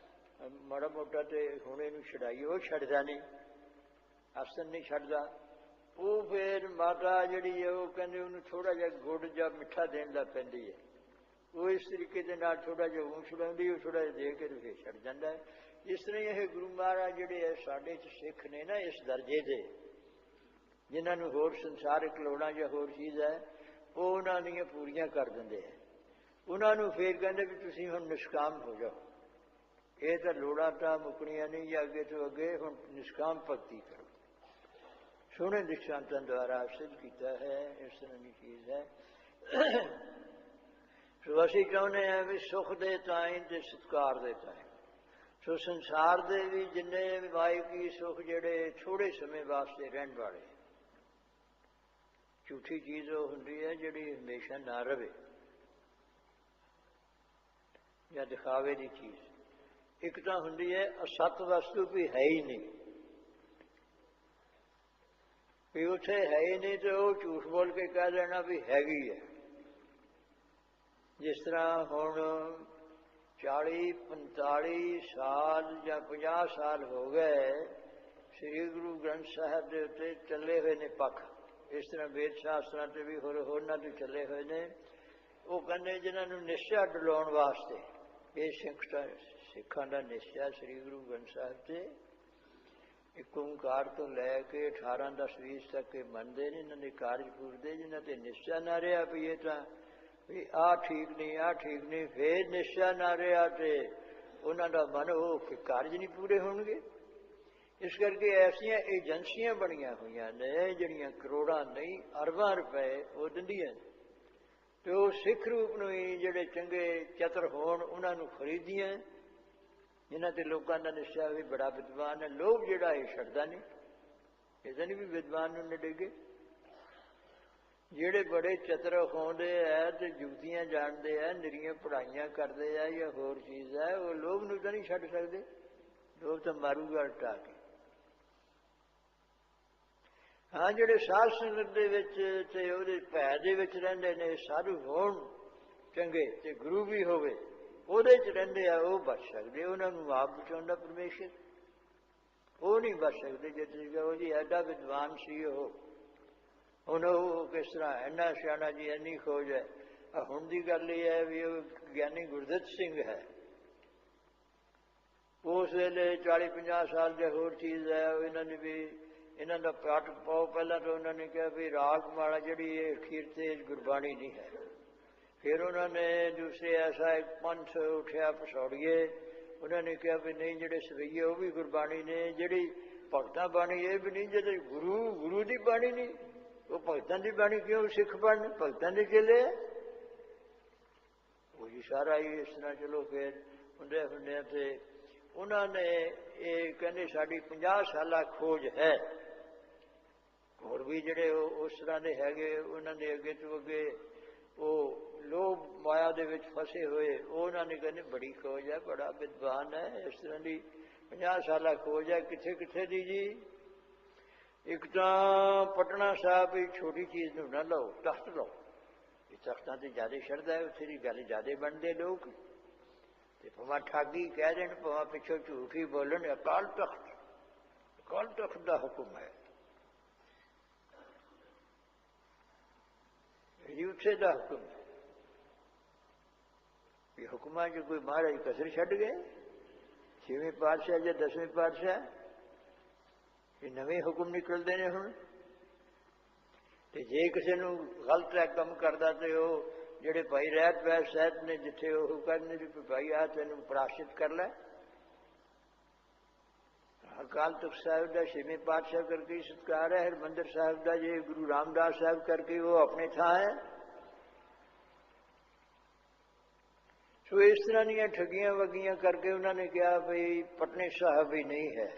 ਮਾੜਾ ਮੋਟਾ ਤੇ ਹੁਣ ਇਹਨੂੰ ਛਡਾਈਏ। ਉਹ ਛੱਡਦਾ ਨਹੀਂ ਆਸਨ ਨਹੀਂ ਛੱਡਦਾ। ਉਹ ਫਿਰ ਮਾਤਾ ਜਿਹੜੀ ਹੈ ਉਹ ਕਹਿੰਦੇ ਉਹਨੂੰ ਥੋੜ੍ਹਾ ਜਿਹਾ ਗੁੜ ਜਾਂ ਮਿੱਠਾ ਦੇਣ ਲੱਗ ਪੈਂਦੀ ਹੈ। ਉਹ ਇਸ ਤਰੀਕੇ ਦੇ ਨਾਲ ਥੋੜ੍ਹਾ ਜਿਹਾ ਊਂ ਛੁਡਾਉਂਦੀ ਉਹ ਥੋੜ੍ਹਾ ਜਿਹਾ ਦੇ ਕੇ ਫਿਰ ਛੱਡ ਜਾਂਦਾ ਹੈ। ਇਸ ਤਰ੍ਹਾਂ ਇਹ ਗੁਰੂ ਮਹਾਰਾਜ ਜਿਹੜੇ ਹੈ ਸਾਡੇ 'ਚ ਸਿੱਖ ਨੇ ਨਾ ਇਸ ਦਰਜੇ ਦੇ ਜਿਨ੍ਹਾਂ ਨੂੰ ਹੋਰ ਸੰਸਾਰਿਕ ਲੋੜਾਂ ਜਾਂ ਹੋਰ ਚੀਜ਼ ਹੈ ਉਹ ਉਹਨਾਂ ਦੀਆਂ ਪੂਰੀਆਂ ਕਰ ਦਿੰਦੇ ਹੈ। ਉਹਨਾਂ ਨੂੰ ਫਿਰ ਕਹਿੰਦੇ ਵੀ ਤੁਸੀਂ ਹੁਣ ਨਿਸ਼ਕਾਮ ਹੋ ਜਾਓ। ਇਹ ਤਾਂ ਲੋੜਾਂ ਤਾਂ ਮੁੱਕਣੀਆਂ ਨਹੀਂ ਜਾਂ ਅੱਗੇ ਤੋਂ ਅੱਗੇ ਹੁਣ ਨਿਸ਼ਕਾਮ ਭਗਤੀ ਕਰੋ। ਸੋਹਣੇ ਦ੍ਰਿਸ਼ਟਾਂਤਾਂ ਦੁਆਰਾ ਸਿੱਧ ਕੀਤਾ ਹੈ ਇਸ ਤਰ੍ਹਾਂ ਦੀ ਚੀਜ਼ ਹੈ। ਸੋ ਅਸੀਂ ਚਾਹੁੰਦੇ ਹਾਂ ਵੀ ਸੁੱਖ ਦੇ ਤਾਈਂ ਤੇ ਸਤਿਕਾਰ ਦੇ ਤਾਈਂ। ਸੋ ਸੰਸਾਰ ਦੇ ਵੀ ਜਿੰਨੇ ਮਾਇਕੀ ਸੁੱਖ ਜਿਹੜੇ ਥੋੜ੍ਹੇ ਸਮੇਂ ਵਾਸਤੇ ਰਹਿਣ ਵਾਲੇ ਝੂਠੀ ਚੀਜ਼ ਉਹ ਹੁੰਦੀ ਹੈ ਜਿਹੜੀ ਹਮੇਸ਼ਾ ਨਾ ਰਹੇ ਜਾਂ ਦਿਖਾਵੇ ਦੀ ਚੀਜ਼। ਇੱਕ ਤਾਂ ਹੁੰਦੀ ਹੈ ਅਸਤ ਵਸਤੂ ਵੀ ਹੈ ਹੀ ਨਹੀਂ ਵੀ ਉੱਥੇ ਹੈ ਹੀ ਨਹੀਂ ਤੇ ਉਹ ਝੂਠ ਬੋਲ ਕੇ ਕਹਿ ਦੇਣਾ ਵੀ ਹੈਗੀ ਹੈ। ਜਿਸ ਤਰ੍ਹਾਂ ਹੁਣ 40-45 ਸਾਲ ਜਾਂ 50 ਸਾਲ ਹੋ ਗਏ ਸ੍ਰੀ ਗੁਰੂ ਗ੍ਰੰਥ ਸਾਹਿਬ ਦੇ ਉੱਤੇ ਚੱਲੇ ਹੋਏ ਨੇ ਪੱਖ। ਇਸ ਤਰ੍ਹਾਂ ਵੇਦ ਸ਼ਾਸਤਰਾਂ ਤੇ ਵੀ ਹੋਰਨਾਂ ਤੋਂ ਚੱਲੇ ਹੋਏ ਨੇ। ਉਹ ਕਹਿੰਦੇ ਜਿਹਨਾਂ ਨੂੰ ਨਿਸ਼ਚਾ ਡਲਾਉਣ ਵਾਸਤੇ ਇਹ ਸਿੱਖਾਂ ਦਾ ਨਿਸ਼ਚਾ ਸ੍ਰੀ ਗੁਰੂ ਗ੍ਰੰਥ ਸਾਹਿਬ ਤੇ ਇੱਕ ਓਂਕਾਰ ਤੋਂ ਲੈ ਕੇ 18-10-20 ਤੱਕ ਇਹ ਮੰਨਦੇ ਨੇ। ਇਹਨਾਂ ਦੇ ਕਾਰਜ ਪੂਰਦੇ ਜਿਹਨਾਂ ਤੇ ਨਿਸ਼ਚਾ ਨਾ ਰਿਹਾ ਵੀ ਇਹ ਤਾਂ ਵੀ ਆਹ ਠੀਕ ਨਹੀਂ ਆਹ ਠੀਕ ਨਹੀਂ ਫੇਰ ਨਿਸ਼ਚਾ ਨਾ ਰਿਹਾ ਤੇ ਉਹਨਾਂ ਦਾ ਮਨ ਉਹ ਕਾਰਜ ਨਹੀਂ ਪੂਰੇ ਹੋਣਗੇ। ਇਸ ਕਰਕੇ ਐਸੀਆਂ ਏਜੰਸੀਆਂ ਬਣੀਆਂ ਹੋਈਆਂ ਨੇ ਜਿਹੜੀਆਂ ਕਰੋੜਾਂ ਨਹੀਂ ਅਰਬਾਂ ਰੁਪਏ ਉਹ ਦਿੰਦੀਆਂ ਤੇ ਉਹ ਸਿੱਖ ਰੂਪ ਨੂੰ ਹੀ ਜਿਹੜੇ ਚੰਗੇ ਚਤਰ ਹੋਣ ਉਹਨਾਂ ਨੂੰ ਖਰੀਦੀਆਂ, ਜਿਨ੍ਹਾਂ ਤੇ ਲੋਕਾਂ ਦਾ ਨਿਸ਼ਚਾ ਵੀ ਬੜਾ ਵਿਦਵਾਨ ਹੈ। ਲੋਭ ਜਿਹੜਾ ਇਹ ਛੱਡਦਾ ਨਹੀਂ, ਇਹਦਾ ਨਹੀਂ ਵੀ ਵਿਦਵਾਨ ਨੂੰ ਡਿੱਗੇ। ਜਿਹੜੇ ਬੜੇ ਚਤਰ ਹੋਂਦੇ ਹੈ ਤੇ ਜੁਗਤੀਆਂ ਜਾਣਦੇ ਆ, ਨਿਰੀਆਂ ਪੜ੍ਹਾਈਆਂ ਕਰਦੇ ਆ ਜਾਂ ਹੋਰ ਚੀਜ਼ ਹੈ, ਉਹ ਲੋਭ ਨੂੰ ਤਾਂ ਨਹੀਂ ਛੱਡ ਸਕਦੇ। ਲੋਭ ਤਾਂ ਮਾਰੂਗਾ ਉਲਟਾ ਕੇ। ਹਾਂ, ਜਿਹੜੇ ਸਾਧ ਸੰਗਤ ਦੇ ਵਿੱਚ ਤੇ ਉਹਦੇ ਭੈ ਦੇ ਵਿੱਚ ਰਹਿੰਦੇ ਨੇ, ਸਾਧੂ ਹੋਣ ਚੰਗੇ ਤੇ ਗੁਰੂ ਵੀ ਹੋਵੇ, ਉਹਦੇ 'ਚ ਰਹਿੰਦੇ ਆ, ਉਹ ਬਚ ਸਕਦੇ। ਉਹਨਾਂ ਨੂੰ ਆਪ ਬਚਾਉਂਦਾ ਪਰਮੇਸ਼ਰ, ਉਹ ਨਹੀਂ ਬਚ ਸਕਦੇ। ਜੇ ਤੁਸੀਂ ਕਹੋ ਜੀ ਐਡਾ ਵਿਦਵਾਨ ਸੀ ਉਹ, ਹੁਣ ਉਹ ਕਿਸ ਤਰ੍ਹਾਂ ਇੰਨਾ ਸਿਆਣਾ ਜੀ, ਇੰਨੀ ਖੋਜ ਹੈ। ਹੁਣ ਦੀ ਗੱਲ ਇਹ ਹੈ ਵੀ ਉਹ ਗਿਆਨੀ ਗੁਰਦਿੱਤ ਸਿੰਘ ਹੈ, ਉਸ ਵੇਲੇ 40-50 ਸਾਲ ਦੇ ਹੋਰ ਚੀਜ਼ ਹੈ। ਇਹਨਾਂ ਨੇ ਵੀ ਇਹਨਾਂ ਦਾ ਪਾਠ ਪਾਓ। ਪਹਿਲਾਂ ਤਾਂ ਉਹਨਾਂ ਨੇ ਕਿਹਾ ਵੀ ਰਾਗ ਮਾਲਾ ਜਿਹੜੀ ਇਹ ਅਖੀਰ ਤੇ ਗੁਰਬਾਣੀ ਨਹੀਂ ਹੈ। ਫਿਰ ਉਹਨਾਂ ਨੇ ਦੂਸਰੇ ਐਸਾ ਇੱਕ ਪੰਥ ਉੱਠਿਆ ਪਸੌੜੀਏ, ਉਹਨਾਂ ਨੇ ਕਿਹਾ ਵੀ ਨਹੀਂ, ਜਿਹੜੇ ਸਵਈਏ ਉਹ ਵੀ ਗੁਰਬਾਣੀ ਨੇ, ਜਿਹੜੀ ਭਗਤਾਂ ਬਾਣੀ ਇਹ ਵੀ ਨਹੀਂ। ਜਿਹੜੇ ਗੁਰੂ ਦੀ ਬਾਣੀ ਨਹੀਂ, ਉਹ ਭਗਤਾਂ ਦੀ ਬਾਣੀ ਕਿਉਂ ਸਿੱਖ ਬਣਨ? ਭਗਤਾਂ ਦੇ ਚੇਲੇ ਉਹੀ ਸਾਰਾ ਹੀ ਇਸ ਤਰ੍ਹਾਂ। ਚਲੋ ਫਿਰ ਹੁੰਦਿਆਂ ਤੇ ਉਹਨਾਂ ਨੇ ਇਹ ਕਹਿੰਦੇ ਸਾਡੀ 50 ਸਾਲਾ ਖੋਜ ਹੈ। ਹੋਰ ਵੀ ਜਿਹੜੇ ਉਸ ਤਰ੍ਹਾਂ ਦੇ ਹੈਗੇ, ਉਹਨਾਂ ਦੇ ਅੱਗੇ ਤੋਂ ਅੱਗੇ ਉਹ ਲੋਭ ਮਾਇਆ ਦੇ ਵਿੱਚ ਫਸੇ ਹੋਏ, ਉਹਨਾਂ ਨੇ ਕਹਿੰਦੇ ਬੜੀ ਖੋਜ ਹੈ, ਬੜਾ ਵਿਦਵਾਨ ਹੈ। ਇਸ ਤਰ੍ਹਾਂ ਦੀ 50 ਸਾਲਾ ਖੋਜ ਹੈ। ਕਿੱਥੇ ਕਿੱਥੇ ਦੀ ਜੀ? ਇੱਕ ਤਾਂ ਪਟਨਾ ਸਾਹਿਬ ਹੀ ਛੋਟੀ ਚੀਜ਼ ਨੂੰ ਨਾ ਲਓ, ਤਖਤ ਲਓ। ਇਹ ਤਖਤਾਂ ਤੇ ਜ਼ਿਆਦਾ ਸ਼ਰਧਾ ਹੈ, ਉੱਥੇ ਦੀ ਗੱਲ ਜ਼ਿਆਦਾ ਬਣਦੇ ਲੋਕ। ਤੇ ਭਾਵੇਂ ਠਾਗੀ ਕਹਿ ਦੇਣ, ਭਾਵੇਂ ਪਿੱਛੋਂ ਝੂਠ ਹੀ ਬੋਲਣ, ਅਕਾਲ ਤਖਤ ਦਾ ਹੁਕਮ ਹੈ, ਇਹ ਉੱਥੇ ਦਾ ਹੁਕਮ ਹੈ। ਇਹ ਹੁਕਮਾਂ 'ਚ ਕੋਈ ਮਹਾਰਾਜ ਕਸਰ ਛੱਡ ਗਏ? 6ਵੇਂ ਪਾਤਸ਼ਾਹ ਜਾਂ 10ਵੇਂ ਪਾਤਸ਼ਾਹ, ਇਹ ਨਵੇਂ ਹੁਕਮ ਨਿਕਲਦੇ ਨੇ ਹੁਣ। ਤੇ ਜੇ ਕਿਸੇ ਨੂੰ ਗਲਤ ਹੈ ਕੰਮ ਕਰਦਾ ਤੇ ਉਹ ਜਿਹੜੇ ਭਾਈ ਰਹਿਤ ਵੈਦ ਸਾਹਿਬ ਨੇ, ਜਿੱਥੇ ਉਹ ਕਹਿੰਦੇ ਵੀ ਭਾਈ ਆ ਤੈਨੂੰ ਪ੍ਰਾਸ਼ਿਤ ਕਰ ਲੈ। ਅਕਾਲ ਤਖਤ ਸਾਹਿਬ ਦਾ 6ਵੇਂ ਪਾਤਸ਼ਾਹ ਕਰਕੇ ਸਤਿਕਾਰ ਹੈ। ਹਰਿਮੰਦਰ ਸਾਹਿਬ ਦਾ ਜੇ ਗੁਰੂ ਰਾਮਦਾਸ ਸਾਹਿਬ ਕਰਕੇ ਉਹ ਆਪਣੇ ਥਾਂ ਹੈ। ਸੋ ਇਸ ਤਰ੍ਹਾਂ ਦੀਆਂ ਠੱਗੀਆਂ ਵਗੀਆਂ ਕਰਕੇ ਉਹਨਾਂ ਨੇ ਕਿਹਾ ਬਈ ਪਟਨੇ ਸਾਹਿਬ ਵੀ ਨਹੀਂ ਹੈ।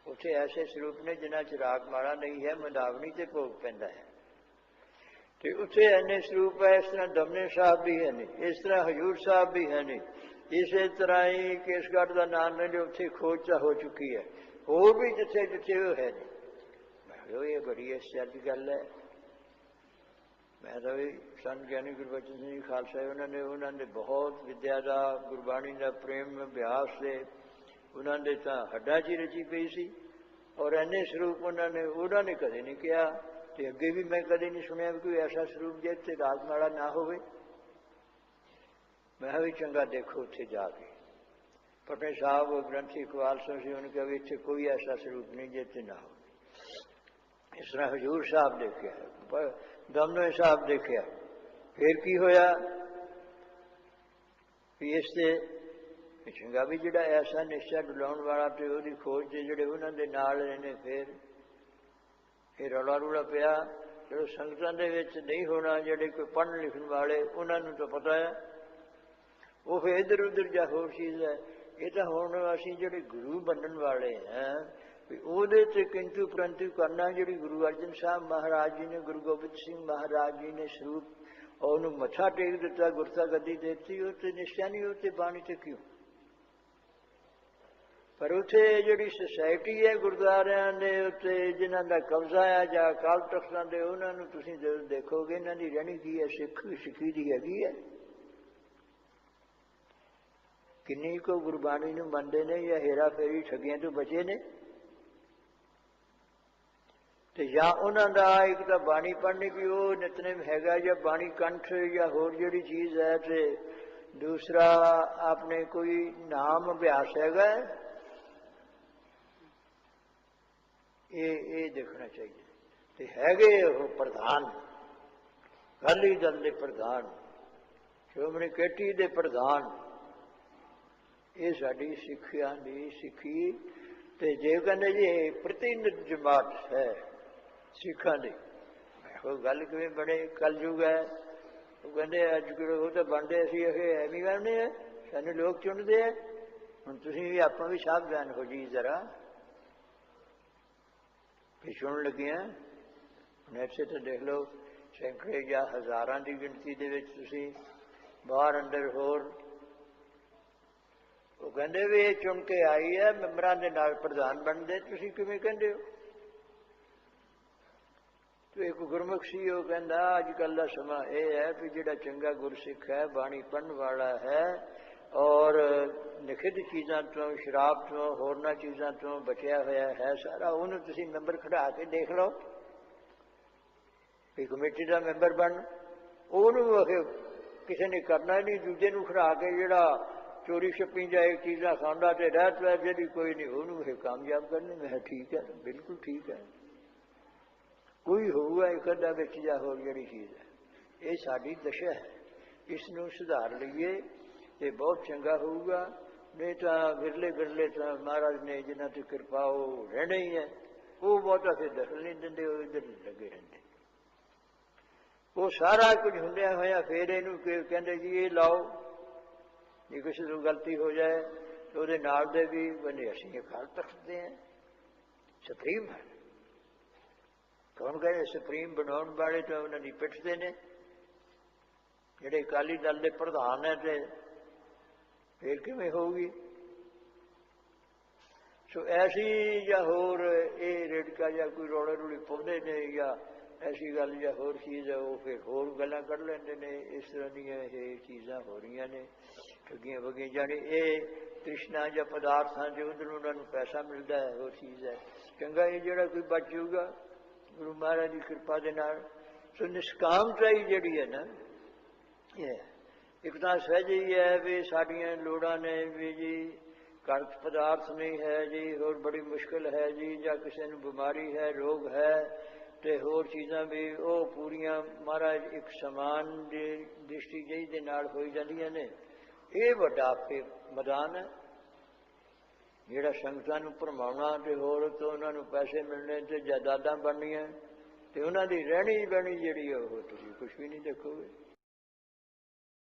ਉੱਥੇ ਐਸੇ ਸਰੂਪ ਨੇ ਜਿਨ੍ਹਾਂ 'ਚ ਰਾਗ ਮਾਲਾ ਨਹੀਂ ਹੈ, ਮੰਦਾਵਣੀ ਤੇ ਭੋਗ ਪੈਂਦਾ ਹੈ। ਤੇ ਉੱਥੇ ਇੰਨੇ ਸਰੂਪ ਹੈ। ਇਸ ਤਰ੍ਹਾਂ ਦਮਨੇ ਸਾਹਿਬ ਵੀ ਹੈ ਨਹੀਂ, ਇਸ ਤਰ੍ਹਾਂ ਹਜ਼ੂਰ ਸਾਹਿਬ ਵੀ ਹੈ ਨਹੀਂ। ਇਸੇ ਤਰ੍ਹਾਂ ਹੀ ਕੇਸਗੜ੍ਹ ਦਾ ਨਾਮ ਲੈ ਲਿਓ, ਉੱਥੇ ਖੋਜ ਤਾਂ ਹੋ ਚੁੱਕੀ ਹੈ। ਹੋਰ ਵੀ ਜਿੱਥੇ ਜਿੱਥੇ ਉਹ ਹੈ ਨਹੀਂ। ਮੈਂ ਕਿਹਾ ਇਹ ਬੜੀ ਅਚਰਜ ਦੀ ਗੱਲ ਹੈ। ਮੈਂ ਤਾਂ ਵੀ ਸੰਤ ਗਿਆਨੀ ਗੁਰਬਚਨ ਸਿੰਘ ਜੀ ਖਾਲਸਾ, ਉਹਨਾਂ ਨੇ ਬਹੁਤ ਵਿਦਿਆ ਦਾ, ਗੁਰਬਾਣੀ ਦਾ ਪ੍ਰੇਮ ਅਭਿਆਸ ਦੇ, ਉਹਨਾਂ ਦੇ ਤਾਂ ਹੱਡਾਂ 'ਚ ਹੀ ਰਚੀ ਪਈ ਸੀ। ਔਰ ਇੰਨੇ ਸਰੂਪ ਉਹਨਾਂ ਨੇ ਕਦੇ ਨਹੀਂ ਕਿਹਾ। ਤੇ ਅੱਗੇ ਵੀ ਮੈਂ ਕਦੇ ਨਹੀਂ ਸੁਣਿਆ ਵੀ ਕੋਈ ਐਸਾ ਸਰੂਪ ਜਿਹ 'ਤੇ ਰਾਗਮਾਲਾ ਨਾ ਹੋਵੇ। ਮੈਂ ਵੀ ਚੰਗਾ ਦੇਖੋ ਉੱਥੇ ਜਾ ਕੇ। ਪਟਨੇ ਸਾਹਿਬ ਗ੍ਰੰਥੀ ਇਕਬਾਲ ਸਿੰਘ ਸੀ, ਉਹਨੇ ਕਿਹਾ ਵੀ ਇੱਥੇ ਕੋਈ ਐਸਾ ਸਰੂਪ ਨਹੀਂ ਜਿਹ 'ਤੇ ਨਾ ਹੋਵੇ। ਇਸ ਤਰ੍ਹਾਂ ਹਜ਼ੂਰ ਸਾਹਿਬ ਦੇਖਿਆ, ਦਮਦਮੇ ਸਾਹਿਬ ਦੇਖਿਆ। ਫਿਰ ਕੀ ਹੋਇਆ ਵੀ ਇਸ ਤੇ ਚੰਗਾ ਵੀ ਜਿਹੜਾ ਐਸਾ ਨਿਸ਼ਚਾ ਡੁਲਾਉਣ ਵਾਲਾ ਤੇ ਉਹਦੀ ਖੋਜ ਤੇ ਜਿਹੜੇ ਉਹਨਾਂ ਦੇ ਨਾਲ ਨੇ, ਫਿਰ ਰੌਲਾ ਰੂਲਾ ਪਿਆ। ਜਦੋਂ ਸੰਗਤਾਂ ਦੇ ਵਿੱਚ ਨਹੀਂ ਹੋਣਾ, ਜਿਹੜੇ ਕੋਈ ਪੜ੍ਹਨ ਲਿਖਣ ਵਾਲੇ, ਉਹਨਾਂ ਨੂੰ ਤਾਂ ਪਤਾ ਹੈ, ਉਹ ਫਿਰ ਇੱਧਰ ਉੱਧਰ ਜਾਂ ਹੋਰ ਚੀਜ਼ ਹੈ। ਇਹ ਤਾਂ ਹੁਣ ਅਸੀਂ ਜਿਹੜੇ ਗੁਰੂ ਬਣਨ ਵਾਲੇ ਹਾਂ ਵੀ ਉਹਦੇ 'ਤੇ ਕਿੰਤੂ ਪ੍ਰੰਤੂ ਕਰਨਾ। ਜਿਹੜੀ ਗੁਰੂ ਅਰਜਨ ਸਾਹਿਬ ਮਹਾਰਾਜ ਜੀ ਨੇ, ਗੁਰੂ ਗੋਬਿੰਦ ਸਿੰਘ ਮਹਾਰਾਜ ਜੀ ਨੇ ਸਰੂਪ ਉਹਨੂੰ ਮੱਥਾ ਟੇਕ ਦਿੱਤਾ, ਗੁਰਤਾ ਗੱਦੀ ਦੇ ਦਿੱਤੀ, ਉਹ 'ਤੇ ਨਿਸ਼ਚਾ ਨਹੀਂ, ਉਹ 'ਤੇ ਬਾਣੀ 'ਤੇ ਕਿਉਂ? ਪਰ ਉੱਥੇ ਜਿਹੜੀ ਸੁਸਾਇਟੀ ਹੈ ਗੁਰਦੁਆਰਿਆਂ ਦੇ ਉੱਤੇ ਜਿਨ੍ਹਾਂ ਦਾ ਕਬਜ਼ਾ ਹੈ ਜਾਂ ਅਕਾਲ ਤਖਤਾਂ ਦੇ, ਉਹਨਾਂ ਨੂੰ ਤੁਸੀਂ ਜਦੋਂ ਦੇਖੋਗੇ ਇਹਨਾਂ ਦੀ ਰਹਿਣੀ ਕੀ ਹੈ, ਸਿੱਖੀ ਦੀ ਹੈਗੀ ਹੈ। ਕਿੰਨੀ ਕੁ ਗੁਰਬਾਣੀ ਨੂੰ ਮੰਨਦੇ ਨੇ ਜਾਂ ਹੇਰਾ ਫੇਰੀ ਠੱਗੀਆਂ ਤੋਂ ਬਚੇ ਨੇ। ਤੇ ਜਾਂ ਉਹਨਾਂ ਦਾ ਇੱਕ ਤਾਂ ਬਾਣੀ ਪੜ੍ਹਨੀ ਵੀ ਉਹ ਨਿਤਨੇਮ ਹੈਗਾ, ਜਾਂ ਬਾਣੀ ਕੰਠ ਜਾਂ ਹੋਰ ਜਿਹੜੀ ਚੀਜ਼ ਹੈ, ਤੇ ਦੂਸਰਾ ਆਪਣੇ ਕੋਈ ਨਾਮ ਅਭਿਆਸ ਹੈਗਾ। ਇਹ ਦੇਖਣਾ ਚਾਹੀਦਾ। ਤੇ ਹੈਗੇ ਉਹ ਪ੍ਰਧਾਨ, ਅਕਾਲੀ ਦਲ ਦੇ ਪ੍ਰਧਾਨ, ਸ਼੍ਰੋਮਣੀ ਕਮੇਟੀ ਦੇ ਪ੍ਰਧਾਨ, ਇਹ ਸਾਡੀ ਸਿੱਖਿਆ ਦੀ ਸਿੱਖੀ ਤੇ ਜੇ ਕਹਿੰਦੇ ਜੀ ਇਹ ਪ੍ਰਤੀਨਿਧ ਜਮਾਤ ਹੈ ਸਿੱਖਾਂ ਦੀ, ਉਹ ਗੱਲ ਕਿਵੇਂ ਬਣੇ? ਕਲਯੁਗ ਹੈ, ਉਹ ਕਹਿੰਦੇ ਅੱਜ ਉਹ ਤਾਂ ਬਣਦੇ ਅਸੀਂ ਇਹ ਐਵੇਂ ਬਣਦੇ ਆ, ਸਾਨੂੰ ਲੋਕ ਚੁਣਦੇ ਆ। ਹੁਣ ਤੁਸੀਂ ਵੀ ਆਪਾਂ ਵੀ ਸਾਵਧਾਨ ਹੋ ਜੀ ਜ਼ਰਾ, ਵੀ ਸੁਣਨ ਲੱਗੇ ਆ। ਹੁਣ ਇੱਥੇ ਤਾਂ ਦੇਖ ਲਓ ਸੈਂਕੜੇ ਜਾਂ ਹਜ਼ਾਰਾਂ ਦੀ ਗਿਣਤੀ ਦੇ ਵਿੱਚ ਤੁਸੀਂ ਬਾਹਰ ਅੰਦਰ ਹੋਰ, ਉਹ ਕਹਿੰਦੇ ਵੀ ਇਹ ਚੁਣ ਕੇ ਆਈ ਹੈ, ਮੈਂਬਰਾਂ ਦੇ ਨਾਲ ਪ੍ਰਧਾਨ ਬਣਦੇ, ਤੁਸੀਂ ਕਿਵੇਂ ਕਹਿੰਦੇ ਹੋ? ਤੇ ਇੱਕ ਗੁਰਮੁਖ ਸੀ, ਉਹ ਕਹਿੰਦਾ ਅੱਜ ਕੱਲ੍ਹ ਦਾ ਸਮਾਂ ਇਹ ਹੈ ਵੀ ਜਿਹੜਾ ਚੰਗਾ ਗੁਰਸਿੱਖ ਹੈ, ਬਾਣੀ ਪੜ੍ਹਨ ਵਾਲਾ ਹੈ ਔਰ ਨਿਖਿਧ ਚੀਜ਼ਾਂ ਤੋਂ, ਸ਼ਰਾਬ ਤੋਂ, ਹੋਰਨਾਂ ਚੀਜ਼ਾਂ ਤੋਂ ਬਚਿਆ ਹੋਇਆ ਹੈ ਸਾਰਾ, ਉਹਨੂੰ ਤੁਸੀਂ ਮੈਂਬਰ ਖੜਾ ਕੇ ਦੇਖ ਲਓ ਵੀ ਕਮੇਟੀ ਦਾ ਮੈਂਬਰ ਬਣ। ਉਹਨੂੰ ਕਿਸੇ ਨੇ ਕਰਨਾ ਨਹੀਂ, ਦੂਜੇ ਨੂੰ ਖੜਾ ਕੇ ਜਿਹੜਾ ਚੋਰੀ ਛੱਪੀ ਜਾਏ ਚੀਜ਼ਾਂ ਖਾਂਦਾ ਤੇ ਰਹਿਤ ਵੈ ਜਿਹੜੀ ਕੋਈ ਨਹੀਂ, ਉਹਨੂੰ ਇਹ ਕਾਮਯਾਬ ਕਰਨੇ। ਮੈਂ ਕਿਹਾ ਠੀਕ ਹੈ, ਬਿਲਕੁਲ ਠੀਕ ਹੈ। ਕੋਈ ਹੋਊਗਾ ਇੱਕ ਅੱਧਾ ਵਿੱਚ ਜਾਂ ਹੋਰ ਜਿਹੜੀ ਚੀਜ਼ ਹੈ, ਇਹ ਸਾਡੀ ਦਸ਼ਾ ਹੈ, ਇਸ ਨੂੰ ਸੁਧਾਰ ਲਈਏ ਤੇ ਬਹੁਤ ਚੰਗਾ ਹੋਊਗਾ। ਨਹੀਂ ਤਾਂ ਵਿਰਲੇ ਵਿਰਲੇ ਤਾਂ ਮਹਾਰਾਜ ਨੇ ਜਿਨ੍ਹਾਂ ਤੇ ਕਿਰਪਾ ਉਹ ਰਹਿਣਾ ਹੀ ਹੈ, ਉਹ ਬਹੁਤਾ ਫਿਰ ਦਖਲ ਨਹੀਂ ਦਿੰਦੇ, ਉਹ ਇੱਧਰ ਲੱਗੇ ਰਹਿੰਦੇ। ਉਹ ਸਾਰਾ ਕੁਝ ਹੁੰਦਿਆਂ ਹੋਇਆ ਫਿਰ ਇਹਨੂੰ ਕਹਿੰਦੇ ਜੀ ਇਹ ਲਾਓ, ਜੇ ਕਿਸੇ ਤੋਂ ਗਲਤੀ ਹੋ ਜਾਏ ਤਾਂ ਉਹਦੇ ਨਾਲ ਦੇ ਵੀ ਕਹਿੰਦੇ ਅਸੀਂ ਅਕਾਲ ਤਖਤ ਦੇ ਹਾਂ, ਸੁਪਰੀਮ ਹੈ। ਕੌਣ ਕਹਿੰਦੇ ਸੁਪਰੀਮ ਬਣਾਉਣ ਵਾਲੇ ਤਾਂ ਉਹਨਾਂ ਦੀ ਪਿੱਠਦੇ ਨੇ, ਜਿਹੜੇ ਅਕਾਲੀ ਦਲ ਦੇ ਪ੍ਰਧਾਨ ਹੈ, ਤੇ ਫਿਰ ਕਿਵੇਂ ਹੋਊਗੀ? ਸੋ ਐਸੀ ਜਾਂ ਹੋਰ ਇਹ ਰੇੜਕਾ ਜਾਂ ਕੋਈ ਰੌਲੇ ਰੂਲੀ ਪਾਉਂਦੇ ਨੇ ਜਾਂ ਐਸੀ ਗੱਲ ਜਾਂ ਹੋਰ ਚੀਜ਼ ਹੈ, ਉਹ ਫਿਰ ਹੋਰ ਗੱਲਾਂ ਕੱਢ ਲੈਂਦੇ ਨੇ। ਇਸ ਤਰ੍ਹਾਂ ਦੀਆਂ ਇਹ ਚੀਜ਼ਾਂ ਹੋ ਰਹੀਆਂ ਨੇ, ਠੱਗੀਆਂ ਵਗੀਆਂ, ਜਾਣੀ ਇਹ ਤ੍ਰਿਸ਼ਨਾ ਜਾਂ ਪਦਾਰਥਾਂ ਦੇ ਉਧਰੋਂ ਉਹਨਾਂ ਨੂੰ ਪੈਸਾ ਮਿਲਦਾ ਹੈ, ਉਹ ਚੀਜ਼ ਹੈ। ਚੰਗਾ ਇਹ ਜਿਹੜਾ ਕੋਈ ਬਚ ਜਾਊਗਾ ਗੁਰੂ ਮਹਾਰਾਜ ਦੀ ਕਿਰਪਾ ਦੇ ਨਾਲ। ਸੋ ਨਿਸ਼ਕਾਮਤਾਈ ਜਿਹੜੀ ਹੈ ਨਾ, ਇਹ ਇੱਕ ਤਾਂ ਸਹਿਜ ਹੀ ਹੈ ਵੀ ਸਾਡੀਆਂ ਲੋੜਾਂ ਨੇ ਵੀ ਜੀ, ਘਰ ਪਦਾਰਥ ਨਹੀਂ ਹੈ ਜੀ, ਹੋਰ ਬੜੀ ਮੁਸ਼ਕਿਲ ਹੈ ਜੀ, ਜਾਂ ਕਿਸੇ ਨੂੰ ਬਿਮਾਰੀ ਹੈ, ਰੋਗ ਹੈ, ਤੇ ਹੋਰ ਚੀਜ਼ਾਂ ਵੀ ਉਹ ਪੂਰੀਆਂ ਮਹਾਰਾਜ ਇੱਕ ਸਮਾਨ ਦੀ ਦ੍ਰਿਸ਼ਟੀ ਜਿਹੀ ਦੇ ਨਾਲ ਹੋਈ ਜਾਂਦੀਆਂ ਨੇ। ਇਹ ਵੱਡਾ ਮੈਦਾਨ ਹੈ ਜਿਹੜਾ ਸੰਗਤਾਂ ਨੂੰ ਭਰਮਾਉਣਾ ਤੇ ਹੋਰ ਤੋਂ ਉਹਨਾਂ ਨੂੰ ਪੈਸੇ ਮਿਲਣੇ ਤੇ ਜਾਇਦਾਦਾਂ ਬਣਨੀਆਂ ਤੇ ਉਹਨਾਂ ਦੀ ਰਹਿਣੀ ਬਹਿਣੀ ਜਿਹੜੀ ਉਹ ਤੁਸੀਂ ਕੁਛ ਵੀ ਨਹੀਂ ਦੇਖੋਗੇ।